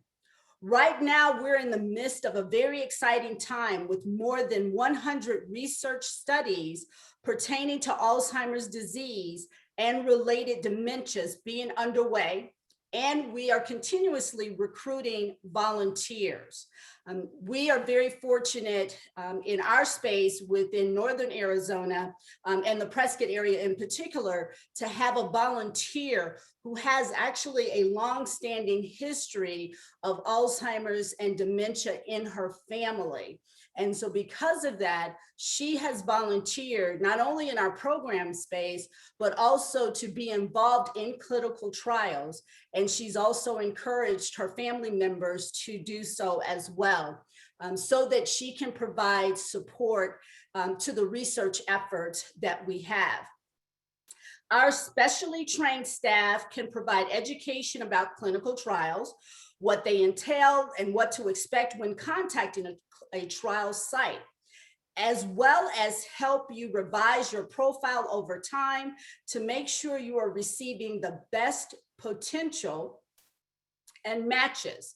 F: Right now, we're in the midst of a very exciting time with more than 100 research studies pertaining to Alzheimer's disease and related dementias being underway. And we are continuously recruiting volunteers. We are very fortunate in our space within Northern Arizona and the Prescott area in particular to have a volunteer who has actually a long-standing history of Alzheimer's and dementia in her family. And so because of that, she has volunteered not only in our program space, but also to be involved in clinical trials. And she's also encouraged her family members to do so as well, so that she can provide support to the research efforts that we have. Our specially trained staff can provide education about clinical trials, what they entail, and what to expect when contacting a trial site, as well as help you revise your profile over time to make sure you are receiving the best potential and matches.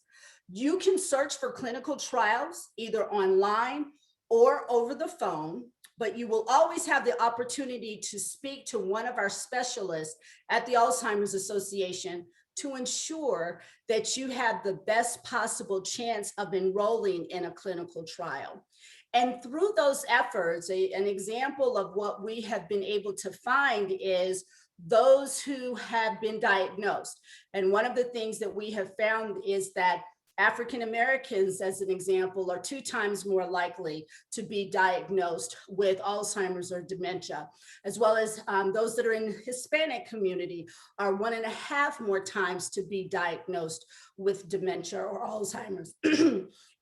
F: You can search for clinical trials either online or over the phone, but you will always have the opportunity to speak to one of our specialists at the Alzheimer's Association to ensure that you have the best possible chance of enrolling in a clinical trial. And through those efforts, an example of what we have been able to find is those who have been diagnosed. And one of the things that we have found is that African Americans, as an example, are 2 times more likely to be diagnosed with Alzheimer's or dementia, as well as those that are in the Hispanic community are 1.5 more times to be diagnosed with dementia or Alzheimer's.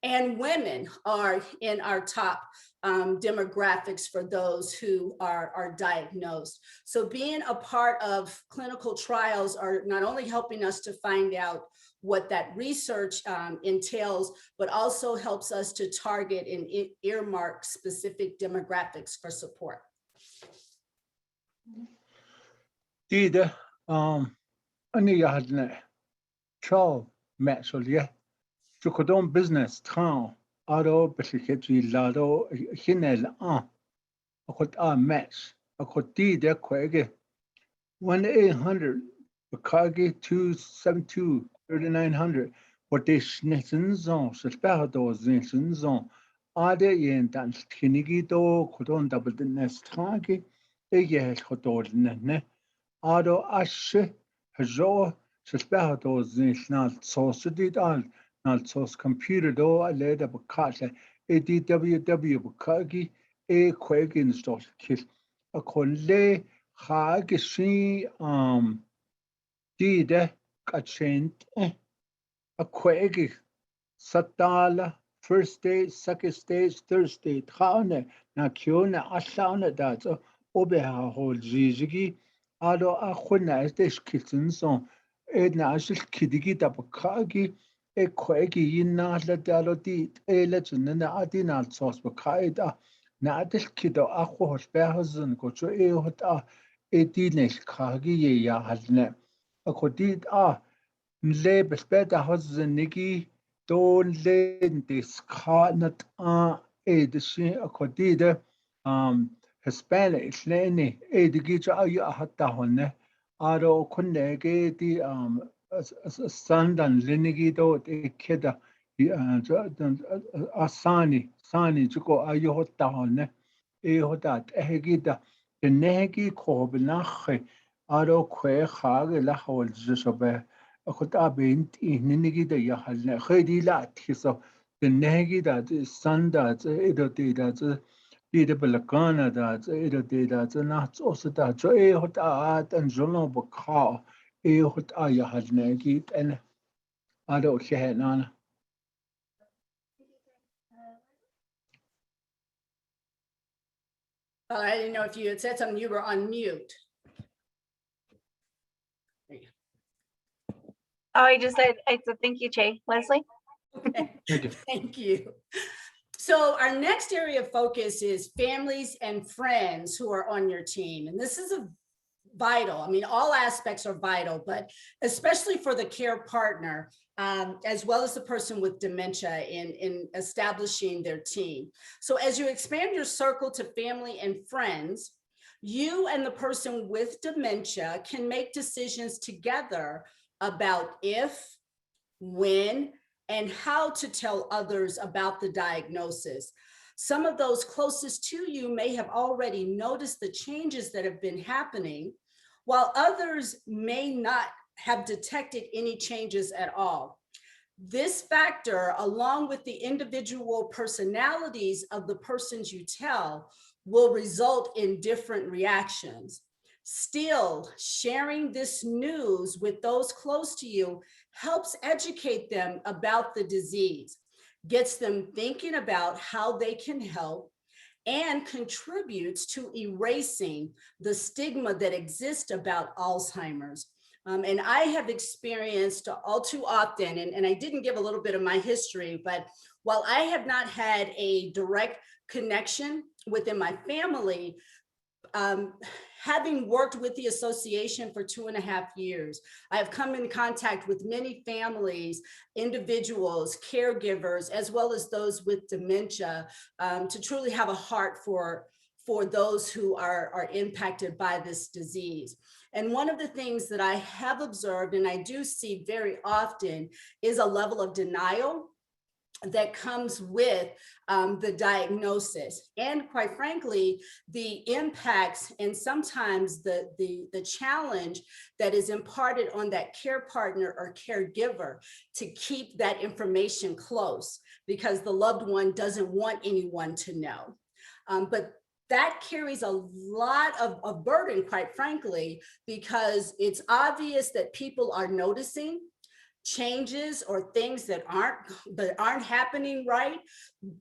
F: And women are in our top demographics for those who are diagnosed. So being a part of clinical trials are not only helping us to find out what that research entails, but also helps us to target and earmark specific demographics for support.
D: Dida, ani yahadne, chow, matcholia, chukudon business, town, auto, besiketri lado, hinel, a could match, a could dida quaggy, 1-800, Bakagi 272 3900, what they schnitzens on, Sesperados, Zinsons on, Ade yen dance Kinigito, Codon double the nest tragi, a yes hotodne, Ado Ashe, Hajo, Sesperados, Zins not sauce all, not sauce computer do, a led up a cat, a DWW Bakagi, a quagin sort kiss, a conle, Hagishi, Dida, Kachent, a quaggy, Satala, first stage, second stage, third stage, Haune, Nakiona, Asana, that's a Obeha whole Zizigi, Ado Ahuna, as this kittens on Edna Ashil Kidigi Dabakagi, a quaggy, Yinala Dalodi, a legend, and the Adinal sauce Bakaida, Nadil Kido Aqua Behazan, Gocho Eota, a Dinesh Kagi, Yahadne. A codid Mle bespeda has a niggy, don't let this carnot edishin a codida, Hispanic, Lenny, Edigija, Ayahatahone, Ado Conege, the Sand and Lenigido, the Keda, Asani, Sani, Juko Ayahotahone, Ehodat, Ehegida, the Negi Kobinache. Ado que hage la hol jisobe a could abint in nigida yahalne hedi lat hiso the negi that sun that edoti that did a belacana that edoti that not also that so a hot at and jono baka a hot ayahalne and Ado shehenana.
F: I didn't know if you had said something, you were on mute.
B: Oh, I said thank you, Che. Leslie?
F: Okay.
D: Thank you.
F: Thank you. So our next area of focus is families and friends who are on your team. And this is vital. I mean, all aspects are vital, but especially for the care partner, as well as the person with dementia in establishing their team. So as you expand your circle to family and friends, you and the person with dementia can make decisions together about if, when, and how to tell others about the diagnosis. Some of those closest to you may have already noticed the changes that have been happening, while others may not have detected any changes at all. This factor, along with the individual personalities of the persons you tell, will result in different reactions. Still, sharing this news with those close to you helps educate them about the disease, gets them thinking about how they can help, and contributes to erasing the stigma that exists about Alzheimer's. And I have experienced all too often, and I didn't give a little bit of my history, but while I have not had a direct connection within my family, having worked with the association for 2.5 years, I have come in contact with many families, individuals, caregivers, as well as those with dementia, to truly have a heart for those who are impacted by this disease. And one of the things that I have observed, and I do see very often, is a level of denial that comes with the diagnosis, and quite frankly, the impacts and sometimes the challenge that is imparted on that care partner or caregiver to keep that information close because the loved one doesn't want anyone to know. But that carries a lot of burden, quite frankly, because it's obvious that people are noticing changes or things that aren't happening right,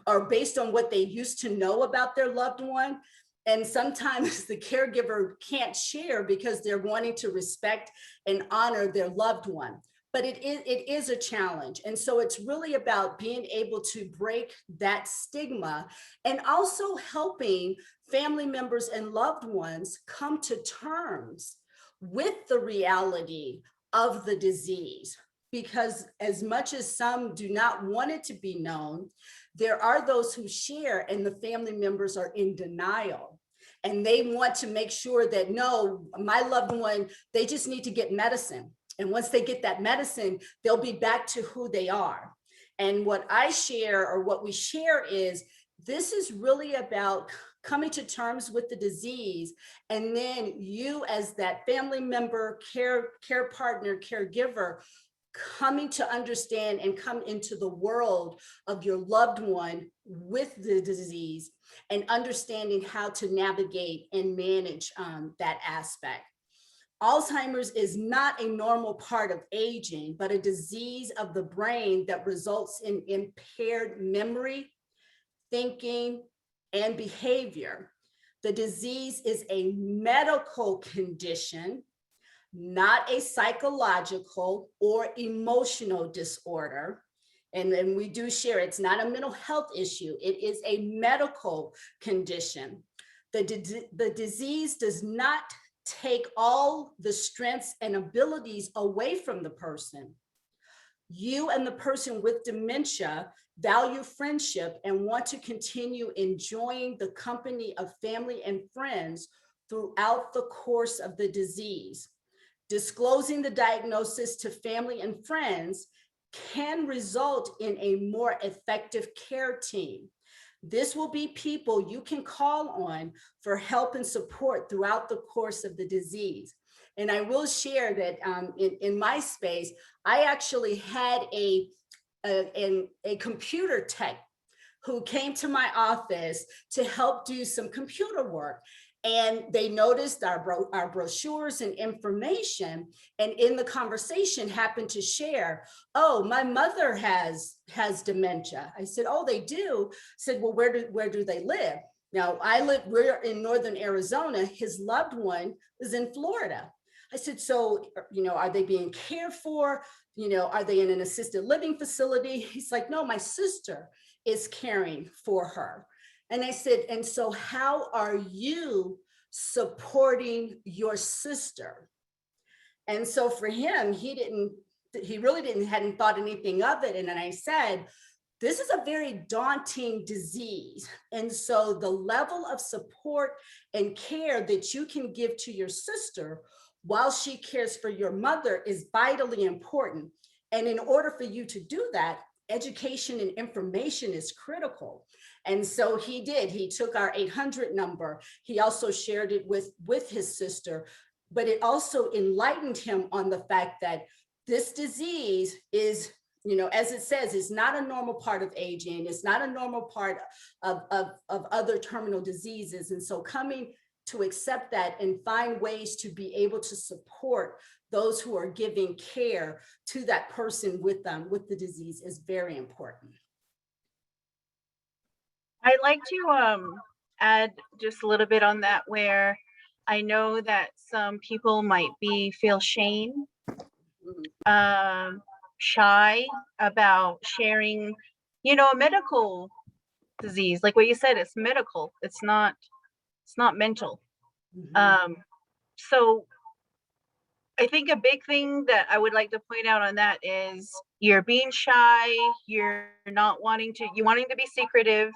F: or based on what they used to know about their loved one. And sometimes the caregiver can't share because they're wanting to respect and honor their loved one. But it is a challenge. And so it's really about being able to break that stigma and also helping family members and loved ones come to terms with the reality of the disease. Because as much as some do not want it to be known, there are those who share, and the family members are in denial. And they want to make sure that, no, my loved one, they just need to get medicine. And once they get that medicine, they'll be back to who they are. And what I share, or what we share, is this is really about coming to terms with the disease, and then you as that family member, care partner, caregiver, coming to understand and come into the world of your loved one with the disease and understanding how to navigate and manage that aspect. Alzheimer's is not a normal part of aging, but a disease of the brain that results in impaired memory, thinking, and behavior. The disease is a medical condition, not a psychological or emotional disorder. And we do share, it's not a mental health issue. It is a medical condition. The disease does not take all the strengths and abilities away from the person. You and the person with dementia value friendship and want to continue enjoying the company of family and friends throughout the course of the disease. Disclosing the diagnosis to family and friends can result in a more effective care team. This will be people you can call on for help and support throughout the course of the disease. And I will share that in my space, I actually had a computer tech who came to my office to help do some computer work. And they noticed our brochures and information, and in the conversation happened to share, oh, my mother has dementia. I said, oh, they do? I said, well, where do they live? Now, we're in northern Arizona. His loved one is in Florida. I said, so, are they being cared for? Are they in an assisted living facility? He's like, no, my sister is caring for her. And I said, and so how are you supporting your sister? And so for him, he hadn't thought anything of it. And then I said, this is a very daunting disease. And so the level of support and care that you can give to your sister while she cares for your mother is vitally important. And in order for you to do that, education and information is critical. And so he took our 800 number. He also shared it with his sister, but it also enlightened him on the fact that this disease is, as it says, is not a normal part of aging. It's not a normal part of other terminal diseases. And so coming to accept that and find ways to be able to support those who are giving care to that person with the disease is very important.
B: I'd like to add just a little bit on that, where I know that some people might feel shame shy about sharing, a medical disease. Like what you said, it's medical. It's not mental. So I think a big thing that I would like to point out on that is you're being shy, you're not wanting to be secretive,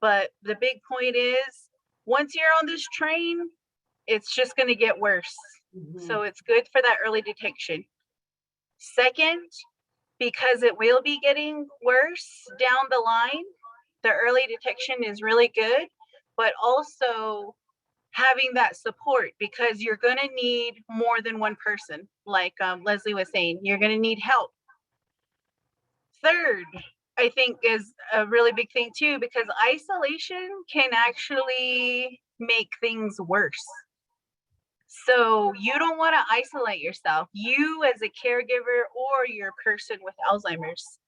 B: but the big point is once you're on this train, it's just going to get worse. So it's good for that early detection. Second, because it will be getting worse down the line, the early detection is really good, but also having that support, because you're going to need more than one person. Like Leslie was saying, you're going to need help. Third, I think is a really big thing too, because isolation can actually make things worse. So you don't want to isolate yourself, you as a caregiver or your person with Alzheimer's.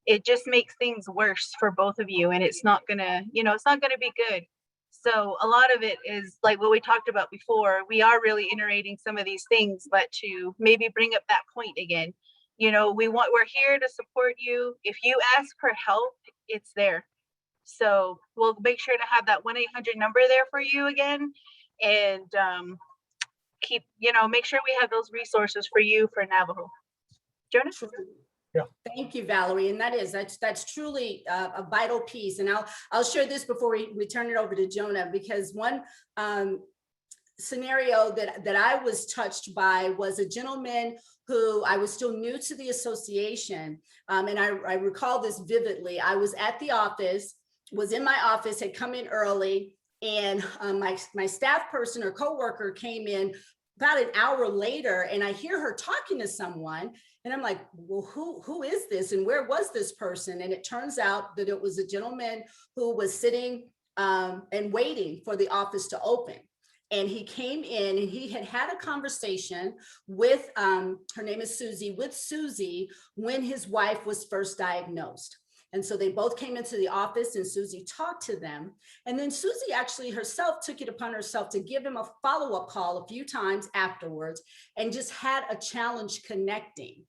B: It just makes things worse for both of you, and it's not gonna, it's not gonna be good. So a lot of it is like what we talked about before. We are really iterating some of these things, but to maybe bring up that point again, we're here to support you. If you ask for help, it's there. So we'll make sure to have that 1-800 number there for you again, and make sure we have those resources for you for Navajo. Jonas?
D: Yeah.
F: Thank you, Valerie. And that's truly a vital piece. And I'll share this before we turn it over to Jonah, because one scenario that I was touched by was a gentleman who I was still new to the association. And I recall this vividly. I was at the office, was in my office, had come in early, and my staff person or coworker came in about an hour later, and I hear her talking to someone, and I'm like, well, who is this, and where was this person? And it turns out that it was a gentleman who was sitting and waiting for the office to open. And he came in and he had a conversation with, her name is Susie, with Susie when his wife was first diagnosed. And so they both came into the office and Susie talked to them. And then Susie actually herself took it upon herself to give him a follow-up call a few times afterwards and just had a challenge connecting.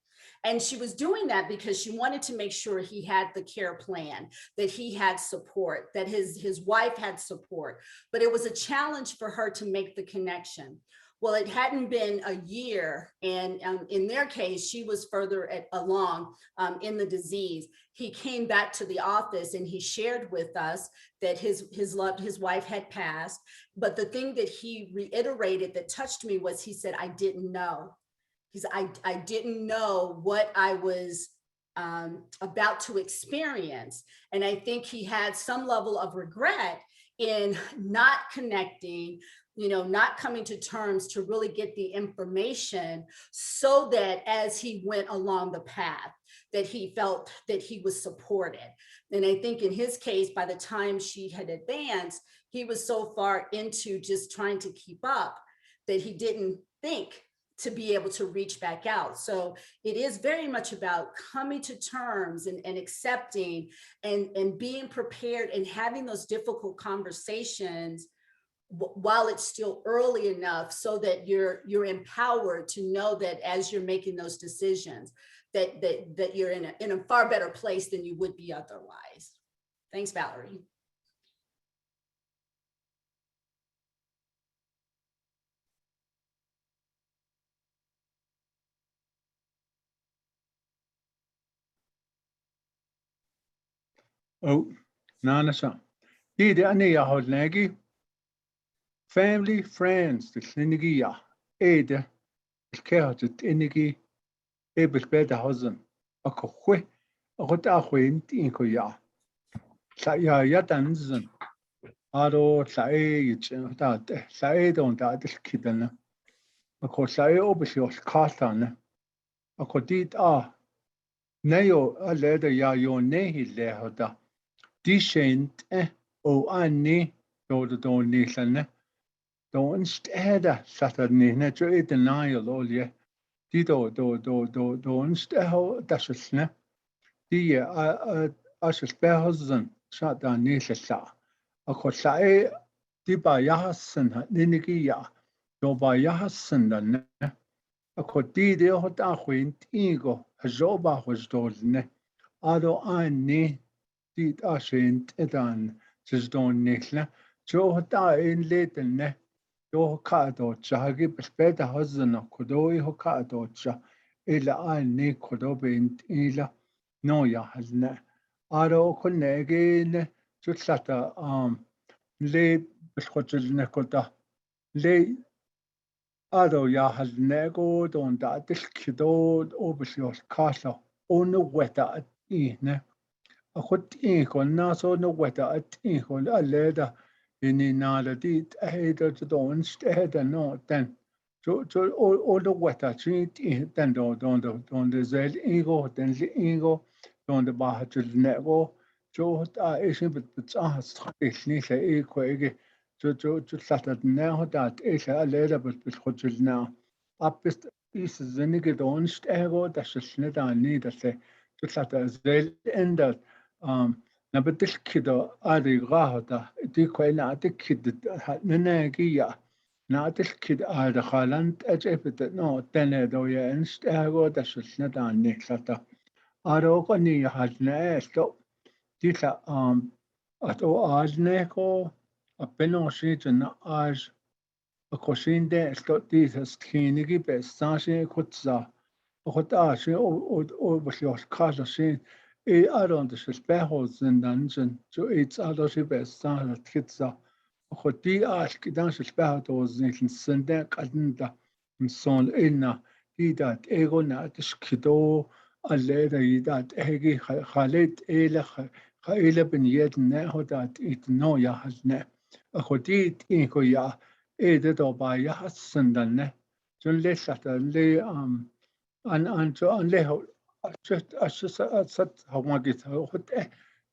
F: And she was doing that because she wanted to make sure he had the care plan, that he had support, that his wife had support. But it was a challenge for her to make the connection. Well, it hadn't been a year, and in their case, she was further along in the disease. He came back to the office and he shared with us that his wife had passed. But the thing that he reiterated that touched me was he said, I didn't know. He said, I didn't know what I was about to experience. And I think he had some level of regret in not connecting, not coming to terms to really get the information, so that as he went along the path, that he felt that he was supported. And I think in his case, by the time she had advanced, he was so far into just trying to keep up that he didn't think to be able to reach back out. So it is very much about coming to terms and accepting and being prepared and having those difficult conversations while it's still early enough, so that you're empowered to know that as you're making those decisions, that you're in a far better place than you would be otherwise. Thanks, Valerie.
D: Oh, Nanasa. Did any hold nagi? Family, friends, the clinicia, Ada, the care to Tinigi, able better husband, a coque, a hot away in Koya. Saya Yatanzen, Ado, Sae, that, Sae don't that kidden. A cosae obisios castan, a codit Neo, a leather ya your nehi lehoda. Dishent, o Annie, do the don Nissan. Don't stare Saturday, natural denial all ye. Don't stare that's a snap. The as a spare husband shut down Nisha. A cosae, Diba Yahasan, Ninigia, do by Yahasan, ako tide ho ta khwin tigo hajoba hojdolne ado ani tit ashent edan jizdon nikla jo ta in letelne jo ka do chagi bespeta hazna kudoi ho ka do cha ila ani kudo bint ila no ya halna ado kunnege jutlata le beschotelne kota le ado ya halnego don da dilkido obisjos kasa onu weta ine a chut kon na so no weta kon aleda ini nada dit heida to don steda no den so all the weta treat den don de zel ego den ego don de bahatul nego so ta isin bit ah strategisch ni se e kwege so llatat ne hodat e se aleda bit khotul na apist is zenige don stego das schnit an ni das se so llatat zel enda na bedil kido adi gahda di kwena adi kid nene giya na adil kid ada khalant ajefet no tene do ya inst ego da shna da ne khata aro ko ni hadne sto dila ato ajne ko apeno shi na aj a koshinde sto di skinigi be sashi khutza خدا شيء أو بشيء كذا شيء أرون تشوف بهوز زندانجن جو أرون شيء بس سهل تكذا خدي كده شوف بهوز زين سندان قدندا مسون إلنا إيدات إيغونا تشكدو اللي إذا إيدات إيجي خالد إيلا خايلة بنيت نهودات إتنو يا هزنا خدي إيكو يا إيدا دوبا يا هسندان جن لسه اللي an jo an leho sat hawagit hot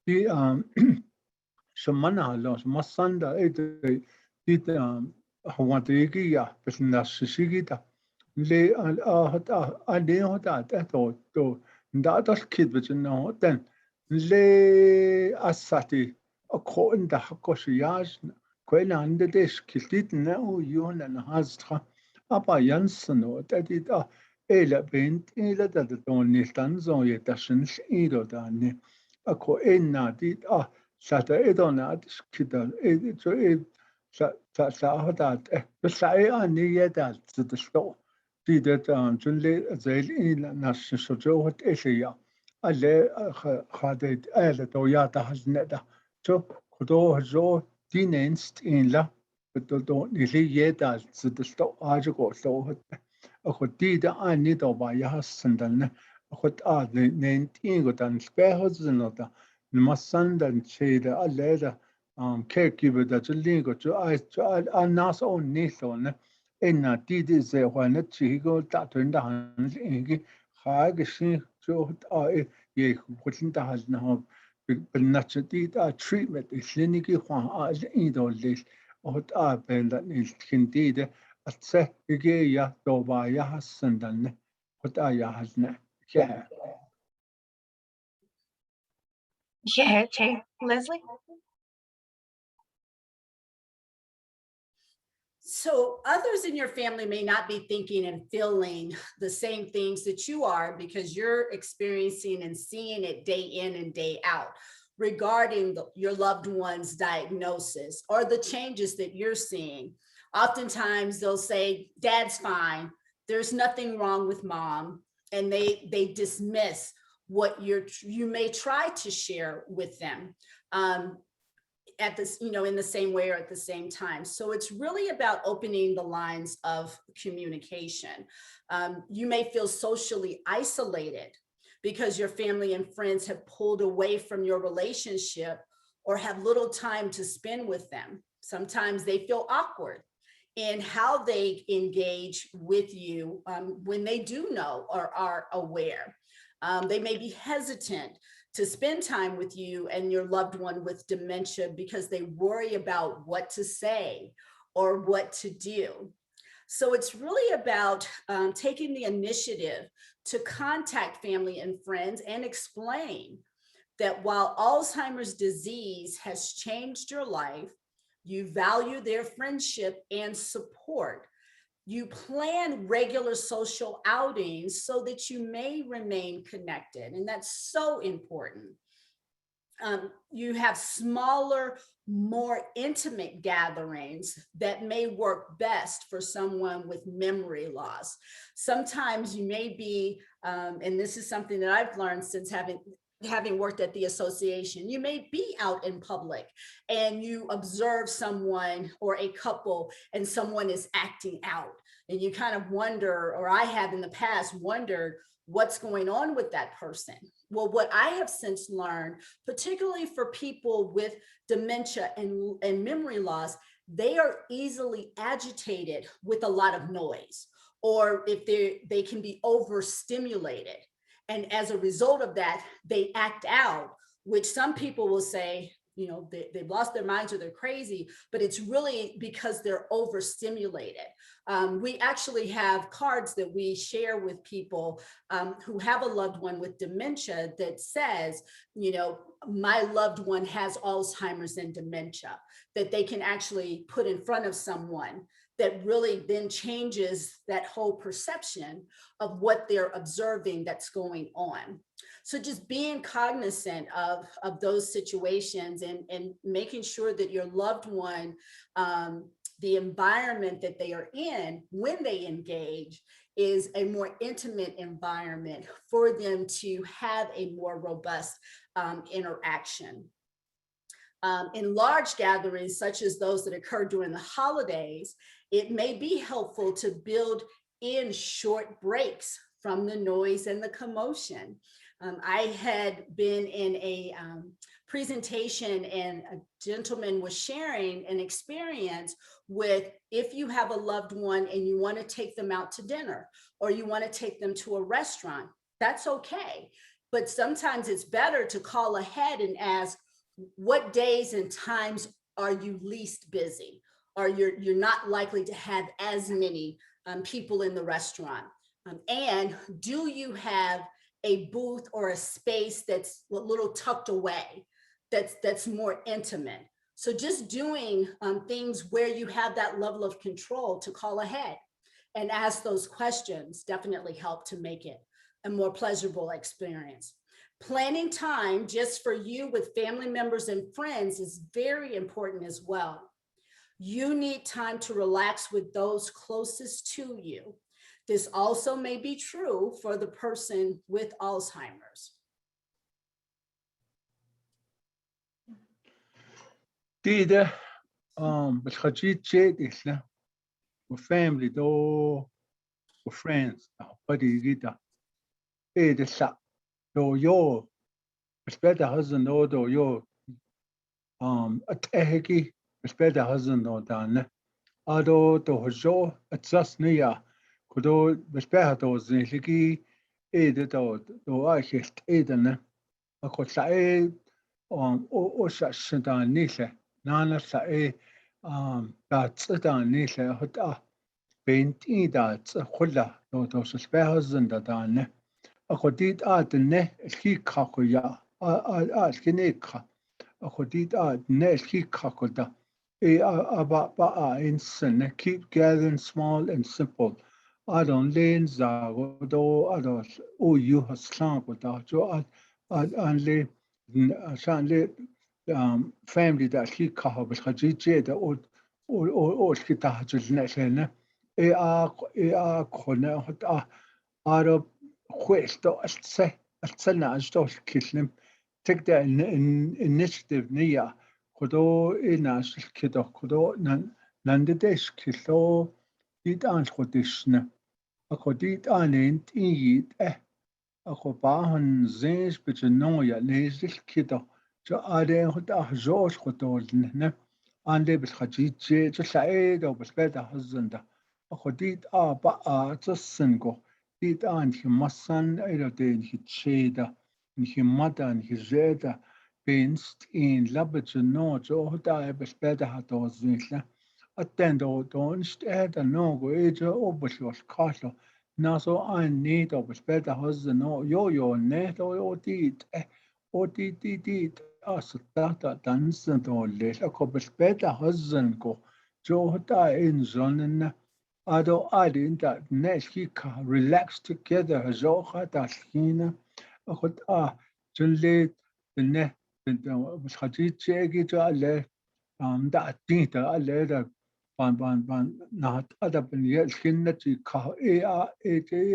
D: di shamana lo masanda di hawatigi ya besna shishigita le hot ade hot to nda das kid bitna hoten le asati akho inda hakoshiyaj kwena ande des kiltit na u yona na haztra apa jansen und da ela bent ela da don nistan zo ye tashin ido da ne ako enna dit sata edona skida so sa hadat sa ani yeda da sto di det junle zel ila nas so jo hot esya alle khadet ela do ya da hasneda so kodo zo dinenst in la do nili yeda da sto ajo go so أخذ تيدا أني دوبا يحسندن أخذ نينتين قدان سبيهوز زنودا المسندن شيدا أليدا caregiver da جلين قد جو الناس أون نيسون إن تيدي زي وانا تشيغو تاتون دا هنز إنجي خاق شين جو يخوتين دا هزنها بالناتش تيدا treatment إسلينيكي خوان إيدو ليش أخذ بين نيلتين تيدا atse ige ya doba ya hasandan kota ya hasna yeah
B: Yeah, Jay. Leslie?
F: So others in your family may not be thinking and feeling the same things that you are because you're experiencing and seeing it day in and day out regarding your loved one's diagnosis or the changes that you're seeing. Oftentimes they'll say, Dad's fine, there's nothing wrong with Mom, and they dismiss what you may try to share with them. At this, in the same way or at the same time. So it's really about opening the lines of communication. You may feel socially isolated because your family and friends have pulled away from your relationship or have little time to spend with them. Sometimes they feel awkward in how they engage with you when they do know or are aware. They may be hesitant to spend time with you and your loved one with dementia because they worry about what to say or what to do. So it's really about taking the initiative to contact family and friends and explain that while Alzheimer's disease has changed your life, you value their friendship and support. You plan regular social outings so that you may remain connected. And that's so important. You have smaller, more intimate gatherings that may work best for someone with memory loss. Sometimes you may be, and this is something that I've learned since having worked at the association, you may be out in public and you observe someone or a couple and someone is acting out. And you kind of wonder, or I have in the past wondered, what's going on with that person? Well, what I have since learned, particularly for people with dementia and memory loss, they are easily agitated with a lot of noise, or if they can be overstimulated. And as a result of that, they act out, which some people will say, you know, they've lost their minds or they're crazy, but it's really because they're overstimulated. We actually have cards that we share with people who have a loved one with dementia that says, you know, my loved one has Alzheimer's and dementia, that they can actually put in front of someone that really then changes that whole perception of what they're observing that's going on. So just being cognizant of those situations and making sure that your loved one, the environment that they are in when they engage is a more intimate environment for them to have a more robust interaction. In large gatherings, such as those that occur during the holidays, it may be helpful to build in short breaks from the noise and the commotion. I had been in a presentation and a gentleman was sharing an experience with, if you have a loved one and you want to take them out to dinner or you want to take them to a restaurant, that's okay. But sometimes it's better to call ahead and ask, what days and times are you least busy? Or you're not likely to have as many people in the restaurant? And do you have a booth or a space that's a little tucked away, that's more intimate? So just doing things where you have that level of control to call ahead and ask those questions definitely help to make it a more pleasurable experience. Planning time just for you with family members and friends is very important as well. You need time to relax with those closest to you. This also may be true for the person with Alzheimer's.
D: Tida, but Hajit Chet is with family, though, with friends, buddy, Gita. The sa, though yo, better husband, though yo, a teheki, better husband, or done. Although the Hojo, a just near, could all better those Ziki, though I hit Eden. A could say, o such a niche, Nana say, that's a niche, hot paint that's a hulla, though those spells and the done. A could eat at the ne, he kakuya, Kinika. A could eat at ne, he kakuda. About instant, keep gathering small and simple. I don't lean Zagodo, others, oh, you have slank without you. I only family that he called was Hajiji, the old Kitahajus Nation. Corner, out of Quest, at Senna, Stosh Kislim, take the initiative near. Kodo inas kido kodo nandedesh kilo dit aanschodishne. Ako dit aaneent injit ako bahan zins beetje noya nezil kido. Jo ade hot josh kodolne. Ande bis hajitje jo saedo bis beta hazenda. Ako dit ba tsingo. Dit aan himassan edo den hitcheda. Himadan hizeda. Binst in labbetje no jo da bespeda hat oznisla. Attendo donst eda no go ejo obuslos kaslo. Naso ein need bespeda has no yo net o dit as data dansen do les a ko bespeda hazen go jo da in zonnen Ado adin that neshika relax together zoha dalhina akot junle ne khati chegi to ale da tinta ale da ban nahat ada ben yelhinna ti ka e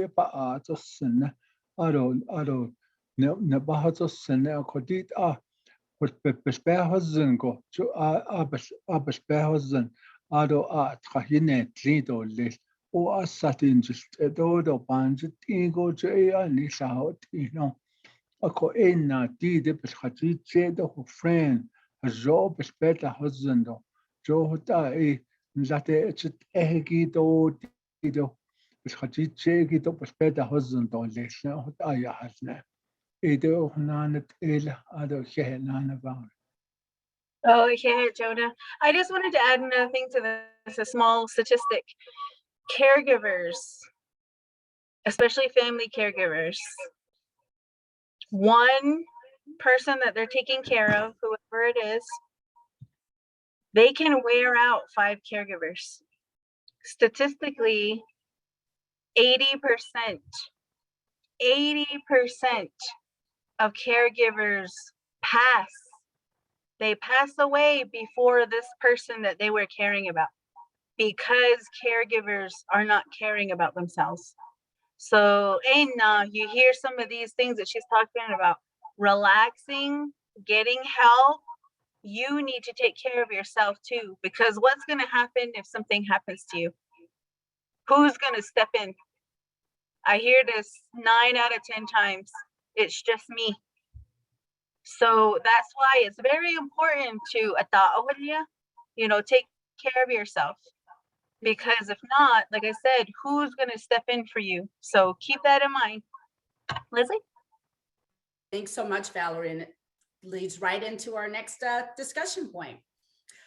D: pa to sinna ado ne ba to sinna akotit besperhosen go to besperhosen ado trahine tlido le o asatin just do banjit igo je ni sao tino ako enna ti de beskhati che do friend zo bespeta hosen do jo hota late chit egi do do beskhati che gi do bespeta hosen do le hota ya hasna edo hnanet el ado hehnana ba.
B: Oh, yeah, Jonah. I just wanted to add another thing to this, a small statistic. Caregivers, especially family caregivers, one person that they're taking care of, whoever it is, they can wear out 5 caregivers. Statistically, 80% of caregivers pass. They pass away before this person that they were caring about, because caregivers are not caring about themselves. So, you hear some of these things that she's talking about, relaxing, getting help. You need to take care of yourself too, because what's going to happen if something happens to you? Who's going to step in? I hear this 9 out of 10 times. It's just me. So that's why it's very important to take care of yourself. Because if not, like I said, who's going to step in for you? So keep that in mind. Leslie?
F: Thanks so much, Valerie. And it leads right into our next discussion point.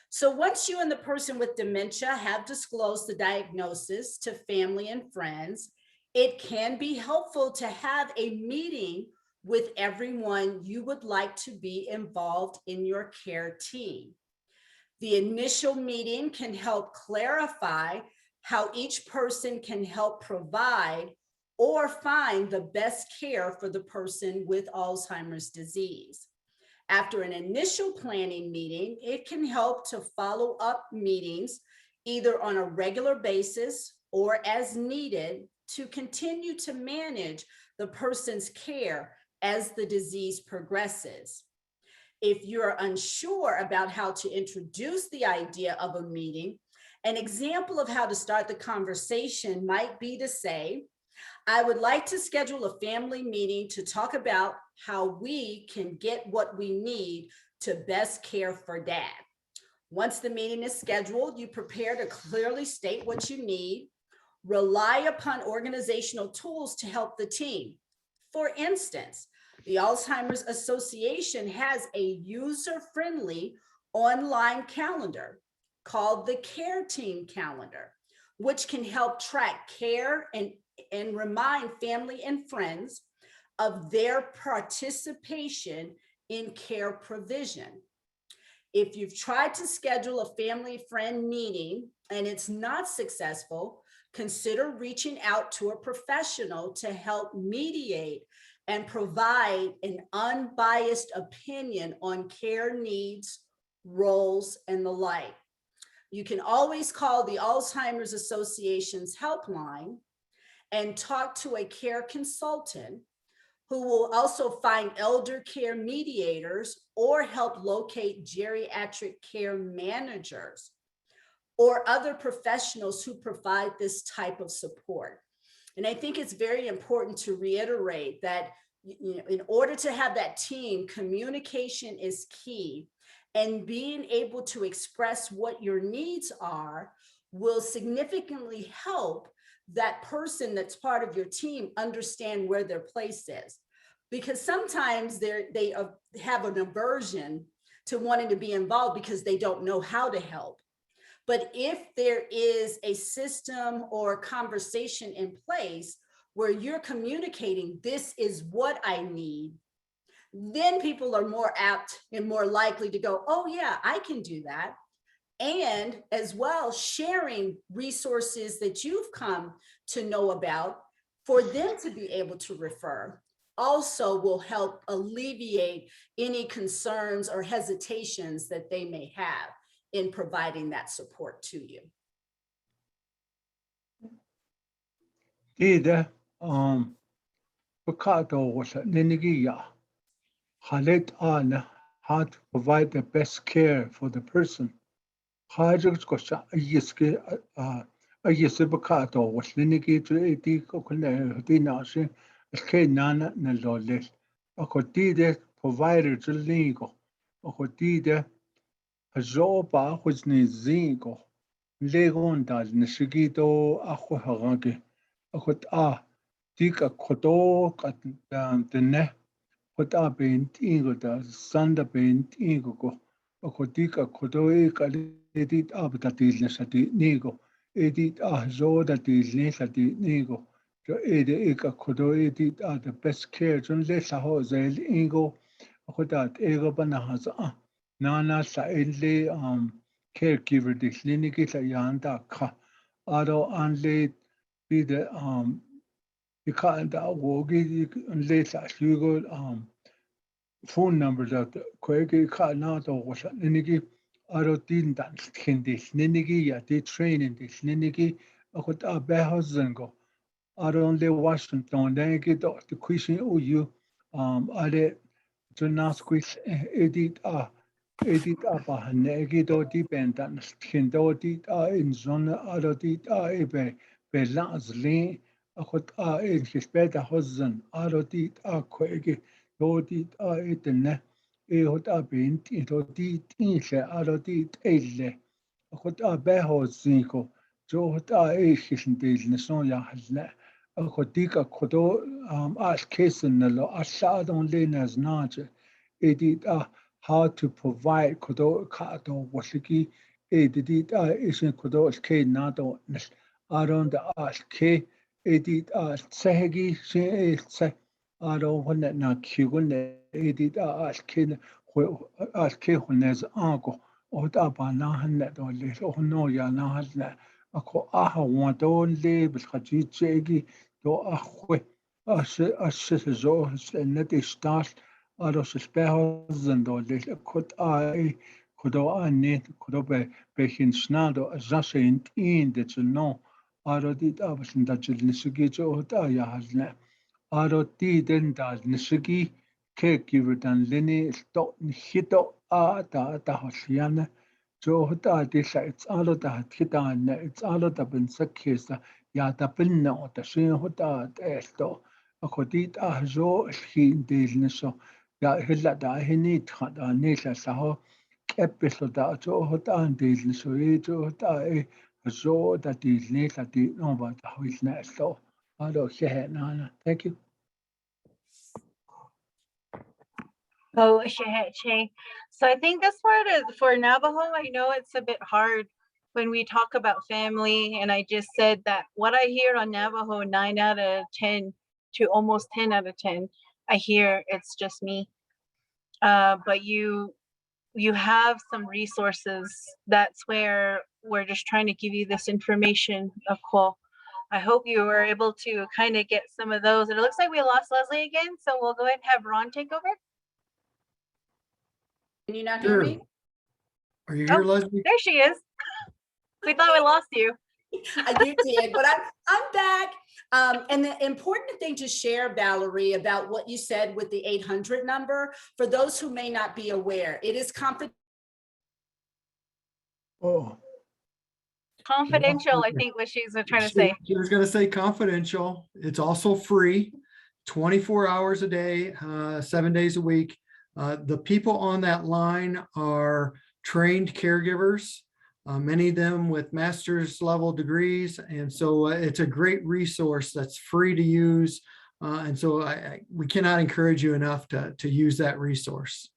F: So once you and the person with dementia have disclosed the diagnosis to family and friends, it can be helpful to have a meeting with everyone you would like to be involved in your care team. The initial meeting can help clarify how each person can help provide or find the best care for the person with Alzheimer's disease. After an initial planning meeting, it can help to follow up meetings either on a regular basis or as needed to continue to manage the person's care as the disease progresses. If you're unsure about how to introduce the idea of a meeting, an example of how to start the conversation might be to say, I would like to schedule a family meeting to talk about how we can get what we need to best care for Dad. Once the meeting is scheduled, you prepare to clearly state what you need, rely upon organizational tools to help the team. For instance, the Alzheimer's Association has a user-friendly online calendar called the Care Team Calendar, which can help track care and remind family and friends of their participation in care provision. If you've tried to schedule a family friend meeting and it's not successful, consider reaching out to a professional to help mediate and provide an unbiased opinion on care needs, roles, and the like. You can always call the Alzheimer's Association's helpline and talk to a care consultant who will also find elder care mediators or help locate geriatric care managers or other professionals who provide this type of support. And I think it's very important to reiterate that in order to have that team, communication is key, and being able to express what your needs are will significantly help that person that's part of your team understand where their place is. Because sometimes they have an aversion to wanting to be involved because they don't know how to help. But if there is a system or conversation in place where you're communicating, this is what I need, then people are more apt and more likely to go, oh yeah, I can do that. and as well sharing resources that you've come to know about for them to be able to refer also will help alleviate any concerns or hesitations that they may have in providing that support to you.
D: Ida, Picado was at Ninigia. Halet Anna how to provide the best care for the person. Hajux Gosha, a Yesibacato was Ninigi to a deco dinasi, a K Nana Naloles, a Cotide provider to legal, a Cotide, a Zoba was Nizingo, Legondas, Nishigito, Aquaharagi, a Cot Tika Koto, cut down the ne. Kota bent ingo da sanda bent ingo go okotika koto e edit abdatil nesati nigo edit zo da til nesati nigo jo eka koto edit the best care jon le sa ho zel ingo okodat ego banahas nana sa ele caregiver de kliniki sa yanda ka aro anle be the Ikanda wogi le sa hugo phone number that kwegi ka na to was ninigi aro tin dan khindis ninigi ya te training dis ninigi akot a behozango aro le Washington negi to the question you are to nas quiz edit ba negi do dipendan khindo dit in zone aro dit ebe belazli akot in später hozen aro dit kwegi Dodit itene hot abint dodit inle arodit elle hot abeho zinko jo hot ishin dilne son ya halne hotika kodo as kesen lo asadon lenas naje edit how to provide kodo kato wasiki edit ishin kodo ke nato aron da as ke edit sehegi se Aro when na Cuban edit askin as uncle or Abanahan or little no Yanahan. Ako aha want only but Haji Jegi do ahwe zo net is start Aros spehos and or little could I could I net could be snado as Zasint in that you know. Aro did abs in that Jilnisigi or Daya has net. Aroti den dal nishigi caregiver dan lini sto hito ta hoshiana jo hota disa it's all da hitan it's all da ben sakisa ya da ben no da shin hota esto akodit jo hin del niso ya hilla da hinit khada nila saho episode da jo hota del niso jo hota jo da del nila di no ba da hilna so Ado Nana. Thank you.
B: Oh, Sheheche. So I think this part is for Navajo. I know it's a bit hard when we talk about family, and I just said that what I hear on Navajo, 9 out of 10 to almost 10 out of 10, I hear it's just me. But you have some resources. That's where we're just trying to give you this information, of course. I hope you were able to kind of get some of those. And it looks like we lost Leslie again, so we'll go ahead and have Ron take over.
F: Can you not hear me?
A: Are you here, Leslie?
B: There she is. We thought we lost you.
F: You did, but I'm back. And the important thing to share, Valerie, about what you said with the 800 number, for those who may not be aware, it is confidential.
D: Oh.
B: Confidential, I think what she's trying to say.
A: She was going to say confidential. It's also free, 24 hours a day, 7 days a week. The people on that line are trained caregivers, many of them with master's level degrees. And so it's a great resource that's free to use. And so we cannot encourage you enough to use that resource.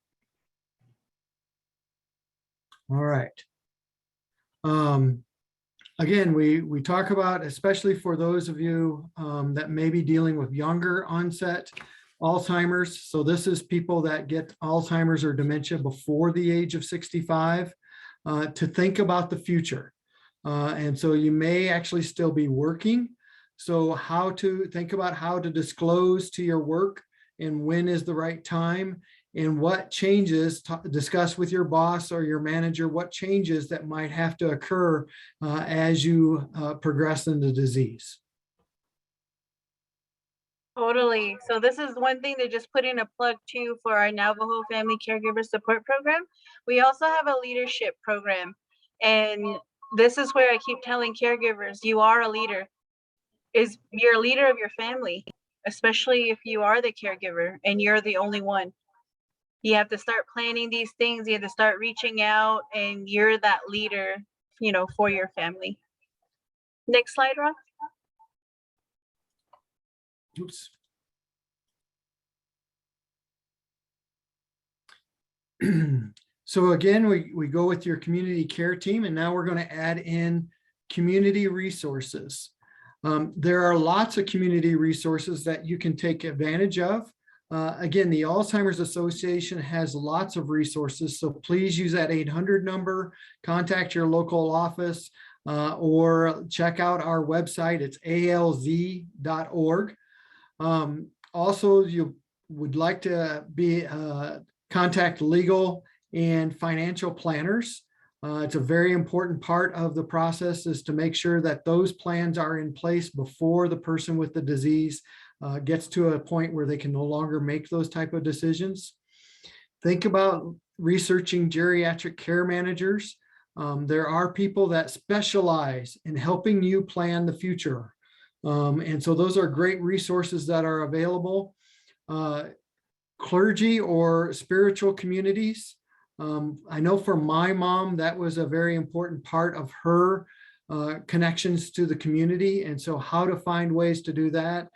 A: All right. Again, we talk about, especially for those of you that may be dealing with younger onset Alzheimer's. So this is people that get Alzheimer's or dementia before the age of 65. to think about the future. And so you may actually still be working. So how to think about how to disclose to your work and when is the right time, and what changes, discuss with your boss or your manager, what changes that might have to occur as you progress in the disease.
B: Totally. So this is one thing to just put in a plug too for our Navajo Family Caregiver Support Program. We also have a leadership program. And this is where I keep telling caregivers, you are a leader. You're a leader of your family, especially if you are the caregiver and you're the only one. You have to start planning these things. You have to start reaching out, and you're that leader, for your family. Next slide, Ron.
A: Oops. So again, we go with your community care team, and now we're going to add in community resources. There are lots of community resources that you can take advantage of. Again, the Alzheimer's Association has lots of resources, so please use that 800 number, contact your local office, or check out our website. It's alz.org. Also, you would like to contact legal and financial planners. It's a very important part of the process is to make sure that those plans are in place before the person with the disease gets to a point where they can no longer make those type of decisions. Think about researching geriatric care managers. There are people that specialize in helping you plan the future. And so those are great resources that are available. Clergy or spiritual communities. I know for my mom, that was a very important part of her connections to the community. And so how to find ways to do that.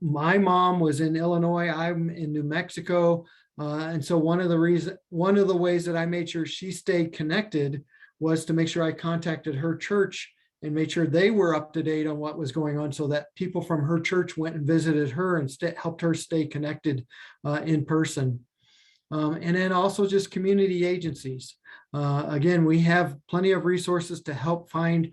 A: My mom was in Illinois, I'm in New Mexico. And so one of the ways that I made sure she stayed connected was to make sure I contacted her church and made sure they were up to date on what was going on, so that people from her church went and visited her and helped her stay connected in person. And then also just community agencies. Again, we have plenty of resources to help find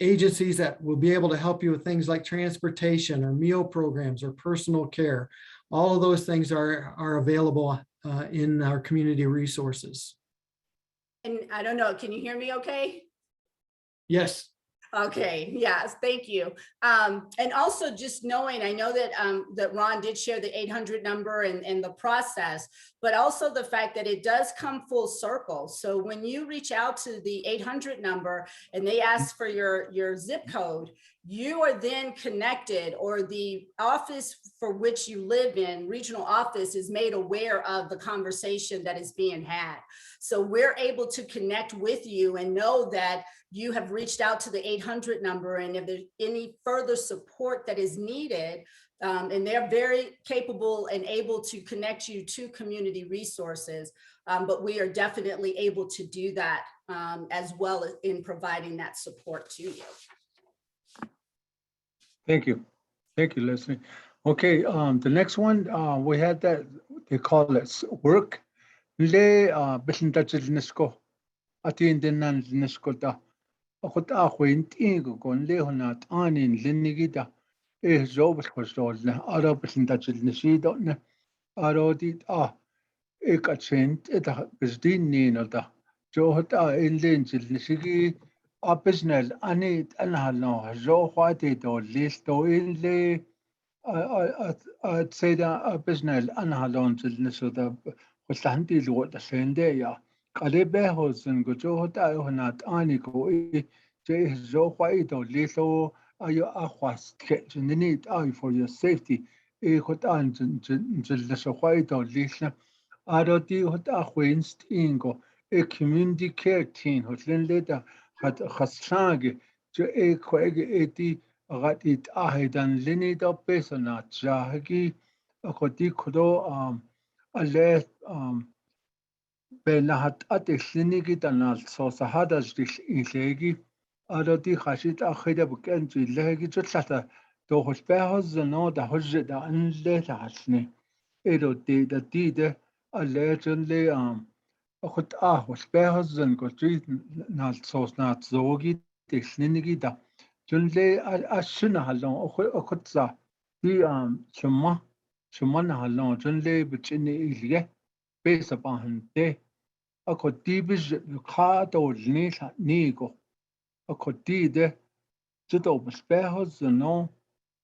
A: agencies that will be able to help you with things like transportation or meal programs or personal care. All of those things are available in our community resources.
F: And I don't know, can you hear me okay?
A: Yes.
F: Okay, yes, thank you. And also just knowing, I know that that Ron did share the 800 number and the process, but also the fact that it does come full circle. So when you reach out to the 800 number and they ask for your zip code, you are then connected, or the office for which you live in, regional office, is made aware of the conversation that is being had. So we're able to connect with you and know that you have reached out to the 800 number, and if there's any further support that is needed, and they're very capable and able to connect you to community resources, but we are definitely able to do that as well as in providing that support to you.
D: Thank you. Thank you, Leslie. Okay, the next one, we had that, they call it work. Le Besintachilnesko, Atiendenan Nescota. Akot akwinti ko kon lehonat anin linigida zobel khosdolna ara Besintachilnesido ne arodit ekachent eta besdinin alda johota inlenchil nisigi abisnel anit anhalno zo khwati to listo inle at seda abisnel anhalon til nesoda khoslanti lo da sende ya qalebe hosen go johota honat aniko je zo khwaito listo ayo akhwas kchenit ay for your safety khotan til neso khwaito lisna Aroti hot akhwinst ingo community care team hot leta hat khasage jo khwege eti agat it ahedan linida pesona jahgi akhoti khodo alle benahat atlini tanal so sahada ilegi aroti khashit akhida bukenji legi jotlata do hot behos no da hojda an leta hasne eroti da tide allegedly Akut was behazan go treat not sauce not zogi, the slinigida. Junle ashuna halon, okutza, the Shumana halon, Junle, which in the Ilie, base upon de. Akut deebish, you card or nisa nego. Akut de, Judo was behazan,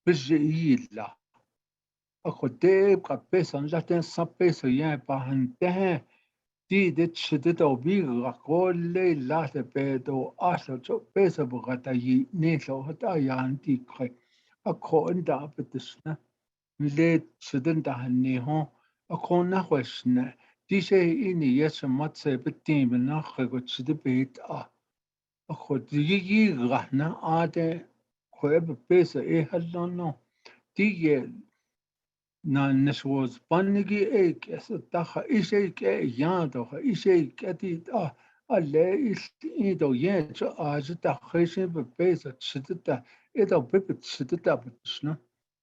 D: Bijila. Akut de, got base on Latin sub base, yeah, behind de. دي تشددو بيغا كل لا تبيدو أصلا تو بيسا بغتا نيسو هتا يانتي كي أكو اندا بتسنا ملي تشدن دا هنيهو أكو نخوشنا دي شيء إني يسا ماتسي بتين بناخي تشد بيت أكو دي يغانا آده كو إبا بيسا إيه هلونو دي na neswas pannigi ek esataha isek yado isek atit alle is ido yet ajta kheshe be pesa chitata edo pipit chitata bitshna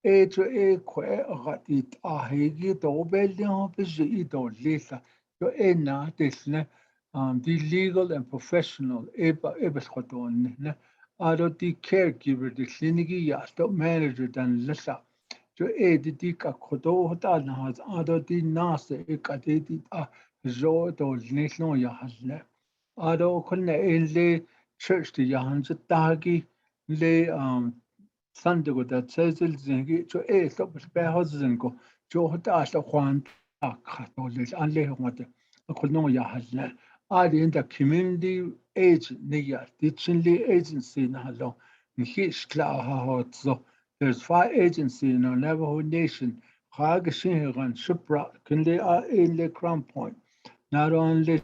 D: eto e kwe gatit ahigi do belio bizi ido lisa yo ena desne the legal and professional eba khodon ne ado the caregiver the klinigi ya sto manager dan lisa जो ए दी का खुदो होता ना आदो दी ना से एक आदे दी जो तो नेशनो यहाँ ले आदो खुन्ने इन ले church दी यहाँ से ताकि ले संडे को दा चेजिल जिंगी जो ए तो बस बेहद जिंगो जो होता आशा ख्वान खातो ले आन ले होंगे खुन्नो यहाँ ले आदि इन दा community age निया दी चिंली agency ना लो निहिश क्ला हा There's 5 agencies in our Navajo Nation. Hagashingan, Shipra, Kinde in Crown Point. Not only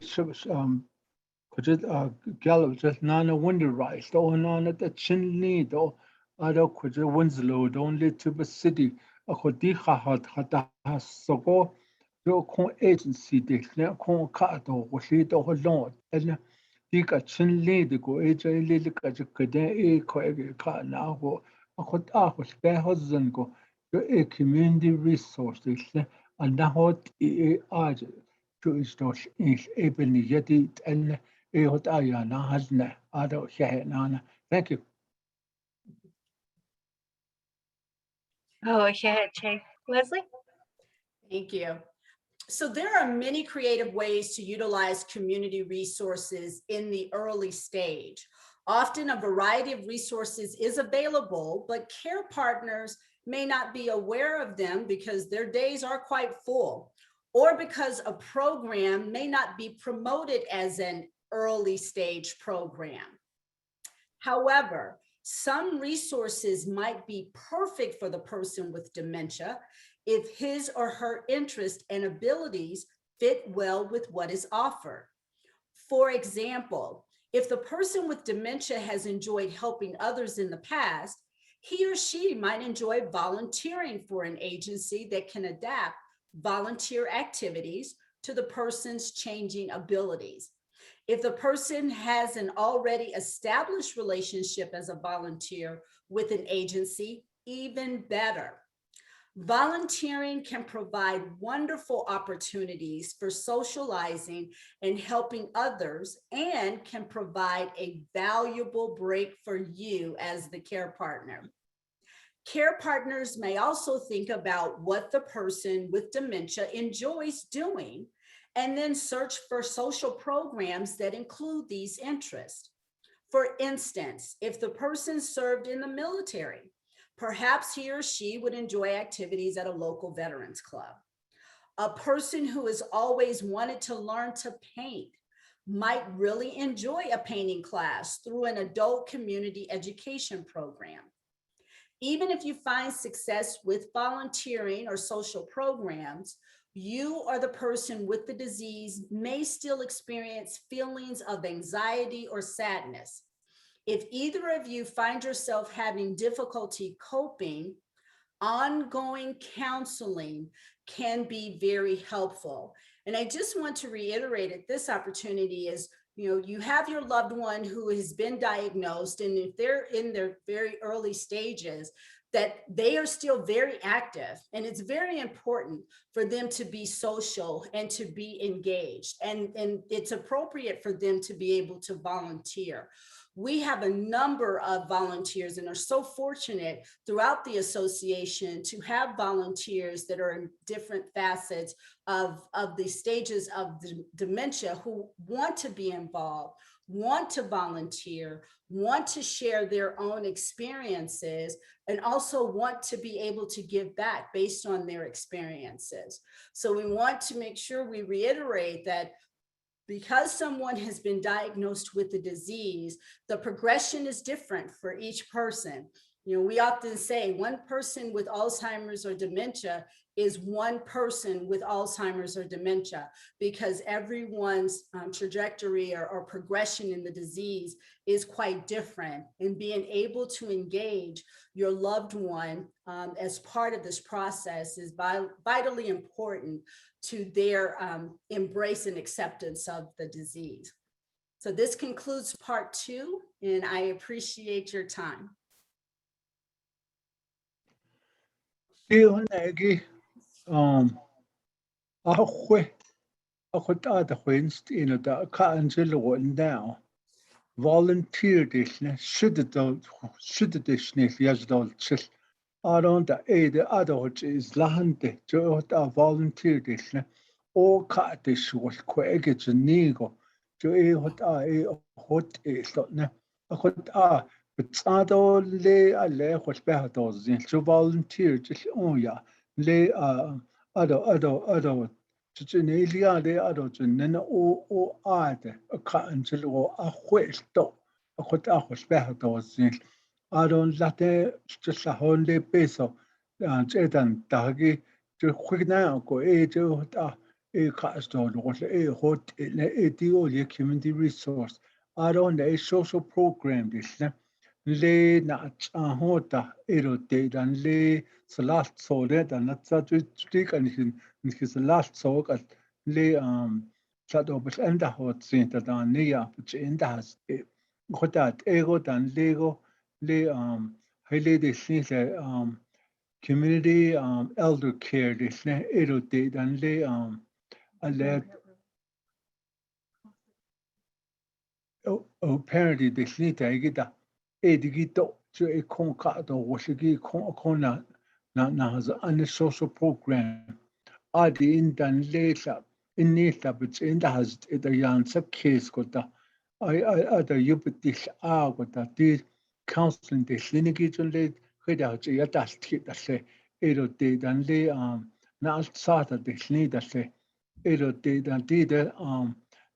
D: Gallup, just Nana Winter Rice, though on at the Chinli, though other Kuja Winslow, only to the city, a Kodiha Hot Hata Soko, your con agency, the con Kato, Washito Lord, and Dika Chinli, the go AJ Lilika, Kade, Koega, now. أخذ آخذ بهزنكو جو community resources أنهوت آج جو إستوش إيش إبني يدي تأن إيهوت آيانا هزنا هذا شهنانا. Thank you.
B: Oh, yeah, Chase. Leslie?
F: Thank you. So there are many creative ways to utilize community resources in the early stage. Often a variety of resources is available, but care partners may not be aware of them because their days are quite full, or because a program may not be promoted as an early stage program. However, some resources might be perfect for the person with dementia if his or her interest and abilities fit well with what is offered. For example, if the person with dementia has enjoyed helping others in the past, he or she might enjoy volunteering for an agency that can adapt volunteer activities to the person's changing abilities. If the person has an already established relationship as a volunteer with an agency, even better. Volunteering can provide wonderful opportunities for socializing and helping others, and can provide a valuable break for you as the care partner. Care partners may also think about what the person with dementia enjoys doing, and then search for social programs that include these interests. For instance, if the person served in the military, perhaps he or she would enjoy activities at a local veterans club. A person who has always wanted to learn to paint might really enjoy a painting class through an adult community education program. Even if you find success with volunteering or social programs, you or the person with the disease may still experience feelings of anxiety or sadness. If either of you find yourself having difficulty coping, ongoing counseling can be very helpful. And I just want to reiterate at this opportunity is, you have your loved one who has been diagnosed, and if they're in their very early stages, that they are still very active. And it's very important for for them to be social and to be engaged. And it's appropriate for them to be able to volunteer. We have a number of volunteers and are so fortunate throughout the association to have volunteers that are in different facets of the stages of the dementia who want to be involved, want to volunteer, want to share their own experiences, and also want to be able to give back based on their experiences. So we want to make sure we reiterate that because someone has been diagnosed with the disease, the progression is different for each person. You know, we often say one person with Alzheimer's or dementia is one person with Alzheimer's or dementia, because everyone's trajectory or progression in the disease is quite different. And being able to engage your loved one as part of this process is vitally important to their embrace and acceptance of the disease. So this concludes part 2, and I appreciate your time.
D: Volunteer should around the aid adult is lahante to volunteer or cat dish was quagget and nego to what I hot is not a hot but ado lay a lay what better to volunteer just oh yeah lay adult to Nelia de adult and then o add a cat until or a west dog a hot was better I don't latte just a whole peso. Chetan Tagi to quick now go a castle was a hot a community resource. I don't a social program this lay not a hota erotate and lay the last so that and not such a stick and his last so lay shut up and the hot center than near which in the has got that ego than lego lay highly this is a community elder care this erotate and lay a let parody this need I get that Edigito to a concato was a gay corner now has a social program. Adi in dan later in Nita, but in the has it a young case got the I other you put this out with that did counseling this lineage and late head out a dust hit that say it did and lay now started this need that say it did and did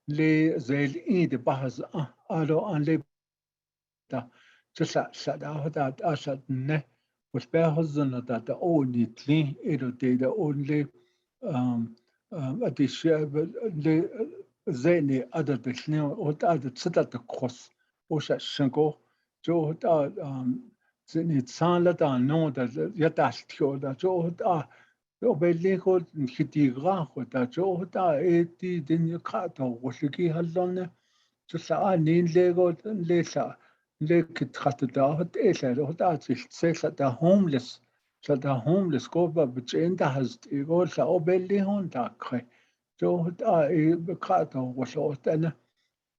D: lay they in the bahas ado and lay just shut out that I shut ne was bear husband that the only clean it did the only at the share the zany other the snow or other sit at the cost or shango Joe zany san let on know that yet asked you that Joe obey legal hitty graph with that Joe 80 then you cut or was the key had done just I need Lego later. Lake it cut it out, says that the homeless. So the homeless go but in the has it goes a belly on that cry. So I cut was all then.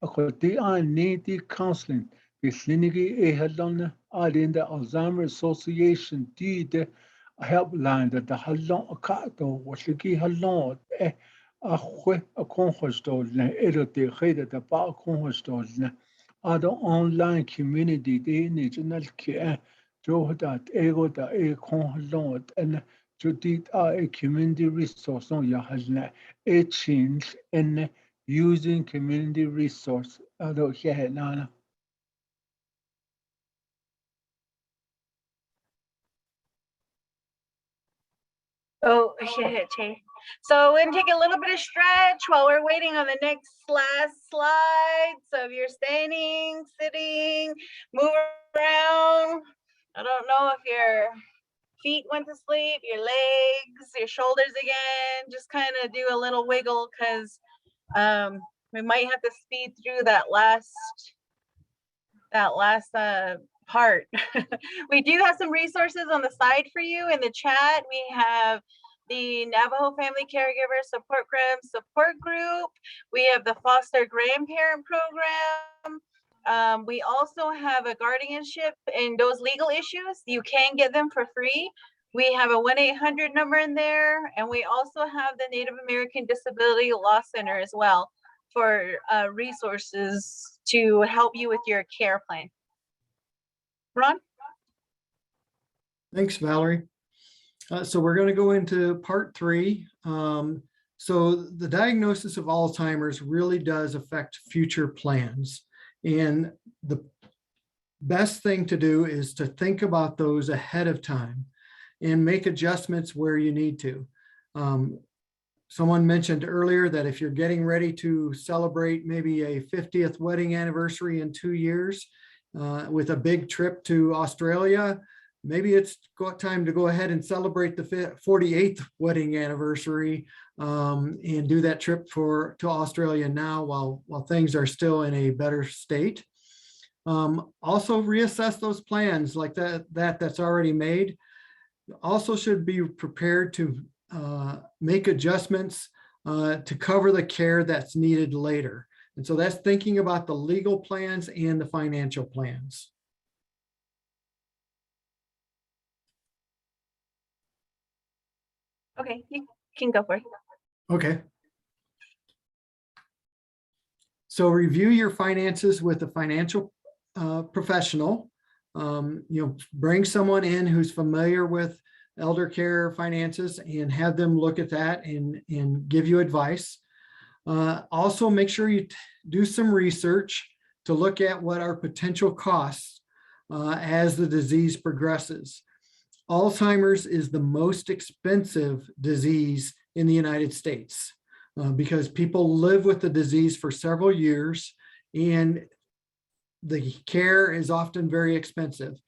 D: I could the need the counseling. The Slinigi a hadon in the Alzheimer Association did a helpline that the halon a cat was the key halon. A conhostolne erote rede the bar conhostolne other online community the national care so that ego da a conhlot and to did a community resource on your hasna a change in using community resource other here nana.
B: Oh, okay. So we're gonna take a little bit of stretch while we're waiting on the next last slide. So if you're standing, sitting, move around. I don't know if your feet went to sleep, your legs, your shoulders again. Just kind of do a little wiggle because we might have to speed through that last part. We do have some resources on the side for you in the chat. We have the Navajo Family Caregiver support group. We have the foster grandparent program. We also have a guardianship and those legal issues. You can get them for free. We have a 1-800 number in there, and we also have the Native American Disability Law Center as well for resources to help you with your care plan. Ron?
A: Thanks, Valerie. So we're going to go into part 3. So the diagnosis of Alzheimer's really does affect future plans. And the best thing to do is to think about those ahead of time and make adjustments where you need to. Someone mentioned earlier that if you're getting ready to celebrate maybe a 50th wedding anniversary in 2 years with a big trip to Australia, maybe it's time to go ahead and celebrate the 48th wedding anniversary and do that trip to Australia now while things are still in a better state. Also reassess those plans like that's already made. Also should be prepared to make adjustments to cover the care that's needed later. And so that's thinking about the legal plans and the financial plans.
B: Okay, you can go for it.
A: Okay. So review your finances with a financial professional. Bring someone in who's familiar with elder care finances and have them look at that and give you advice. Also, make sure you do some research to look at what are potential costs as the disease progresses. Alzheimer's is the most expensive disease in the United States because people live with the disease for several years and the care is often very expensive.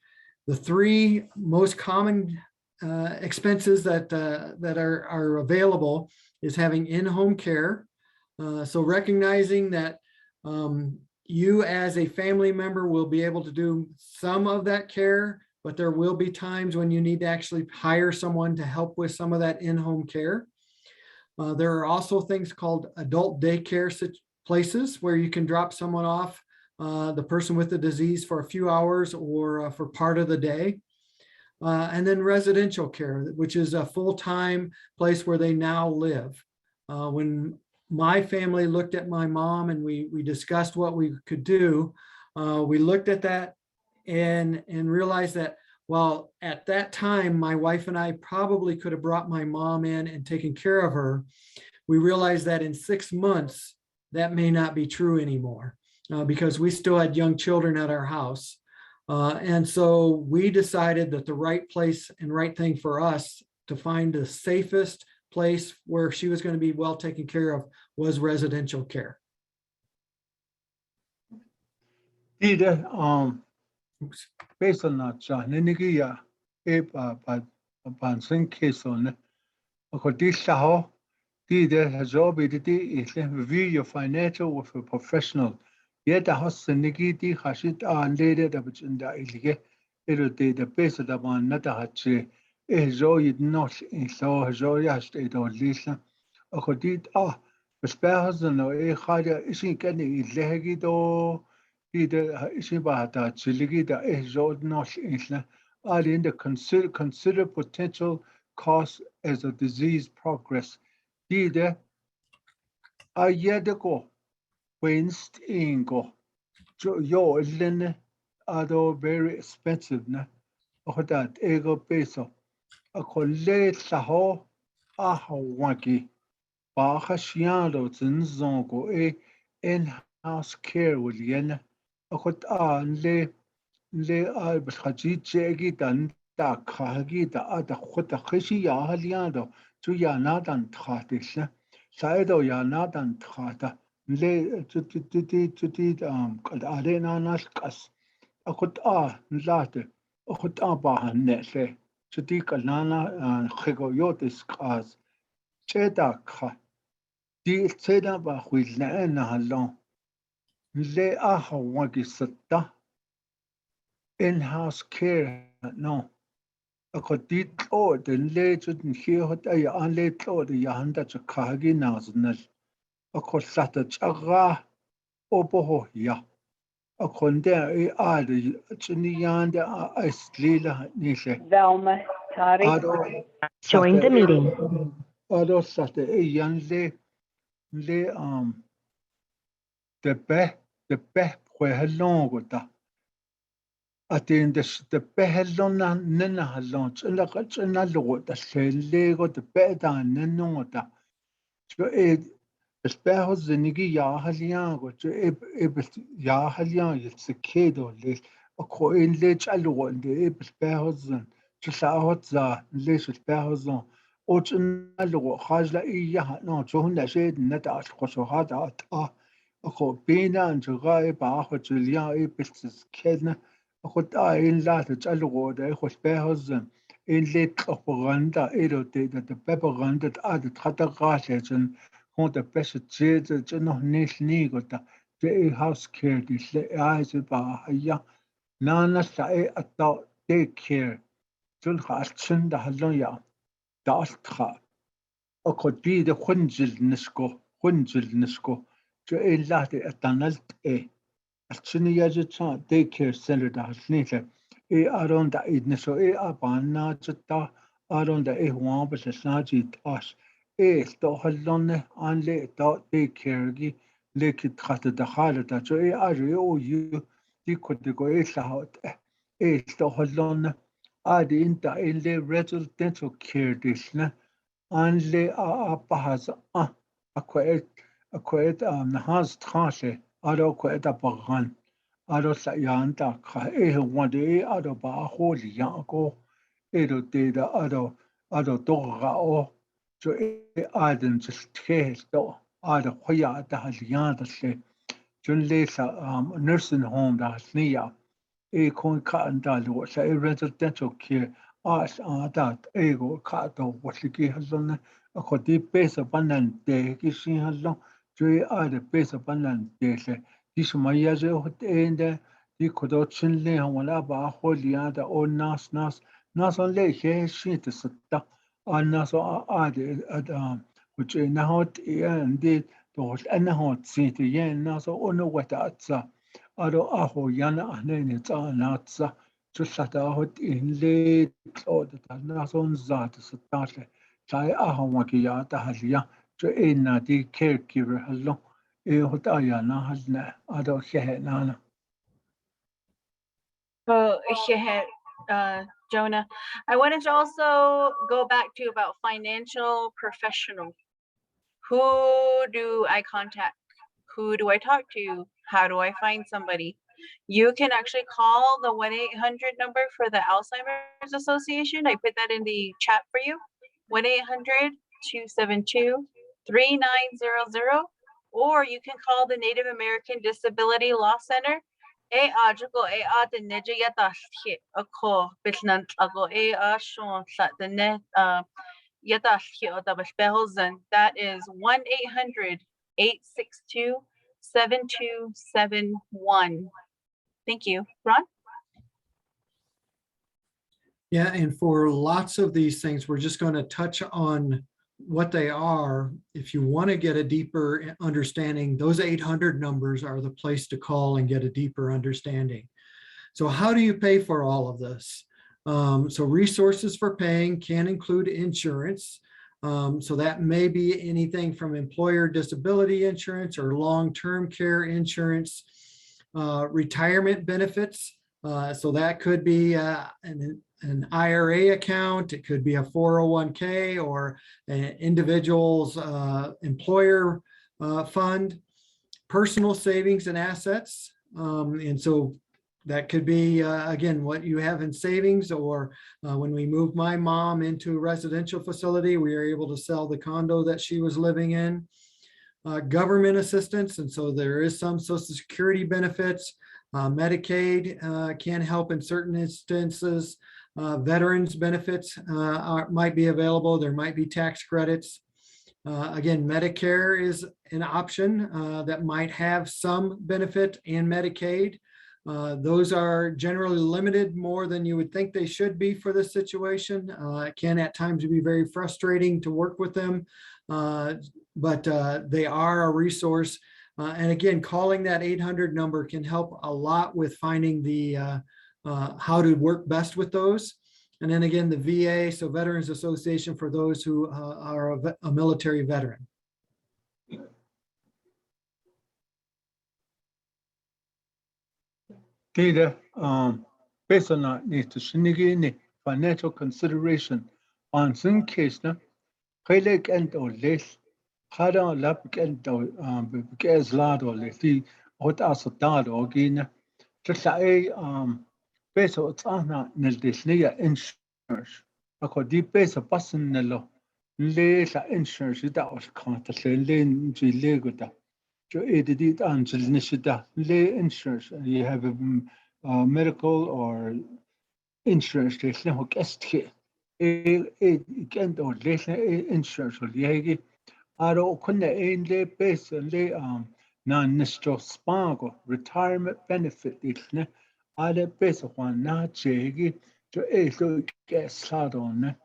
A: The 3 most common expenses that are available is having in-home care. So recognizing that you as a family member will be able to do some of that care, but there will be times when you need to actually hire someone to help with some of that in-home care. There are also things called adult daycare places where you can drop someone off, the person with the disease for a few hours or for part of the day. And then residential care, which is a full-time place where they now live. When my family looked at my mom and we discussed what we could do, we looked at that and realized that, well, at that time, my wife and I probably could have brought my mom in and taken care of her. We realized that in 6 months, that may not be true anymore because we still had young children at our house. And so we decided that the right place and right thing for us to find the safest place where she was going to be well taken care of was residential care.
D: Based on that, Ninigia, Bansin case on Akodishaho, Dida has obedity is review your financial with a professional. Yet a host Nigiti Hashit and later the Ilige, the base of the one not a hatche, it not in so Zoya state or Lisa. Akodit Spahas and a harder isn't getting it legido. Either Shibata, Chiligida, Ezod Nosh Isla, are in the consider potential costs as a disease progress. Either a yedako, Winst Ingo, yo Lene, are very expensive, or that ego peso. A collate saho, aha wanky, Baha Shiando, Zinzongo, in-house care with Yen. أخذ لي بخجيت جاكي دان دا كاجي دا أدا خد خشي يا هلياندو تو يا نادان تخاتيش سايدو يا نادان تخاتا لي تتي قد علينا ناس قص أخذ نلاتي أخذ باهن نسي تتي كلانا خيغو يوتس قاس تشيدا خا دي تشيدا باخوي لأنا هالون لي واقي ستة in-house care no Ako dito den legend here hot ay an leto de yahanda chakagi naznal. Ako sata chaga opo ya. Ako nde ay ade chiniyanda aislila nishe.
E: Velma, Tari.
D: Ado
E: Join the meeting.
D: Ado sata ay yan le de be kwe halongo ta. Atin de be halona nena halon china logo ta lego de be da nenongo ta. So espero zinigi ya halian go to ya halian it's a kid or le ko in le chalo de espero zin to sa hot za le espero zon o china logo khajla iya no to hunda shed nata khosho hada ta ko bina and to ga ba ho julia e bis kedna ko ta in la to chalo de ko espero zin in le propaganda edo de propaganda ad khata gashe hon der bedste til nog næst nigota det house care det er bare ja nana sai at take care tun khalchen da halon ya da altra og kodi de khunjil nisko jo illa det atanalt alchini ya je take care center da halnile aron da idneso abana chata aron da wan bes snaji tas sto halonne an le to take care gi le kit khata da khala da jo ari o yu di kod go lahot sto halonne adi inta le residential care disna an le apahaz akwet na has tranche aro kwet apagan aro sa yanta kha wande aro ba holi yanko ero te da aro to ga o so aden just kesto aro khoya da haliyan da se jun le sa nursing home da snia kon ka anda lo sa residential care as that ego ka to wasiki halon ko di pesa banan de ki sin halon jwe de pesa banan de se di smaya je hot ende di kodo chin le wala ba holiya da o nas on le he shit sutta an nas de which na hot ende to ana hot sit yen nas ono wata atsa aro aho yana ahnene tsa natsa tullata hot in le tlod ta nason zat satashe sai aho wakiya ta halia to inna di caregiver hallo hot ayana halna aro hehenana
B: Oh, yeah, Jonah. I wanted to also go back to about financial professional. Who do I contact? Who do I talk to? How do I find somebody? You can actually call the 1-800 number for the Alzheimer's Association. I put that in the chat for you. 1-800-272-3900. Or you can call the Native American Disability Law Center. That is 1-800-862-7271. Thank you. Ron?
A: Yeah, and for lots of these things, we're just going to touch on what they are. If you want to get a deeper understanding, those 800 numbers are the place to call and get a deeper understanding. So how do you pay for all of this? So resources for paying can include insurance. So that may be anything from employer disability insurance or long-term care insurance, retirement benefits. So that could be an IRA account, it could be a 401k or an individual's employer fund, personal savings and assets. And so that could be, again, what you have in savings, or when we moved my mom into a residential facility, we were able to sell the condo that she was living in. Government assistance, and so there is some Social Security benefits. Medicaid can help in certain instances. Veterans benefits might be available. There might be tax credits. Again, Medicare is an option that might have some benefit, and Medicaid. Those are generally limited more than you would think they should be for this situation. It can at times be very frustrating to work with them, but they are a resource. And again, calling that 800 number can help a lot with finding the how to work best with those. And then again, the VA, so Veterans Association for those who are a military veteran.
D: Data, based on that, need to shinigini financial consideration on some case na kailik and or less hada lap and or because lad or less hot as a dad or gina just like based on ana nel desnia insurance ako di based on person nelo le sa insurance that was contact le le go Jo edit angel nishida le insurance. You have a medical or insurance. There's no guest here. It can't or there's insurance or yagi. Aro kunna le base le non nistro spago retirement benefit. It's ne ale base one na jagi. Jo so guest hard on ne.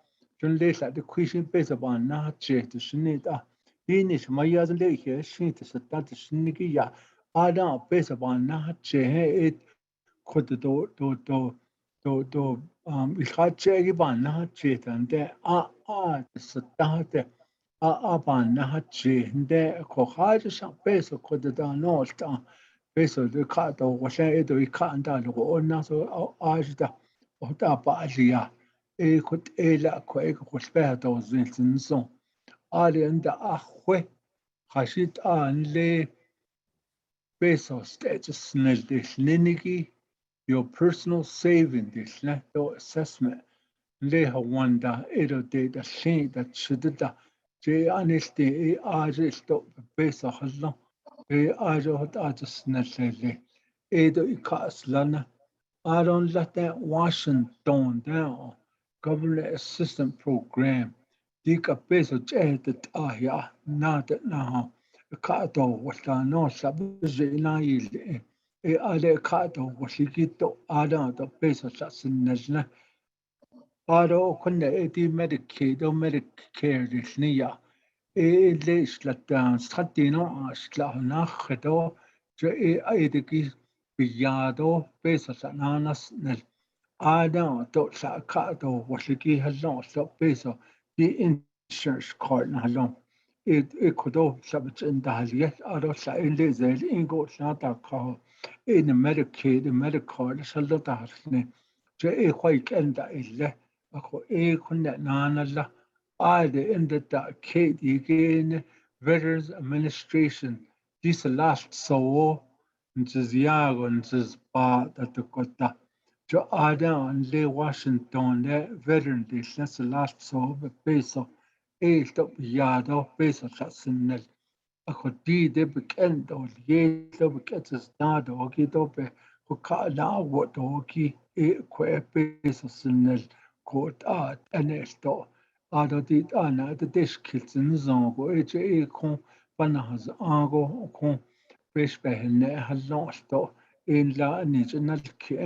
D: Jo le sa the question base one na jag to shinita. Finish my years later, she is a Dutch sneaky. Ada base upon not it could we had Jaggiban not jet and there the State upon not jet and there cohage base could the north base of the cat or was we can't or not so as the Otapasia. A could a la quake was better than so. Alienda ahwe hashit le pesos status nel your personal saving this to assessment le hawanda edo de da shin that should da je honesty e aje stop peso hallo e aje hot aje snelle edo ikas lana I don't let that Washington down government assistance program Dika peso cehdet ya nadet naha kato wala no sabje na yil ale kato wasikito ada to peso sa sinajna aro kunna eti Medicaid o Medicare disniya le slatan stratino asla na khedo je edeki biyado peso sa nanas nel ada to sa kato wasiki halon so peso the insurance card na halong it could all subject in the haliet aro sa ile zel ingo sa ta ka in the Medicaid the Medicare sa lo ta hasne je e khoi ken da ile ako e kunna na na la the in the ta ke di gen Veterans Administration this last so ntis yago ntis ba da to kota Jo ada and le Washington le veteran this that's the last so peso e stop yado peso sasinel ako di de bekend o ye to beketes dado o ki to be ko ka na what o ki e kwe peso sinel ko ta anesto ado di ana de dish kitchen zongo e je e kon panahaz ango kon pesh behne halosto in la ni jenal ki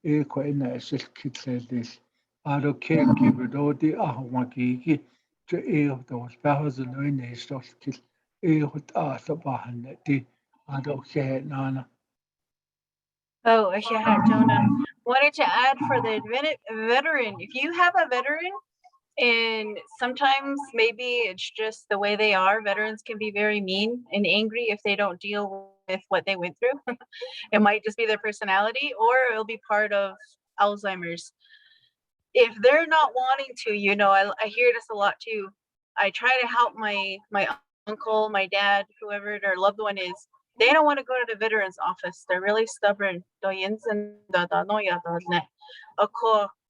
D: e ko ina sil kitlelis aro caregiver do di ahwaki to e do spahos no in stos kit e hot so bahan di aro ke nana
B: Oh, yeah, Jonah. Wanted to add for the veteran, if you have a veteran, and sometimes maybe it's just the way they are, veterans can be very mean and angry if they don't deal with what they went through. It might just be their personality, or it'll be part of Alzheimer's. If they're not wanting to, I hear this a lot too. I try to help my uncle, my dad, whoever their loved one is. They don't want to go to the veterans office. They're really stubborn.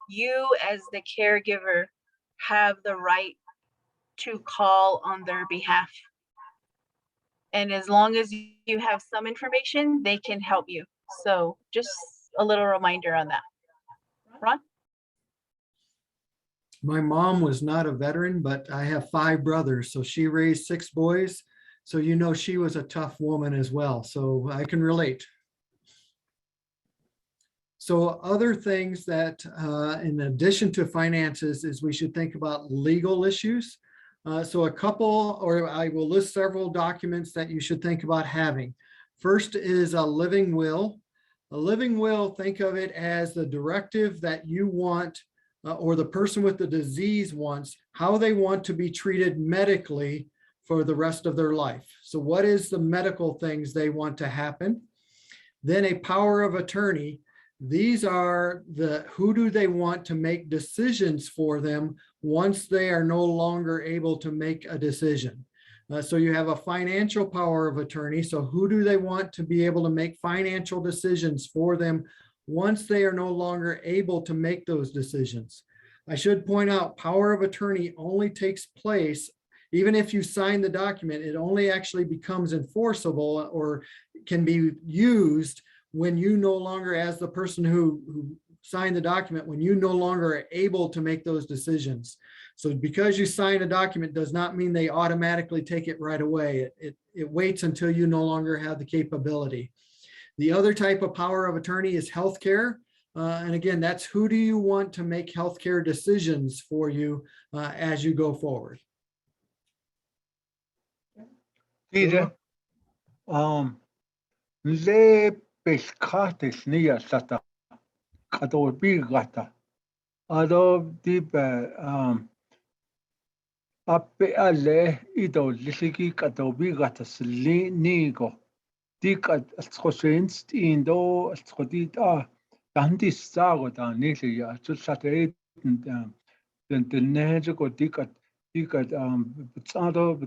B: You as the caregiver have the right to call on their behalf. And as long as you have some information, they can help you. So just a little reminder on that. Ron?
A: My mom was not a veteran, but I have 5 brothers, so she raised 6 boys. So she was a tough woman as well. So I can relate. So other things that, in addition to finances, is we should think about legal issues. So a couple, or I will list several documents that you should think about having. First is a living will. A living will, think of it as the directive that you want, or the person with the disease wants, how they want to be treated medically for the rest of their life. So what is the medical things they want to happen? Then a power of attorney. These are who do they want to make decisions for them once they are no longer able to make a decision. So you have a financial power of attorney. So who do they want to be able to make financial decisions for them once they are no longer able to make those decisions? I should point out, power of attorney only takes place, even if you sign the document, it only actually becomes enforceable or can be used when you no longer, as the person who signed the document, when you no longer are able to make those decisions. So because you sign a document does not mean they automatically take it right away. It waits until you no longer have the capability. The other type of power of attorney is healthcare. And again, that's who do you want to make healthcare decisions for you as you go forward.
D: Peter, le pescates nia sata kato bigata. Ado diba ape ale ido lisiki kato bigata sli nigo. Dikat ascosenst indo ascodita dandis sago da nili ya chusate den nejo dikat bitsado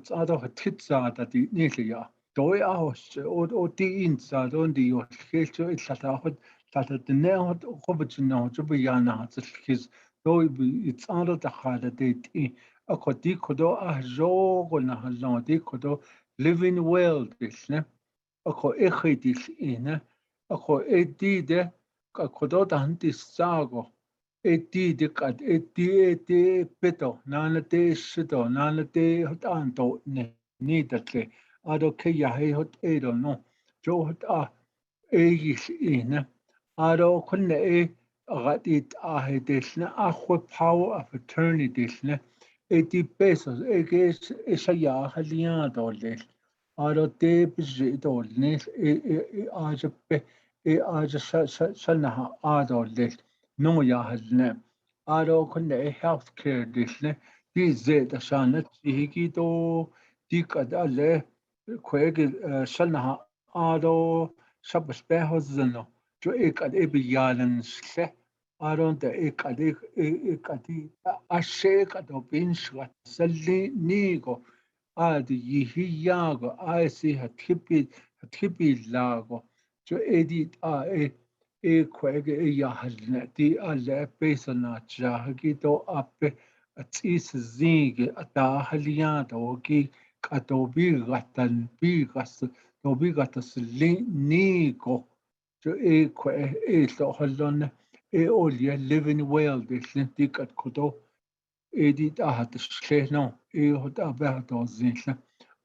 D: hatitsa da di nili ya. Doi ahos o di insa don di o checho itlata hot tata de nehot hobitno jubiana his doi it's out the hada date a kodi kodo a jogo na halon di kodo living well this ne ako echitis ine ako edide ka kodo dantis sago edide kad edide peto nana te shito nana te hotanto ne nidatle ado ke yahe hot edo no jo hot a egis ine ado kunne agadit ahe desne akwe power of attorney desne edi pesos eges esaya haliado les ado te bzito les aja pe aja sanaha ado les no ya halne ado kunne healthcare desne di zeta shana tihiki to dikadale kwege sanaha ado shabas behozno jo ekad ebiyalan shle aron da ekadi ashe kado binshwa salli nigo adi yihiyago aisi hatipi lago jo edit kwege yahalne di alle pesana jahagi to appe atis zige atahaliado ki katobi gatan bigas tobi gatas nigo jo lo halon olia living well de slintik at kodo edit ahat shleno hot abato zinla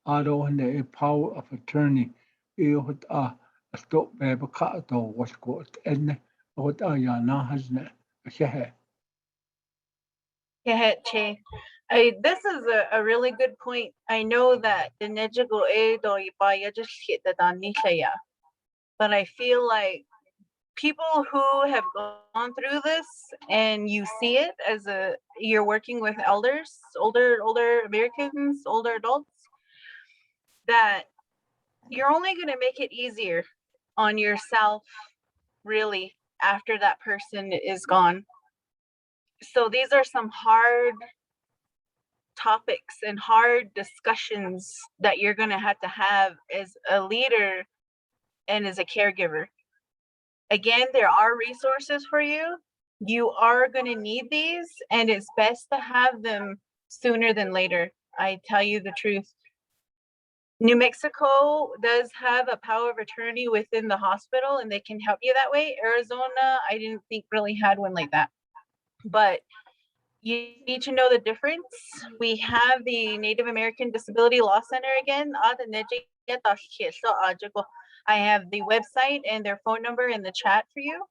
D: aro ne power of attorney hot stop be ka to was got en hot ya na hasne shehe
B: Yeah, Che. This is a really good point. I know that the Nejigo Edo Ibaya just hit the Danisha, but I feel like people who have gone through this and you see it as you're working with elders, older Americans, older adults, that you're only going to make it easier on yourself, really, after that person is gone. So these are some hard topics and hard discussions that you're going to have as a leader and as a caregiver. Again, there are resources for you. You are going to need these, and it's best to have them sooner than later. I tell you the truth. New Mexico does have a power of attorney within the hospital, and they can help you that way. Arizona, I didn't think really had one like that. But you need to know the difference. We have the Native American Disability Law Center again. I have the website and their phone number in the chat for you.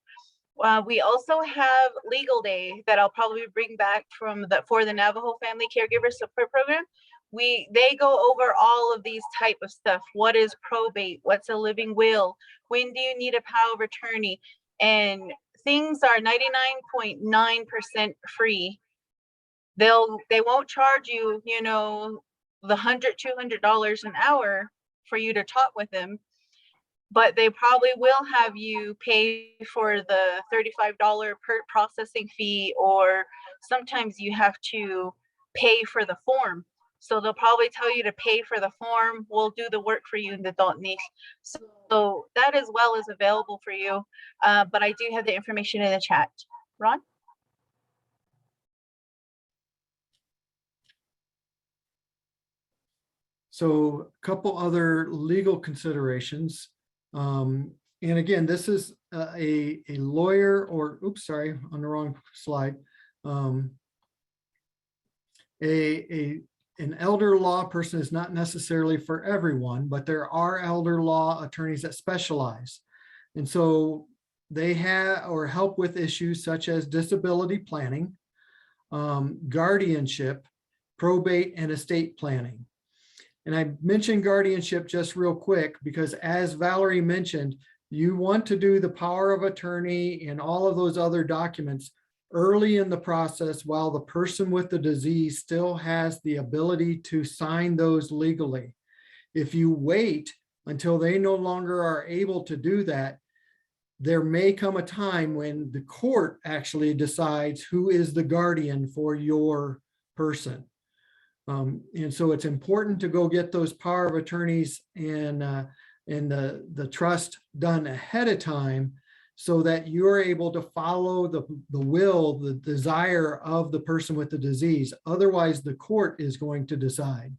B: We also have Legal Day that I'll probably bring back for the Navajo Family Caregiver Support Program. They go over all of these type of stuff. What is probate? What's a living will? When do you need a power of attorney? And things are 99.9% free. They won't charge you, you know, the $100-$200 an hour for you to talk with them, but they probably will have you pay for the $35 per processing fee, or sometimes you have to pay for the form. So they'll probably tell you to pay for the form. We'll do the work for you in the adult niche. So that as well is available for you. But I do have the information in the chat. Ron?
A: So a couple other legal considerations. And again, this is a lawyer or, oops, sorry, on the wrong slide. An elder law person is not necessarily for everyone, but there are elder law attorneys that specialize. And so they have or help with issues such as disability planning, guardianship, probate, and estate planning. And I mentioned guardianship just real quick because, as Valerie mentioned, you want to do the power of attorney and all of those other documents early in the process while the person with the disease still has the ability to sign those legally. If you wait until they no longer are able to do that, there may come a time when the court actually decides who is the guardian for your person. And so it's important to go get those power of attorneys and the trust done ahead of time so that you're able to follow the will, the desire of the person with the disease. Otherwise, the court is going to decide.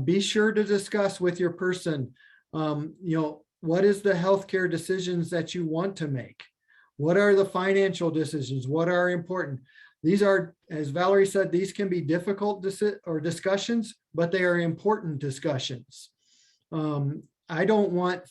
A: Be sure to discuss with your person, what is the healthcare decisions that you want to make? What are the financial decisions? What are important? These are, as Valerie said, these can be difficult discussions, but they are important discussions. I don't want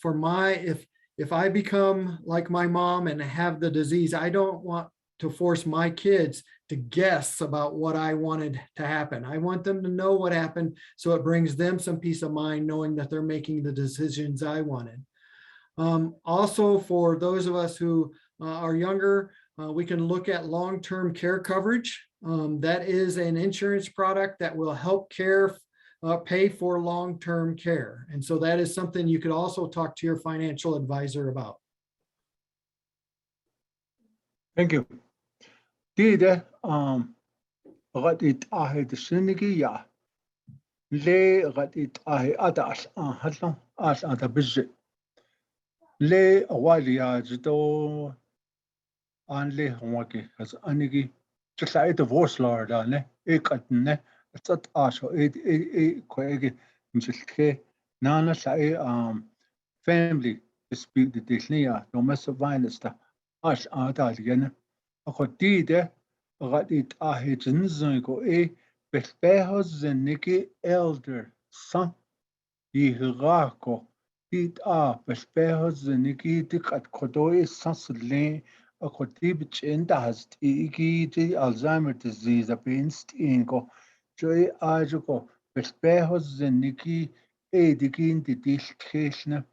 A: if I become like my mom and have the disease, I don't want to force my kids to guess about what I wanted to happen. I want them to know what happened so it brings them some peace of mind knowing that they're making the decisions I wanted. Also, for those of us who are younger, we can look at long-term care coverage. That is an insurance product that will help pay for long-term care. And so that is something you could also talk to your financial advisor about.
D: Thank you. Dida غادي تأهد السنجية ليه غادي تأهد أداس هلا أس أدا بجي ليه أولي أجدو أن ليه هواكي هز أنيجي تسعى divorce law دانه إيكاتنه أتصد أشو كويجي مثل نانا سعي family dispute ديشنيا domestic violence تا أش أدا لينا أخو ديده غادي تأهد نزنكو بفهز زنكي elder son يهراكو ديد بفهز زنكي دقت كدوي ساسلين أخو دي بتشين هست دي Alzheimer disease بينست إنكو جوي آجوكو بفهز زنكي ديكين دي كيشنا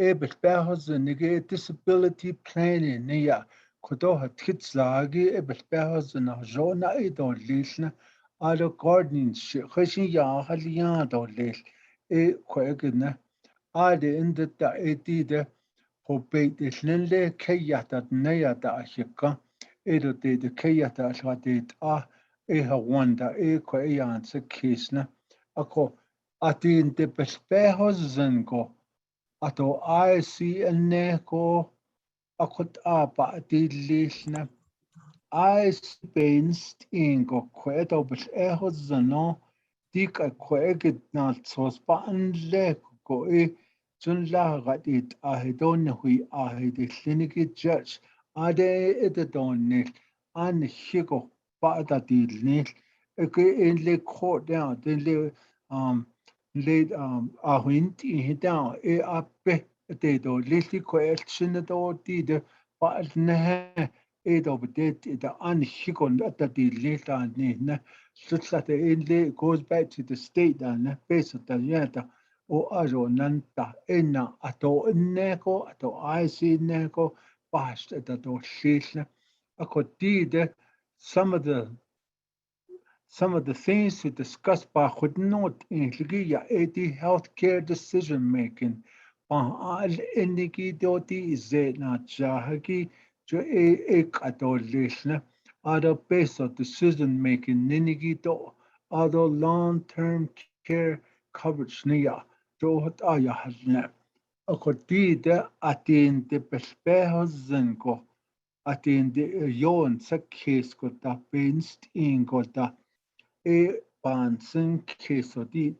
D: بفهز زنكي disability planning نيا كدوها تكتلاقي بفهز نهجونا دوليشنا على gardening خشين يا خليان دوليش كويكنا على إند دي هو بيت إسلنلي كياتا نياتا أشيكا دو دي كياتا أشغاديت هواندا كويان سكيسنا أكو أتين دي بسبيهوز زنكو أتو سي أنيكو أكو بعدي ليشنا سي بينست إنكو كويتو بسبيهوز زنو ديك كويكت نالتسوس بان ليكو Jun la gadit ahidon hui ahid clinic judge ade edon nil an higo bada dil nil in le court down then le ahint in down appe de do lili question do did Ba'alna Edo Bdet the Anhikon that the later Nina Sutlata Inle goes back to the state and base of the Yata or Ajo Nanta Enna Ato Neko Ato Icy Neko Bast at the Shishna. I could did some of the things to discuss by could not include healthcare decision making. Al indiki doti zena jahaki to ek adolishna other base of decision making ninigito other long-term care coverage niya to ayahna. Akotide atin de pespehozenko atin de yon sa case ko ta pinst in ko ta Bansen Kesodit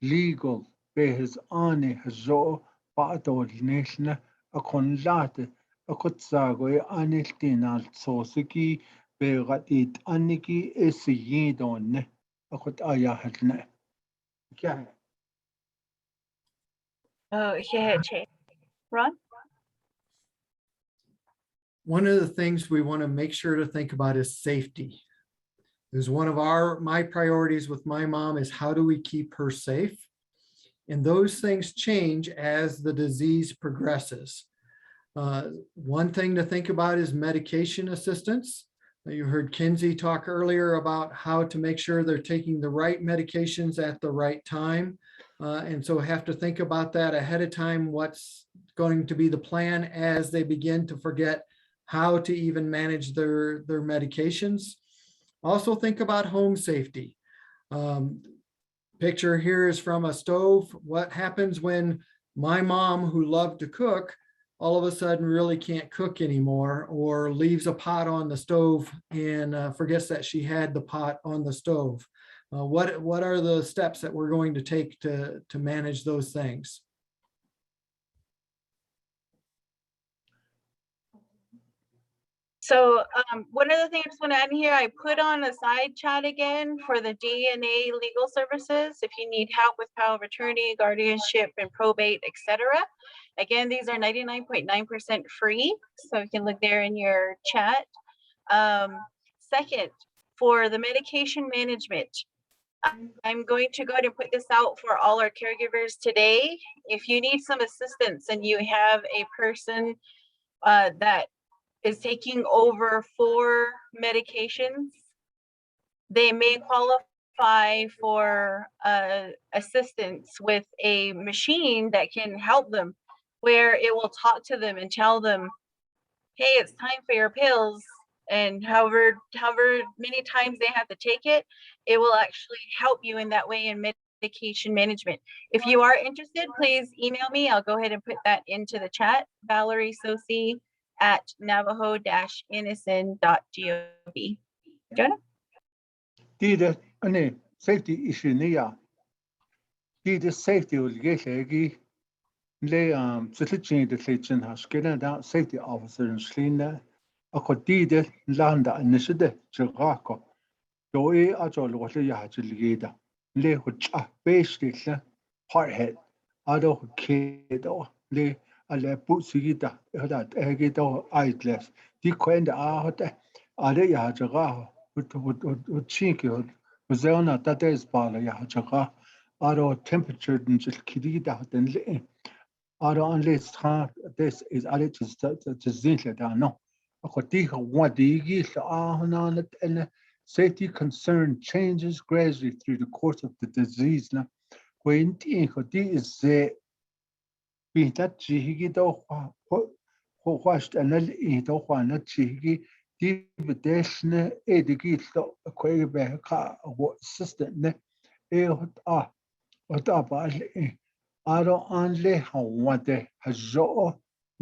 D: legal behis ane hazo pato nation a conlate a kotsago aniltin al sosiki begatit aniki is yidon a kot ayahne.
B: Oh, yeah, Che. Ron?
A: One of the things we want to make sure to think about is safety. Is one of my priorities with my mom is how do we keep her safe? And those things change as the disease progresses. One thing to think about is medication assistance. You heard Kinsey talk earlier about how to make sure they're taking the right medications at the right time. And so have to think about that ahead of time, what's going to be the plan as they begin to forget how to even manage their medications. Also think about home safety. Picture here is from a stove. What happens when my mom, who loved to cook, all of a sudden really can't cook anymore, or leaves a pot on the stove and forgets that she had the pot on the stove? What are the steps that we're going to take to manage those things?
B: So one other thing I just want to add here, I put on a side chat again for the DNA legal services. If you need help with power of attorney, guardianship, and probate, etc. Again, these are 99.9% free. So you can look there in your chat. Second, for the medication management, I'm going to go ahead and put this out for all our caregivers today. If you need some assistance and you have a person that is taking over 4 medications, they may qualify for assistance with a machine that can help them, where it will talk to them and tell them, hey, it's time for your pills. And however many times they have to take it, it will actually help you in that way in medication management. If you are interested, please email me. I'll go ahead and put that into the chat. Valerie Sosi at navajo-innocent.gov. Jonah?
D: Did any safety issue niya? Did safety will get legi lay switching the kitchen has getting safety officer in Slina. A codid landa initiative Chiraco. Doi Ajol was a yachilgida. Lay which a base station, hardhead, Ado Kedo, lay a le putsida, that egito eyeless. Dequend out Ade Yajaga, would chink you, was there not that is Bala Yajaga, Ado temperature and just kidida, then lay. Ado unless this is added to Zintle down. And safety concern changes gradually through the course of the disease. When is being that Jigido washed and Edo one Jigi, Dividation, Edigito, a Quabeca, assistant, what about Ado only how what they has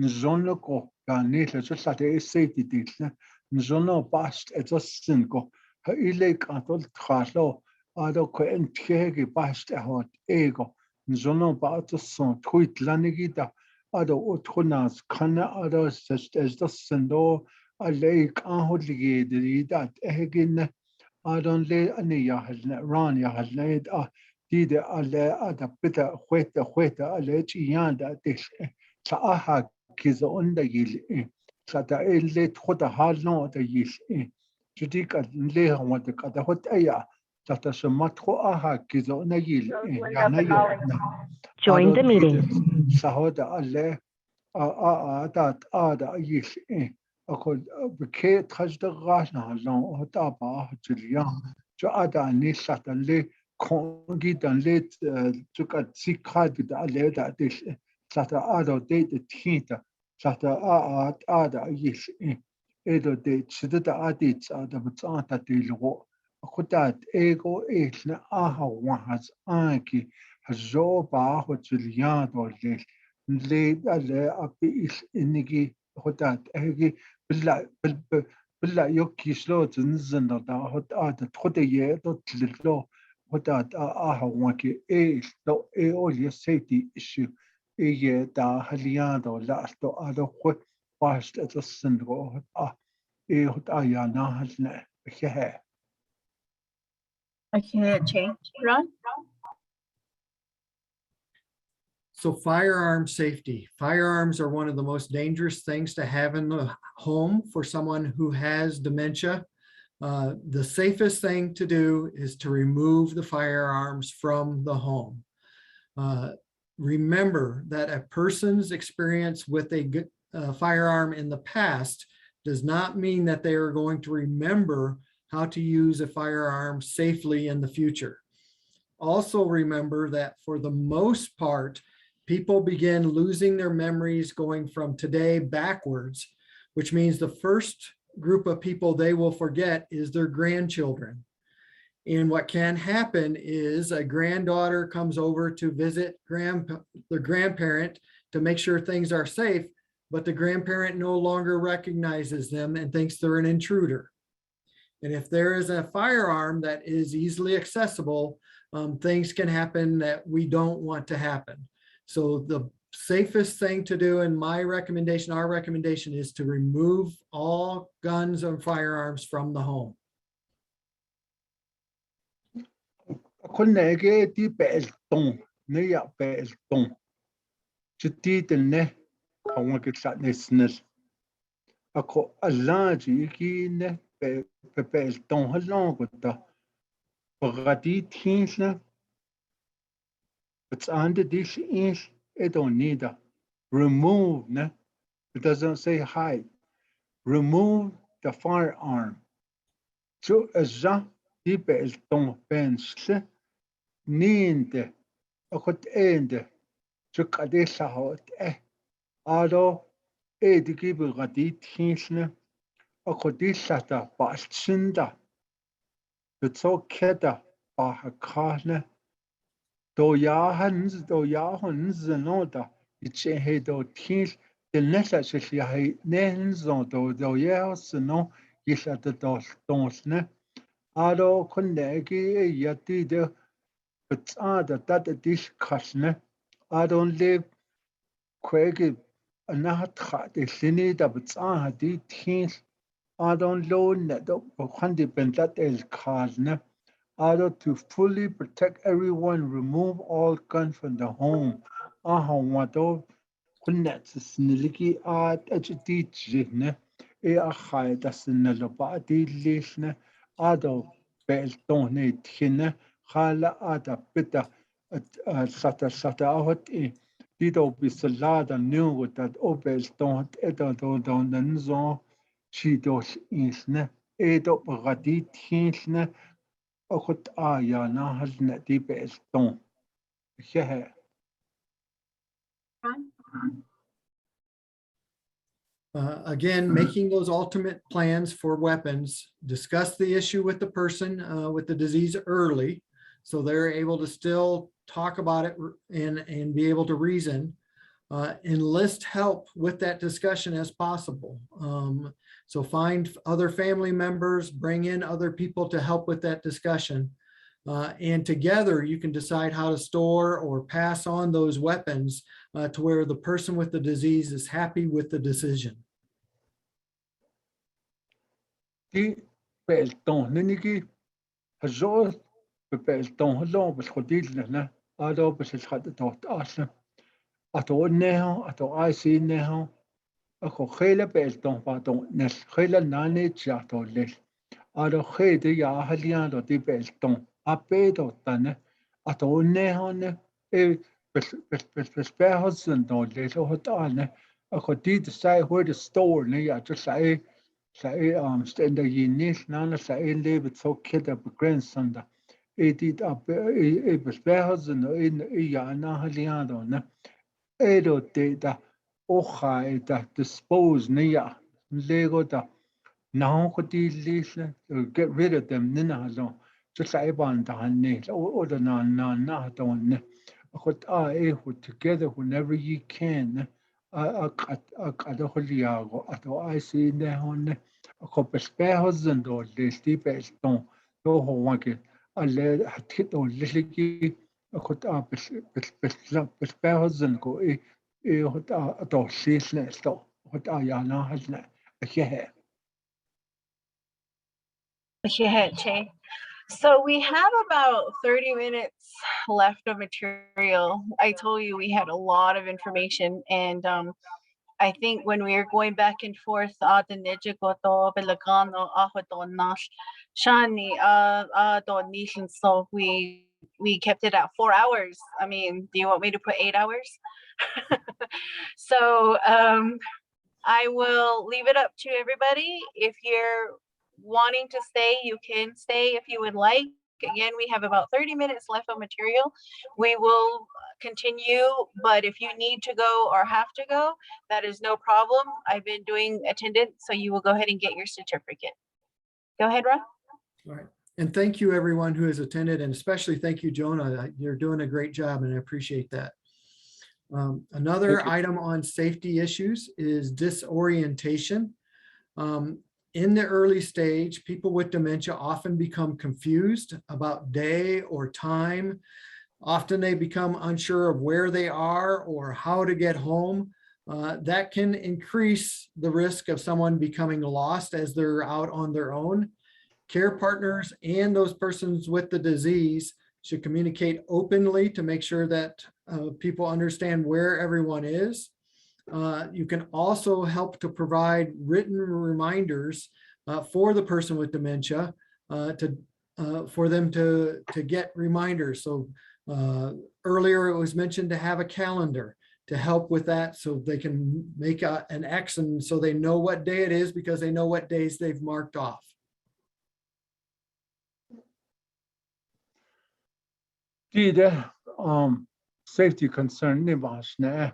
D: Nzonoko ganitla just like a safety ditla Nzono bast at a single her ilek atol traslo Ado quen tege bast out ego Nzono bat a son tweet lanigida Ado utrunas kana Ado such as the sendo a lake aholigid that egin Adon le ania has net Rania has laid did ale ada bita hueta ale chiyanda dish Taaha kiza onda yil sata le khota halno da yis judik le hwa de kada hot aya sata samatro aha kizo na yil ya na yo
E: Join the meeting.
D: sahoda alle a da yis akol beke tajda gashna halno hota ba julia jo ada ni sata le kongi dan le tuka tsikha da le da dis sata ado de tinta sata da yis edo de chida adi da btsanta de lo khutat ego na aha wahas anki hazo ba ho julia do le ale api is inigi khutat egi billa yoki slo zinzin da hot ada khode ye do tlilo khutat aha waki do o ye safety issue ye da haliado la sto ado khut past at a syndrome hot aya na halne he
B: I can't change. Ron?
A: So firearm safety. Firearms are one of the most dangerous things to have in the home for someone who has dementia. The safest thing to do is to remove the firearms from the home. Remember that a person's experience with a firearm in the past does not mean that they are going to remember how to use a firearm safely in the future. Also remember that for the most part, people begin losing their memories going from today backwards, which means the first group of people they will forget is their grandchildren. And what can happen is a granddaughter comes over to visit the grandparent to make sure things are safe, but the grandparent no longer recognizes them and thinks they're an intruder. And if there is a firearm that is easily accessible, things can happen that we don't want to happen. So the safest thing to do, in my recommendation, our recommendation, is to remove all guns and firearms from the home.
D: كنا جيتي بقلتون نيا بقلتون جديد النه هو كتلا نسنل أكو ألاجي كي بقلتون هلون كتا بغدي تينسنا بس عند ديش إنش it don't need a remove ne it doesn't say hide remove the firearm so أجا دي بقلتون بنسل نينده أخد إنده شك أدي سهوت آدو ديكي بغدي تيسنا أخد دي ساتا باشتشندا بتسو كدا باحكاسنا دو ياهنز نودا يتشهي دو تيس دلنسا ششيهي نهنزون دو ياهسنو يساتا دو ستونسنا آدو كنكي يتي دو بتسادا دادا ديش كاسنا I don't live Quake anahat the Sini da Butsa di teens. I don't loan that Handi Bentat El Kazna. I to fully protect everyone, remove all guns from the home. Aha wato Kunnat Sniliki art edgy jigna. A high that's in the Lobati lishna. Ado Beltone Tina. Hala ada bitter sata ahot Dido bisalada knew that obes don't don't nanzo chidos insne edo bagadi tinsne okot aya na hasne dibes don't hehe
A: Again, making those ultimate plans for weapons, discuss the issue with the person with the disease early, so they're able to still talk about it and be able to reason. Enlist help with that discussion as possible. So find other family members, bring in other people to help with that discussion. And together you can decide how to store or pass on those weapons to where the person with the disease is happy with the decision.
D: Di belton niniki hazol belton halon bes khodil na ado bes khat dot asna ato neho ato I see neho ako khela belton pa ton nes khela nane cha to le aro khede ya halian do di belton apedo tane ato ne hone e besperhosen do le so hotane ako di sai where the store ne ya just sai stender yinis nana sai lebt so kida begrenzen da dit ab e besperhosen in ja na halian do ne edo da ocha da dispose nia lego da now could listen get rid of them nina alone just like ban da ne or the na don't could together whenever you can a do holiago ato I see ne hon a copespehos and or the steepest don't do ho wanke a le hit or lily a could up bespehos and go hot a do seasonal sto hot a yana has ne a here.
B: Yeah, Che. So we have about 30 minutes left of material. I told you we had a lot of information, and I think when we were going back and forth, so we kept it at 4 hours. I mean, do you want me to put 8 hours? So I will leave it up to everybody. If you're wanting to stay, you can stay if you would like. Again, we have about 30 minutes left of material. We will continue, but if you need to go or have to go, that is no problem. I've been doing attendance, so you will go ahead and get your certificate. Go ahead, Ron.
A: All right. And thank you, everyone who has attended, and especially thank you, Jonah. You're doing a great job, and I appreciate that. Another item on safety issues is disorientation. In the early stage, people with dementia often become confused about day or time. Often they become unsure of where they are or how to get home. That can increase the risk of someone becoming lost as they're out on their own. Care partners and those persons with the disease should communicate openly to make sure that people understand where everyone is. You can also help to provide written reminders for the person with dementia for them to get reminders. So earlier it was mentioned to have a calendar to help with that, so they can make an X, and so they know what day it is because they know what days they've marked off.
D: The safety concern ne vasne.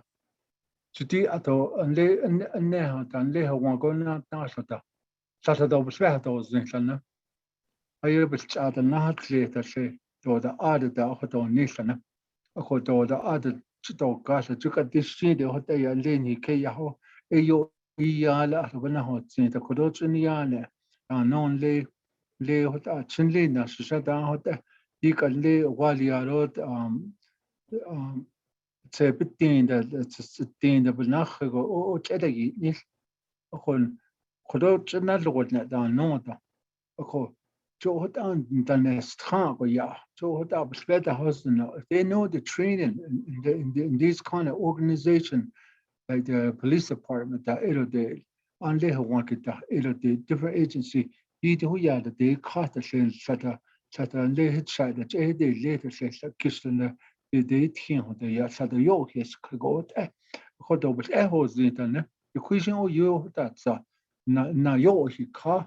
D: Chiti ato le one go na sata. Sata do beswe to zinchana. Ayo bes at na tle ta se to the other da ho to nisana. Ako to the other to gas to ka disi de ho te ya le ni ke ya ho ayo ya la ho na ho tsin ta ko do tsin ya ne. Non le ho ta chin le na sa da ho ta di ka le wa li ya ro se bitin da benach go o tedagi ni kon kodo tna lo na da no da ko so hot an da nest go ya so hot up speta hosten if they know the training in these kind of organization like the police department that de an le want da de different agency di hu ya de cost sen sata le hit side that de later says kisten de tien de ya sata yo hes go hot ob hos ne the question o yo that na yo hi ka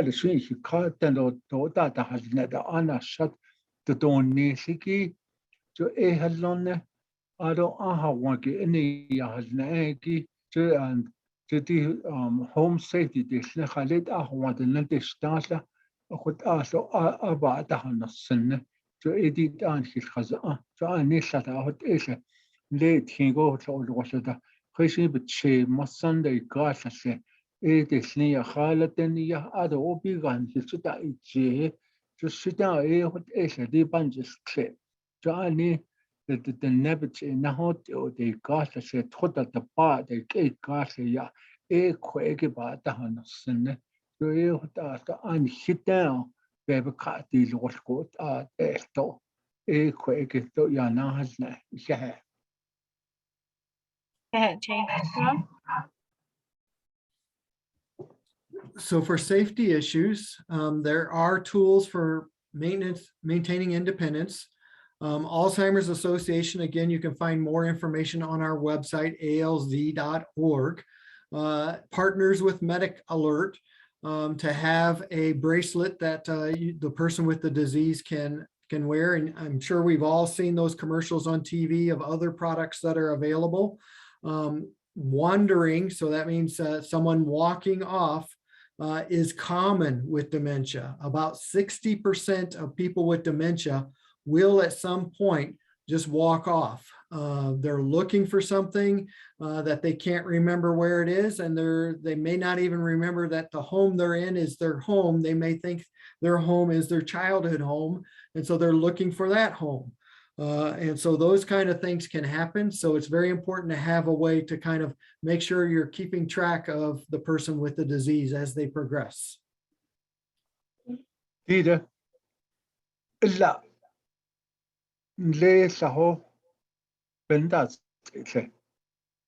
D: the swing hi ka den do da has net the ana shut the don ne siki so halon I don't want to any has ne ki to and the home safety this ne khalid want the ne stasa خد so بعدها السنة so edit an his خزاء so أنا شتا هاد إيش ليه تيجو تقول وشتا خيشي بتشي مصن ده قاسة إيه تسنية خالة تانية هذا هو بيغان شتا إيجي so شتا إيه هاد إيش دي بانجس كلي so أنا النبت نهوت أو دي قاسة تخد التبع دي كي قاسة يا إيه كويك بعدها السنة so an hitan bebe kati lorskot esto kweke to ya na hasna
B: Go ahead, Che. Ron?
A: So for safety issues, there are tools for maintaining independence. Alzheimer's Association, again, you can find more information on our website, alz.org. Partners with Medic Alert to have a bracelet that the person with the disease can wear. And I'm sure we've all seen those commercials on TV of other products that are available. Wandering, so that means someone walking off, is common with dementia. About 60% of people with dementia will at some point just walk off. They're looking for something that they can't remember where it is, and they may not even remember that the home they're in is their home. They may think their home is their childhood home, and so they're looking for that home. And so those kind of things can happen. So it's very important to have a way to kind of make sure you're keeping track of the person with the disease as they progress.
D: Tida, illa, nle saho, bendas, tle.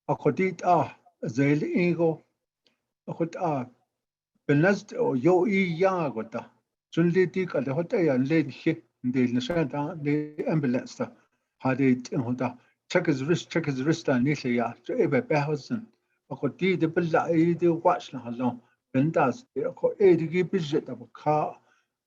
D: Akodit zel ego, akod benast o yo yagota. Sunli ka le hota ya le he, de nashanta, de ambulance. Had it in hota. Check his wrist, nile ya, to ebe behosen. Akodi de bella watch na halon. Bendas, ako edigi budget of a car.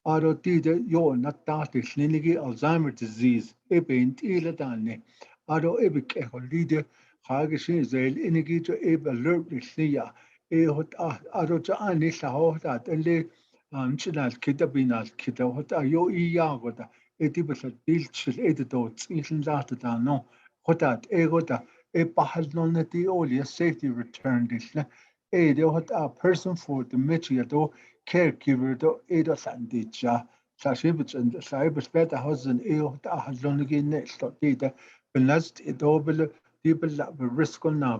D: Aro tide yo natati kliniki Alzheimer disease ebe intile dane aro ebe keko lide hagishin zel inigi to ebe alert liya hot aro to ani sa hota ele chinal kita binal kita hota yo iya goda etibasa dilchil edito tsin lata da no hota goda pahal non neti oli safety return disle de hota person for the mechi do caregiver do edo sandicha sashibits and saibus better husband ta hazonigi next data belast edo bel people risk on now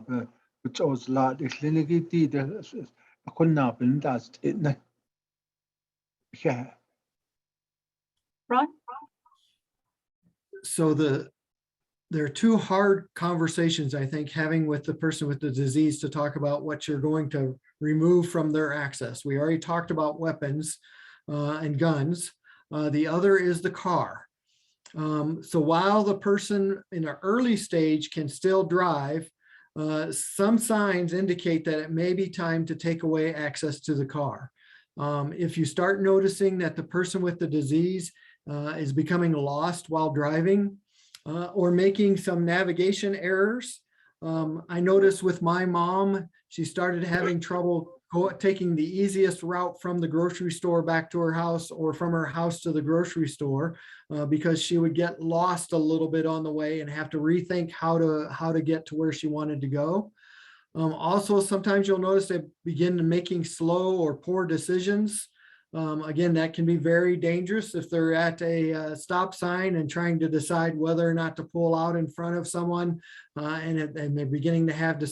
D: which was lot kliniki data kunna bindast it yeah.
B: Ron?
A: So there are two hard conversations, I think, having with the person with the disease to talk about what you're going to remove from their access. We already talked about weapons and guns. The other is the car. So while the person in an early stage can still drive, some signs indicate that it may be time to take away access to the car. If you start noticing that the person with the disease is becoming lost while driving, or making some navigation errors. I noticed with my mom, she started having trouble taking the easiest route from the grocery store back to her house or from her house to the grocery store because she would get lost a little bit on the way and have to rethink how to get to where she wanted to go. Also, sometimes you'll notice they begin making slow or poor decisions. Again, that can be very dangerous if they're at a stop sign and trying to decide whether or not to pull out in front of someone, and they're beginning to have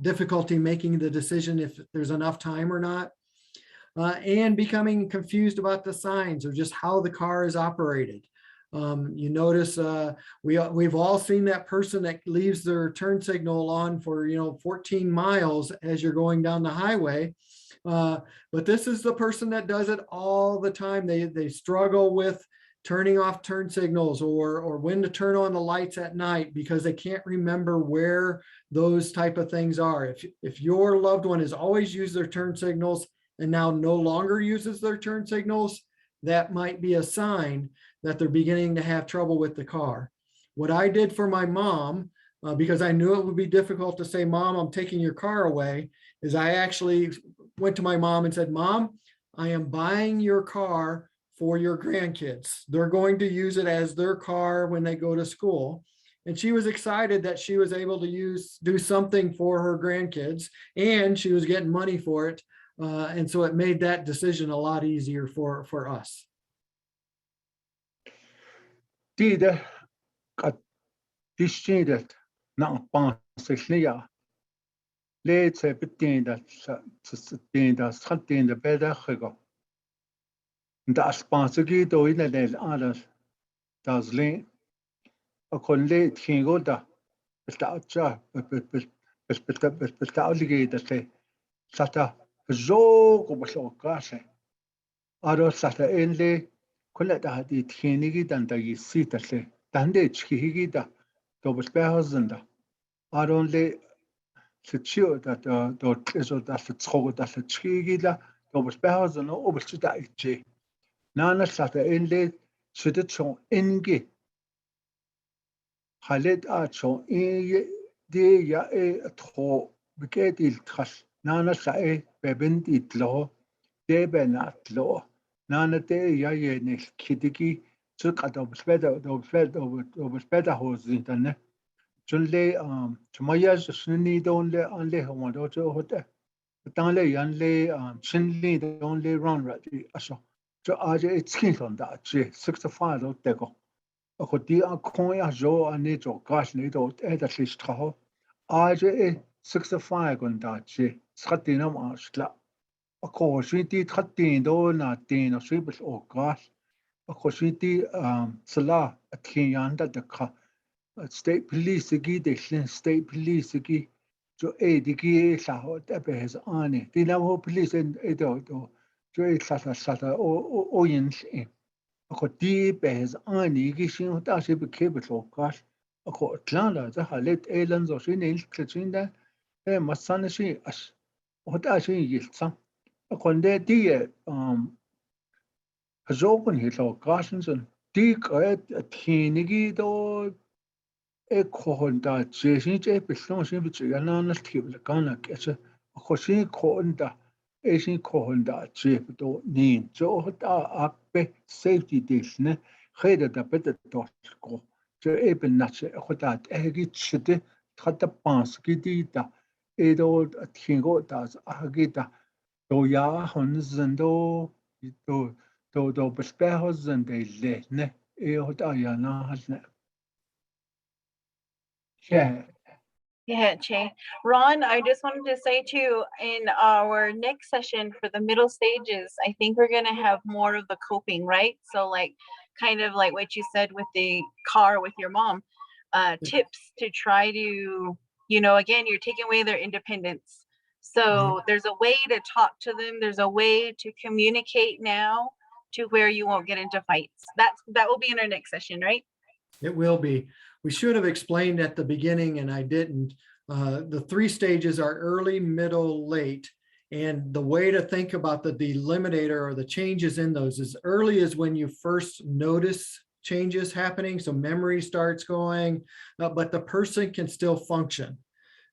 A: difficulty making the decision if there's enough time or not, and becoming confused about the signs or just how the car is operated. You notice we've all seen that person that leaves their turn signal on for 14 miles as you're going down the highway. But this is the person that does it all the time. They struggle with turning off turn signals or when to turn on the lights at night because they can't remember where those type of things are. If your loved one has always used their turn signals and now no longer uses their turn signals, that might be a sign that they're beginning to have trouble with the car. What I did for my mom, because I knew it would be difficult to say, Mom, I'm taking your car away, is I actually went to my mom and said, Mom, I am buying your car for your grandkids. They're going to use it as their car when they go to school. And she was excited that she was able to do something for her grandkids, and she was getting money for it. And so it made that decision a lot easier for us.
D: Tida kat distinct na pansechlia. Let's say between that something the better go. Das pansegi do in the others. Das link a collate hingo da. Without ja, but alligator say, Sata zo ko blo ka se aro sa ta enle kola da di thenigi dan da yi sita se dande chhigi da to bus pa hazanda aron le sitio da do tleso da tsgo da chhigi da to bus pa hazana o bus da ichi nana sa ta enle sita chon engi halet a chon e de ya e tro biket il tras nana sa e bebend itlo de benatlo nana de ya ye ne kidiki tsuk adobs beda hos interne chunle chumaya snni donle anle homo cho hote tangle yanle chinli donle run rati aso cho aje itskin sonda che 65 lo tego akoti a koya jo ane jo gas ne do eta listraho aje 65 gonda che skatinam asla ako switi khatin do na tin swibel o gas ako switi sala atkin yanda de kha state police gi de state police gi jo e digi la ho ta be has ane ti na ho police en do jo e la o yin si ako ti be has ane gi shin ta se be ke be lo gas ako tlala za halet elan zo shin il tsinda e masana shi as o ta shin yilsa konde ti hazopen hilo gasensen ti qet thinigi do e khonda chesin che pilon sin bichi yana na thibla kana kese khosin khonda e sin khonda che do nin jo ta ape safety disne kheda da pet to ko je e ben na che khota e gi chite khata pans gi di da e do thingo da a gi da do ya hon zendo do bespeho zende le ne e hota ya na hasne yeah.
B: Yeah, Che. Ron, I just wanted to say too, in our next session for the middle stages, I think we're gonna have more of the coping, right? So like kind of like what you said with the car with your mom, tips to try to, again, you're taking away their independence. So there's a way to talk to them, there's a way to communicate now to where you won't get into fights. That will be in our next session, right?
A: It will be. We should have explained at the beginning and I didn't. The 3 stages are early, middle, late. And the way to think about the delimitator or the changes in those is early is when you first notice changes happening. So memory starts going, but the person can still function.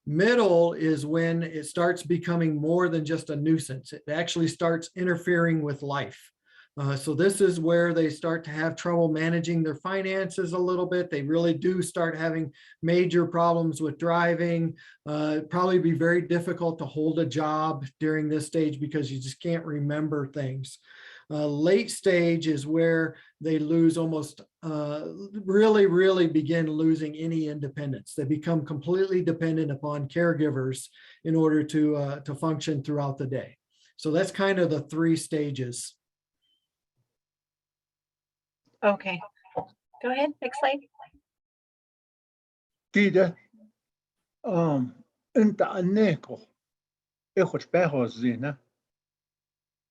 A: Middle is when it starts becoming more than just a nuisance. It actually starts interfering with life. So this is where they start to have trouble managing their finances a little bit. They really do start having major problems with driving. Probably be very difficult to hold a job during this stage because you just can't remember things. Late stage is where they lose almost, really begin losing any independence. They become completely dependent upon caregivers in order to function throughout the day. So that's kind of the 3 stages.
B: Okay. Go ahead, next slide.
D: Tida انت انيكو اخذ بهو زينه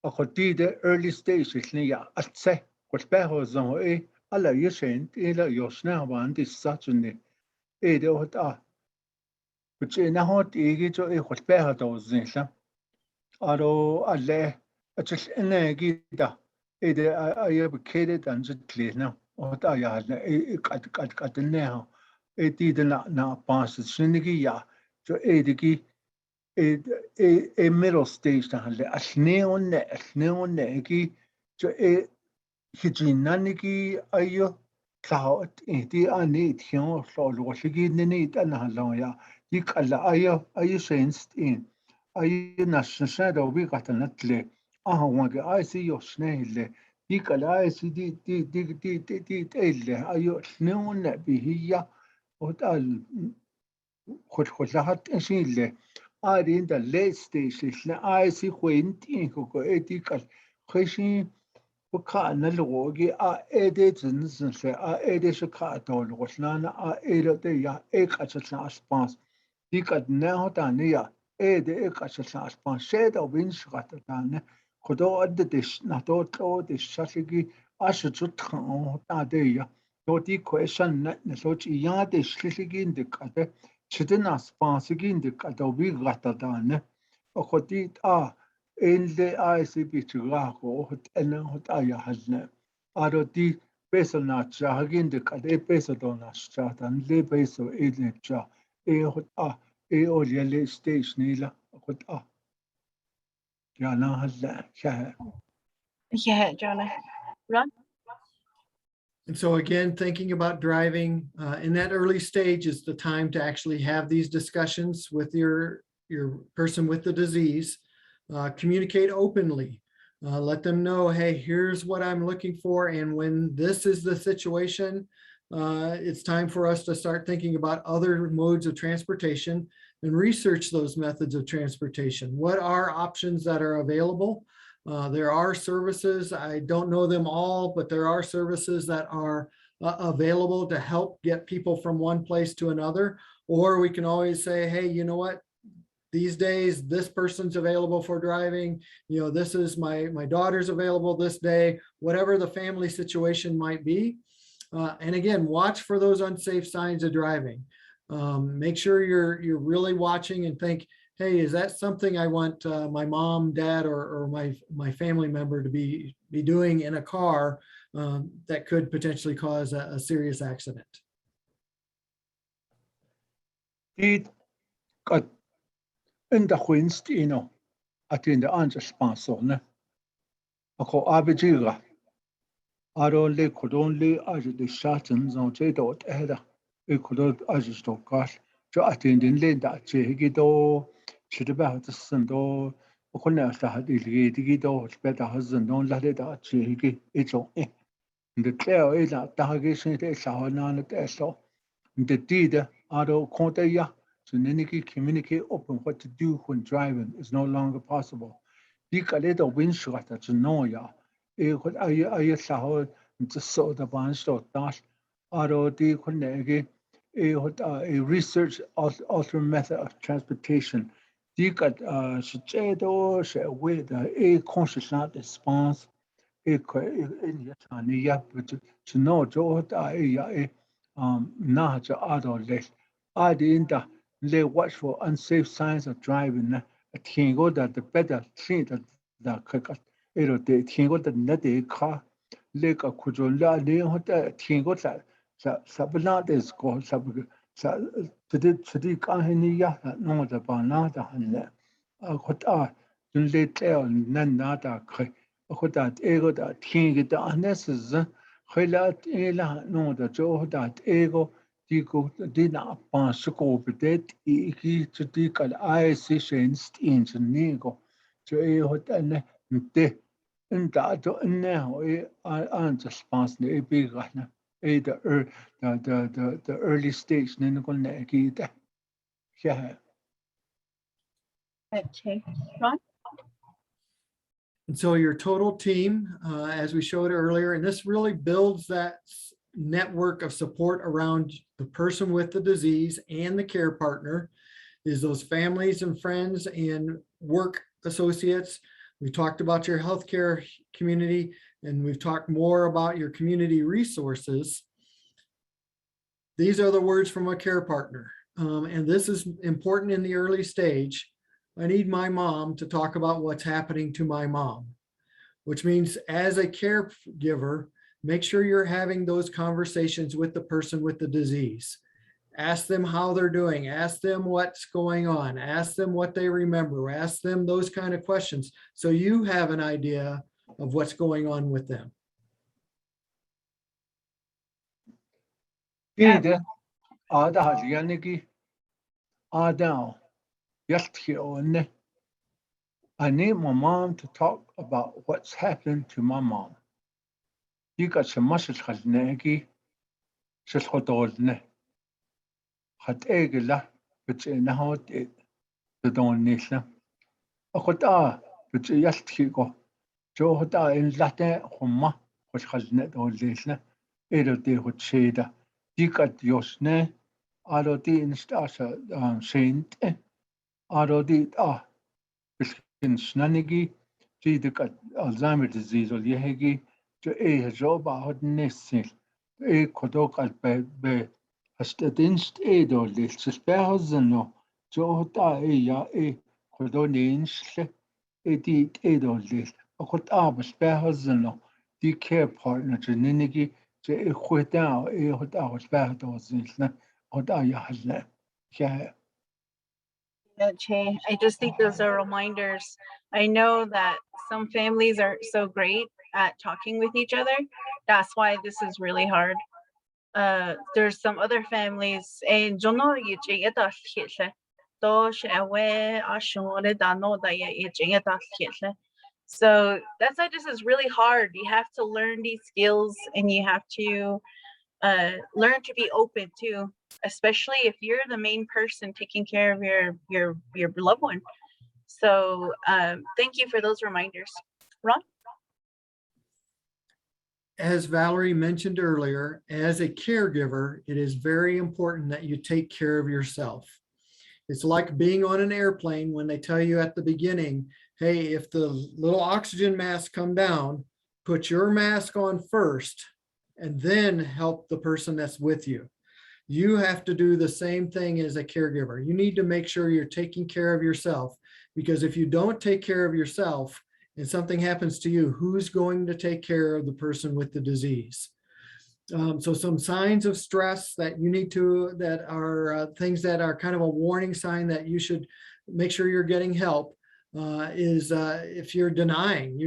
D: اخذ تيدا early stage ليا اتسه خذ بهو زو ايه على يشين الى يوشنا باندي ساتشني ايه ده هتا بتشينا هو تيجي جو ايه خذ بهو دو زينه ارو alle اتش انيجي دا ايه ده ايه بكيده دانجتلينا هتا يا ايه قد نها e tida na passes shinigi ya so edigi e middle stage ta halle asneonne gi so e hijinanigi ayo cloud e di ani tyon so lo shigi nini ta na hallo ya di kala ayo sensed in ayo nashsha da bi qatanatle ah wa ga ai si yo snehille di kala ai si di ayo sneonne bi hiya وتقال خلخلات أشيله أرين دا late stage لا أيسي خوينتين كوكو إديكال خشين بكا نلوغي إدي زنزن إدي شكا دول غشلانا إدي يا إيك أشتنا أسبانس ديكال نهو تانيا de ekaslas pansheda winshratane kodo addish nato de shashigi ashutkan tadeya doti question net soch yade shlishigin de kate chidinas pansigin de kadobi ratadane okoti elde ICP chugako hot enen hot ayahalne aroti peso na chagin de kade peso dona stratan le peso edne cha hot olele station nila hot yana halla shaha.
B: Yeah, Jonah. Ron?
A: And so again, thinking about driving in that early stage is the time to actually have these discussions with your person with the disease. Communicate openly. Let them know, hey, here's what I'm looking for. And when this is the situation, it's time for us to start thinking about other modes of transportation and research those methods of transportation. What are options that are available? There are services, I don't know them all, but there are services that are available to help get people from one place to another. Or we can always say, hey, you know what? These days, this person's available for driving. You know, this is my daughter's available this day, whatever the family situation might be. And again, watch for those unsafe signs of driving. Make sure you're really watching and think, hey, is that something I want my mom, dad, or my family member to be doing in a car that could potentially cause a serious accident?
D: In the Queen's, attend the answer sponsor. Ako abijiga. Aronle kodonle as the shatens on Jedot Eda. It could as a stockcast to attend in Linda, Chehigido, Chidabat the Sando, Okonasta had Iligido, better husband, don't let it out, Chehigi, it's on. The clear is that Dagation is our non testo. The deed, Ado Conteya. To communicate open what to do when driving is no longer possible. Big a little windshield to know ya. What I saw the sort of answer dash auto de connect a research alternate method of transportation. You got Shadow, with a conscious not response. In ya, but to know what I not auto less. I didn't. They watch for unsafe signs of driving. I think that the better thing that the thing that not the car. Like a kujola, they want think that Sabana is called Sab to the Kahania, no the Banata and what are the tell Nanata what that ego that king the unnecessary. Highlight ela no the Joe that ego. Digo dina pan scope det I to dical I sessions in nego to a hotel de and that now I answer spans the big the early stage nenical negita. Yeah.
B: Okay. Ron?
A: And so your total team, as we showed earlier, and this really builds that network of support around the person with the disease and the care partner, is those families and friends and work associates. We talked about your healthcare community, and we've talked more about your community resources. These are the words from a care partner. And this is important in the early stage. I need my mom to talk about what's happening to my mom, which means as a caregiver, make sure you're having those conversations with the person with the disease. Ask them how they're doing. Ask them what's going on. Ask them what they remember. Ask them those kind of questions so you have an idea of what's going on with them.
D: Either Ada Yaniki Ada Yaski. I need my mom to talk about what's happened to my mom. You got some message has negi, just hodolne. Hat egela, which in the hot it, the donation. A hota, which yastiko. Joe hota in Latin homa, which has net all this. Either they would say that. You got yosne, ado the instasa saint. ado di biskin snanigi the Alzheimer disease or yehegi to a job out nesil a kodok at be hastadinst a do list suspehazano jota a kodoninch a dit a do list a kot abspehazano the care partner to ninigi to a quita a hot hours back those insna hot ayahla. Yeah.
B: Yeah, Che, I just think those are reminders. I know that some families are so great at talking with each other. That's why this is really hard. There's some other families and jono yiching it so that's why this is really hard. You have to learn these skills and you have to learn to be open too, especially if you're the main person taking care of your loved one. So thank you for those reminders. Ron?
A: As Valerie mentioned earlier, as a caregiver, it is very important that you take care of yourself. It's like being on an airplane when they tell you at the beginning, hey, if the little oxygen masks come down, put your mask on first and then help the person that's with you. You have to do the same thing as a caregiver. You need to make sure you're taking care of yourself, because if you don't take care of yourself and something happens to you, who's going to take care of the person with the disease? So some signs of stress that you need to, that are things that are kind of a warning sign that you should make sure you're getting help is if you're denying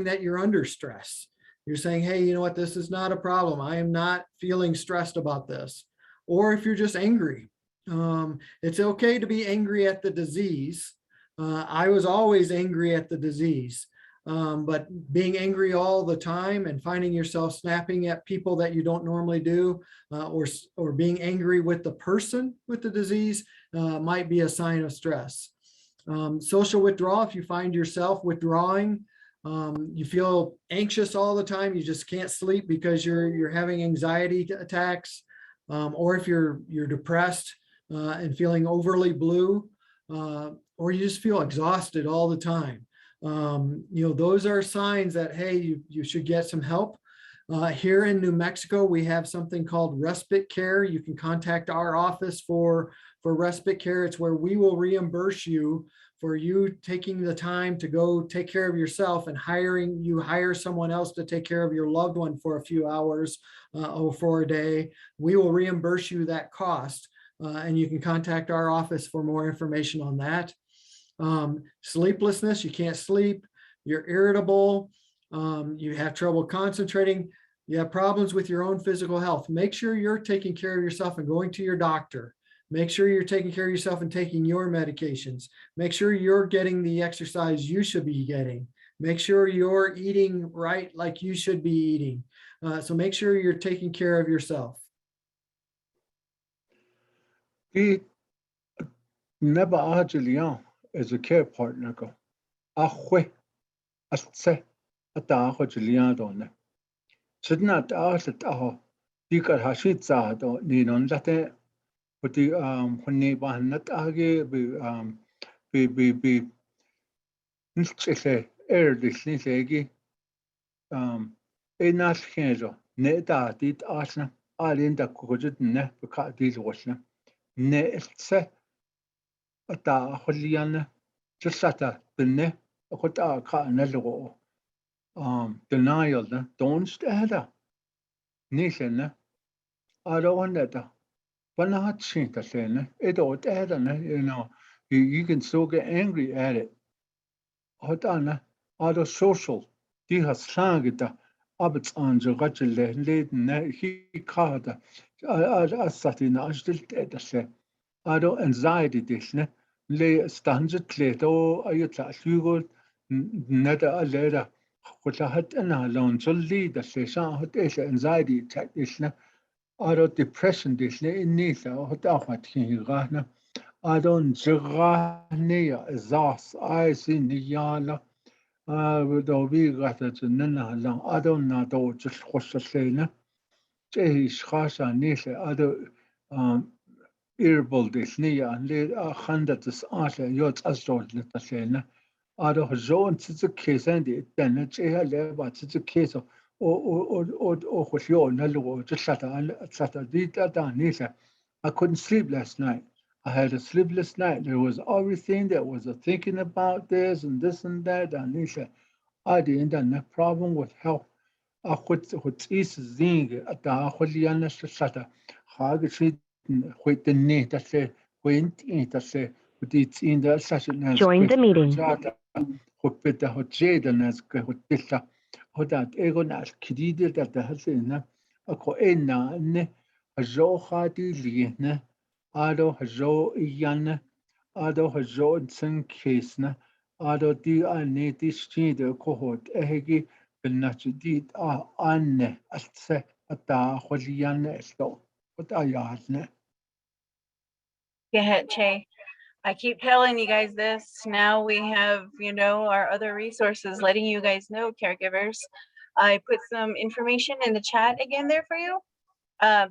A: that you're under stress. You're saying, hey, you know what, this is not a problem. I am not feeling stressed about this. Or if you're just angry. It's okay to be angry at the disease. I was always angry at the disease. But being angry all the time and finding yourself snapping at people that you don't normally do, or being angry with the person with the disease might be a sign of stress. Social withdrawal, if you find yourself withdrawing, you feel anxious all the time, you just can't sleep because you're having anxiety attacks, or if you're depressed and feeling overly blue, or you just feel exhausted all the time. Those are signs that, hey, you should get some help. Here in New Mexico, we have something called respite care. You can contact our office for respite care. It's where we will reimburse you for you taking the time to go take care of yourself and hire someone else to take care of your loved one for a few hours or for a day. We will reimburse you that cost, and you can contact our office for more information on that. Sleeplessness, you can't sleep, you're irritable, you have trouble concentrating, you have problems with your own physical health. Make sure you're taking care of yourself and going to your doctor. Make sure you're taking care of yourself and taking your medications. Make sure you're getting the exercise you should be getting. Make sure you're eating right like you should be eating. So make sure you're taking care of yourself.
D: Never Arjelian as a care partner go. Ahwe, Astse, Ataho Julian. Should not ask at all. You got Hashitza, don't need on that. But the when they want not argue, be, say, air this thing, a not handle, neta did Arsenal, I in the could ne, because these wasn't. Ne, say, Ata Holiana, just sat at the ne, a hot car another denial, don't stare. Nation, I don't want that. But not change the thing. It all that, you can still get angry at it. Hot on other social. He has slanted the abbots on the ratchet laden. He called I sat in I still at the say. I don't anxiety this, ne? Lay stands it late. Oh, I thought you would never a letter. What I had an alone, so lead the station, hot anxiety attack this, ne? I don't depression this, ne? In neither, hot off at him, I don't near exhaust. I see the yala. With the big rat at the nana long. I don't know just what's the same. Jay Shasha Nisa, other earbol desnia and le handa this art yachts as don't let us say out of zone it's a case and it then it's a leva it's a case of or what you know just sat a I couldn't sleep last night. I had a sleepless night. There was everything that was thinking about this and that. And Nisha, I didn't have no problem with health. I what is zing at the Aholiana Sata. Hag with the need that say, went in that say, but it's in the session as
E: Join the meeting.
D: What better hot jade and as what dilla. What that egon as kidid that the Hasina. A coena ne a zohadi liene. Ado hazo iana. Ado hazo sen casena. Ado di a native street cohort ehegi. بالناتجديد أن أستة أتاخذيان استو وتأيادنا.
B: Go ahead, Che. I keep telling you guys this. Now we have, our other resources letting you guys know, caregivers. I put some information in the chat again there for you.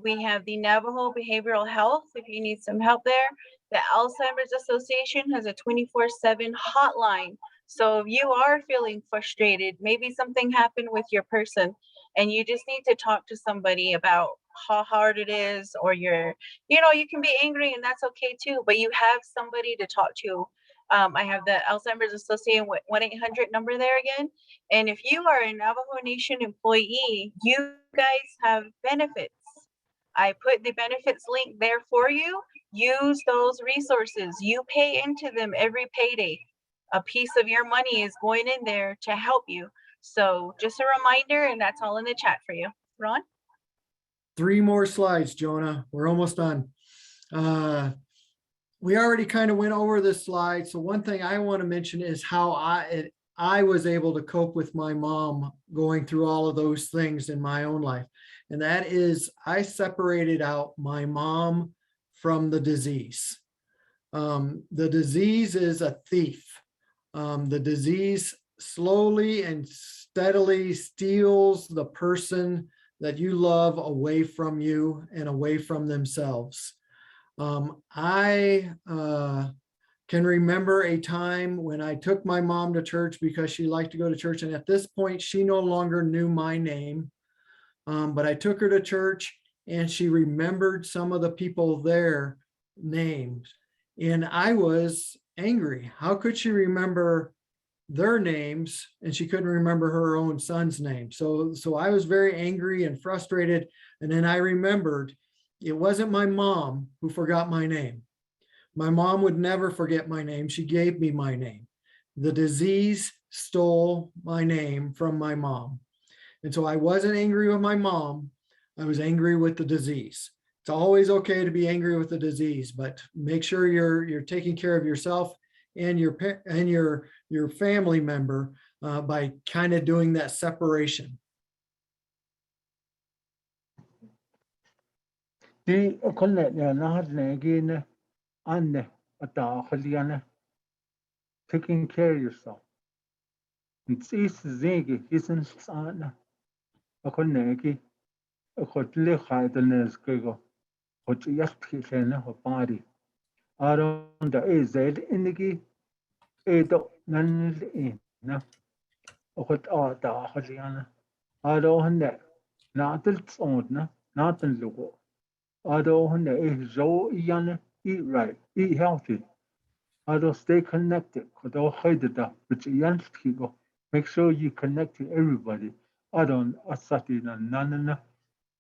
B: We have the Navajo Behavioral Health if you need some help there. The Alzheimer's Association has a 24/7 hotline. So if you are feeling frustrated, maybe something happened with your person and you just need to talk to somebody about how hard it is, or you can be angry and that's okay too, but you have somebody to talk to. I have the Alzheimer's Association 1-800 number there again. And if you are a Navajo Nation employee, you guys have benefits. I put the benefits link there for you. Use those resources. You pay into them every payday. A piece of your money is going in there to help you. So just a reminder, and that's all in the chat for you. Ron?
A: 3 more slides, Jonah. We're almost done. We already kind of went over this slide. So one thing I want to mention is how I was able to cope with my mom going through all of those things in my own life. And that is I separated out my mom from the disease. The disease is a thief. The disease slowly and steadily steals the person that you love away from you and away from themselves. I can remember a time when I took my mom to church because she liked to go to church. And at this point, she no longer knew my name. But I took her to church and she remembered some of the people there names. And I was angry. How could she remember their names and she couldn't remember her own son's name? So I was very angry and frustrated. And then I remembered it wasn't my mom who forgot my name. My mom would never forget my name. She gave me my name. The disease stole my name from my mom. And so I wasn't angry with my mom. I was angry with the disease. It's always okay to be angry with the disease, but make sure you're taking care of yourself and your family member by kind of doing that separation.
D: The connect again and taking care of yourself. It's easy zig isn't sana. A connect a hotly hidden go. What yaskina her body. Around the AZ indigi Edo none in. What are the Holiana? Around that. Not its own, not in logo. Around the zo yan eat right, eat healthy. Ado stay connected. Ado hide that which yan people. Make sure you connect to everybody. Adon asati na nanana.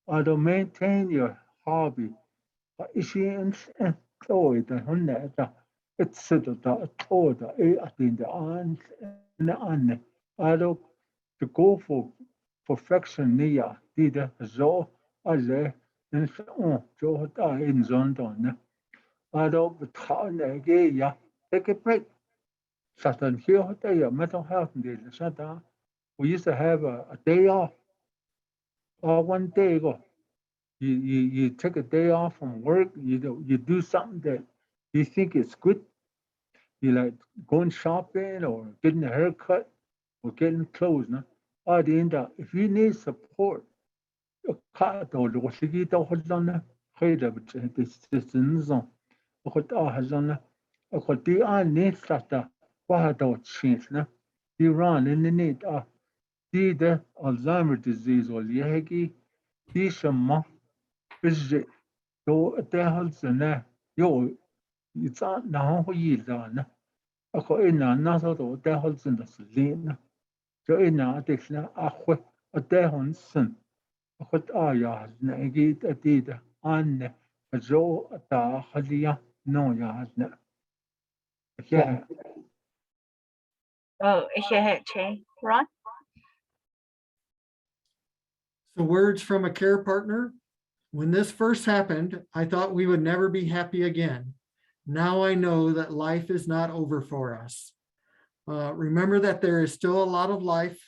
D: Ado maintain your hobby. Ishi and toy the honda. It's sort of the toy in the aunt and the anne. Ado to go for perfection near did zo alle in on Johta in Zondon. Ado betrouwen ja, take a break. Satan here your mental health in Satan. We used to have a day off or one day ago. You take a day off from work, you do something that you think is good. You like going shopping or getting a haircut or getting clothes. No? Or the end if you need support, cut or the أخذ أحزنا أخذ دي نيت ساتا واحد شينسنا دي ران إن نيت دي ده Alzheimer disease واليهجي دي شما بجي تو تهل سنة يو يتسا نهو يلدانا أخو إنا ناسو تو تهل سنة سلينا جو إنا أتكسنا أخو أتهل سن أخذ يا نجيت أتيدا أن جو أتا خليا نو يا هزنا yeah.
B: Oh, Che. Ron?
A: So words from a care partner. When this first happened, I thought we would never be happy again. Now I know that life is not over for us. Remember that there is still a lot of life.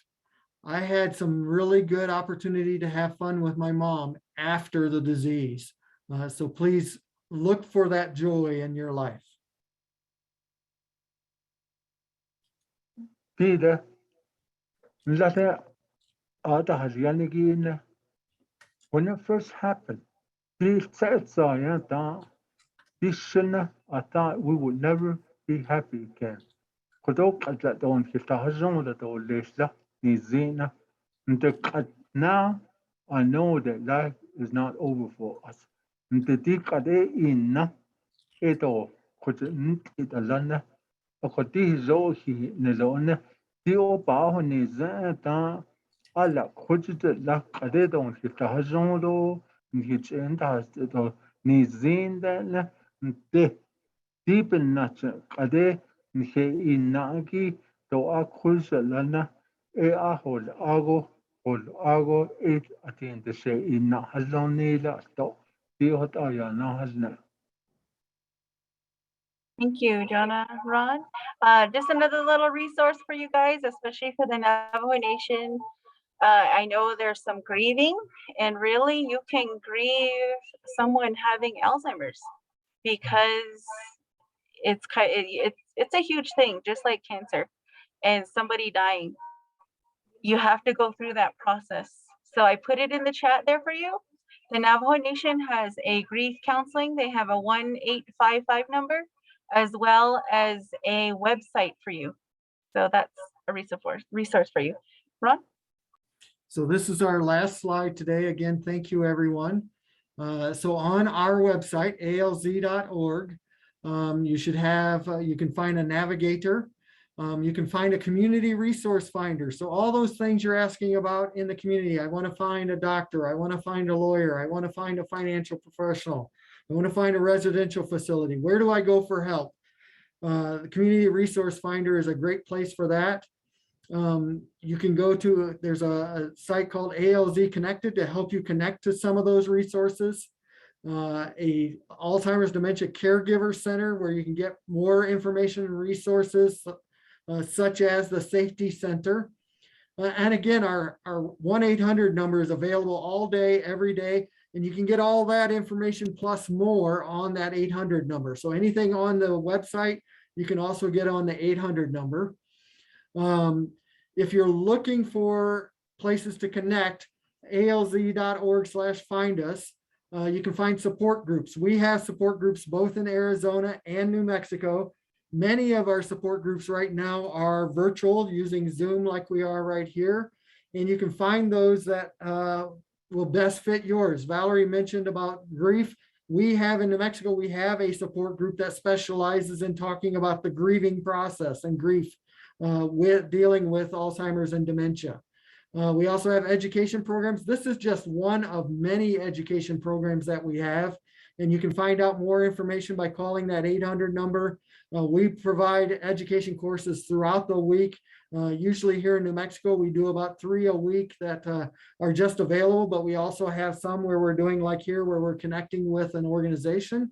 A: I had some really good opportunity to have fun with my mom after the disease. So please look for that joy in your life.
D: Peter, later again. When it first happened, I thought we would never be happy again. Now I know that life is not over for us. أخذيه زوجي نزونه ديو باهو نزان على خجت لا قديدون في تهجملو نيجي أنت هستو نزين ده نته ديب الناتش قدي نخي إناكي تو أخذ لنا أهول أغو أتين تشي إنا هزوني لا تو ديو تايا نهزنا.
B: Thank you, Jonah. Ron, just another little resource for you guys, especially for the Navajo Nation. I know there's some grieving, and really you can grieve someone having Alzheimer's because it's a huge thing, just like cancer and somebody dying. You have to go through that process. So I put it in the chat there for you. The Navajo Nation has a grief counseling. They have a 1-855 number, as well as a website for you. So that's a resource for you. Ron?
A: So this is our last slide today. Again, thank you, everyone. So on our website, alz.org, you should have, you can find a navigator. You can find a community resource finder. So all those things you're asking about in the community, I want to find a doctor, I want to find a lawyer, I want to find a financial professional, I want to find a residential facility. Where do I go for help? The community resource finder is a great place for that. You can go to, there's a site called ALZ Connected to help you connect to some of those resources. A Alzheimer's Dementia Caregiver Center where you can get more information and resources such as the Safety Center. And again, our 1-800 number is available all day, every day, and you can get all that information plus more on that 800 number. So anything on the website, you can also get on the 800 number. If you're looking for places to connect, alz.org/find us. You can find support groups. We have support groups both in Arizona and New Mexico. Many of our support groups right now are virtual using Zoom like we are right here. And you can find those that will best fit yours. Valerie mentioned about grief. We have in New Mexico, we have a support group that specializes in talking about the grieving process and grief with dealing with Alzheimer's and dementia. We also have education programs. This is just one of many education programs that we have. And you can find out more information by calling that 800 number. We provide education courses throughout the week. Usually here in New Mexico, we do about 3 a week that are just available, but we also have some where we're doing like here, where we're connecting with an organization.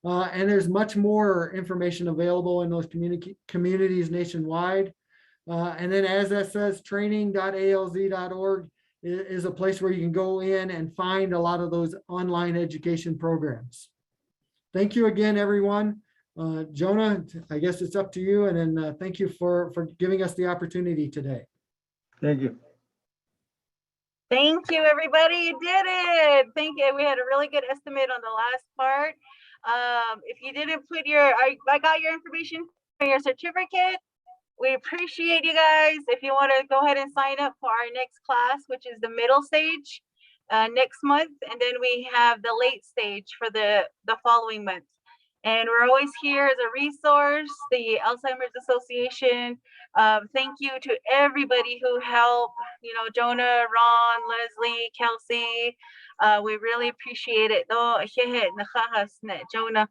A: And there's much more information available in those communities nationwide. And then as that says, training.alz.org is a place where you can go in and find a lot of those online education programs. Thank you again, everyone. Jonah, I guess it's up to you. And then thank you for giving us the opportunity today.
D: Thank you.
B: Thank you, everybody. You did it. Thank you. We had a really good estimate on the last part. If you didn't put I got your information for your certificate. We appreciate you guys. If you want to go ahead and sign up for our next class, which is the middle stage next month, and then we have the late stage for the following month. And we're always here as a resource, the Alzheimer's Association. Thank you to everybody who helped, you know, Jonah, Ron, Leslie, Kelsey. We really appreciate it. Jonah,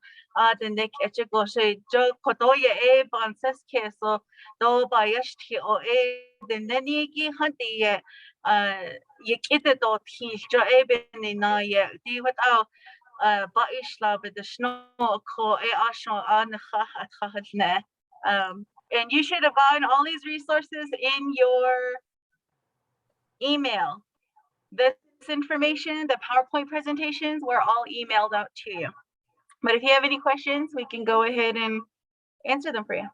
B: the Nick, Jo Kotoya E Bonseske, so do Bayashti or E, the Neniki Hunty, Yakita dot he, Jo Ebenina, do what out. And you should have gotten all these resources in your email. This information, the PowerPoint presentations, were all emailed out to you. But if you have any questions, we can go ahead and answer them for you.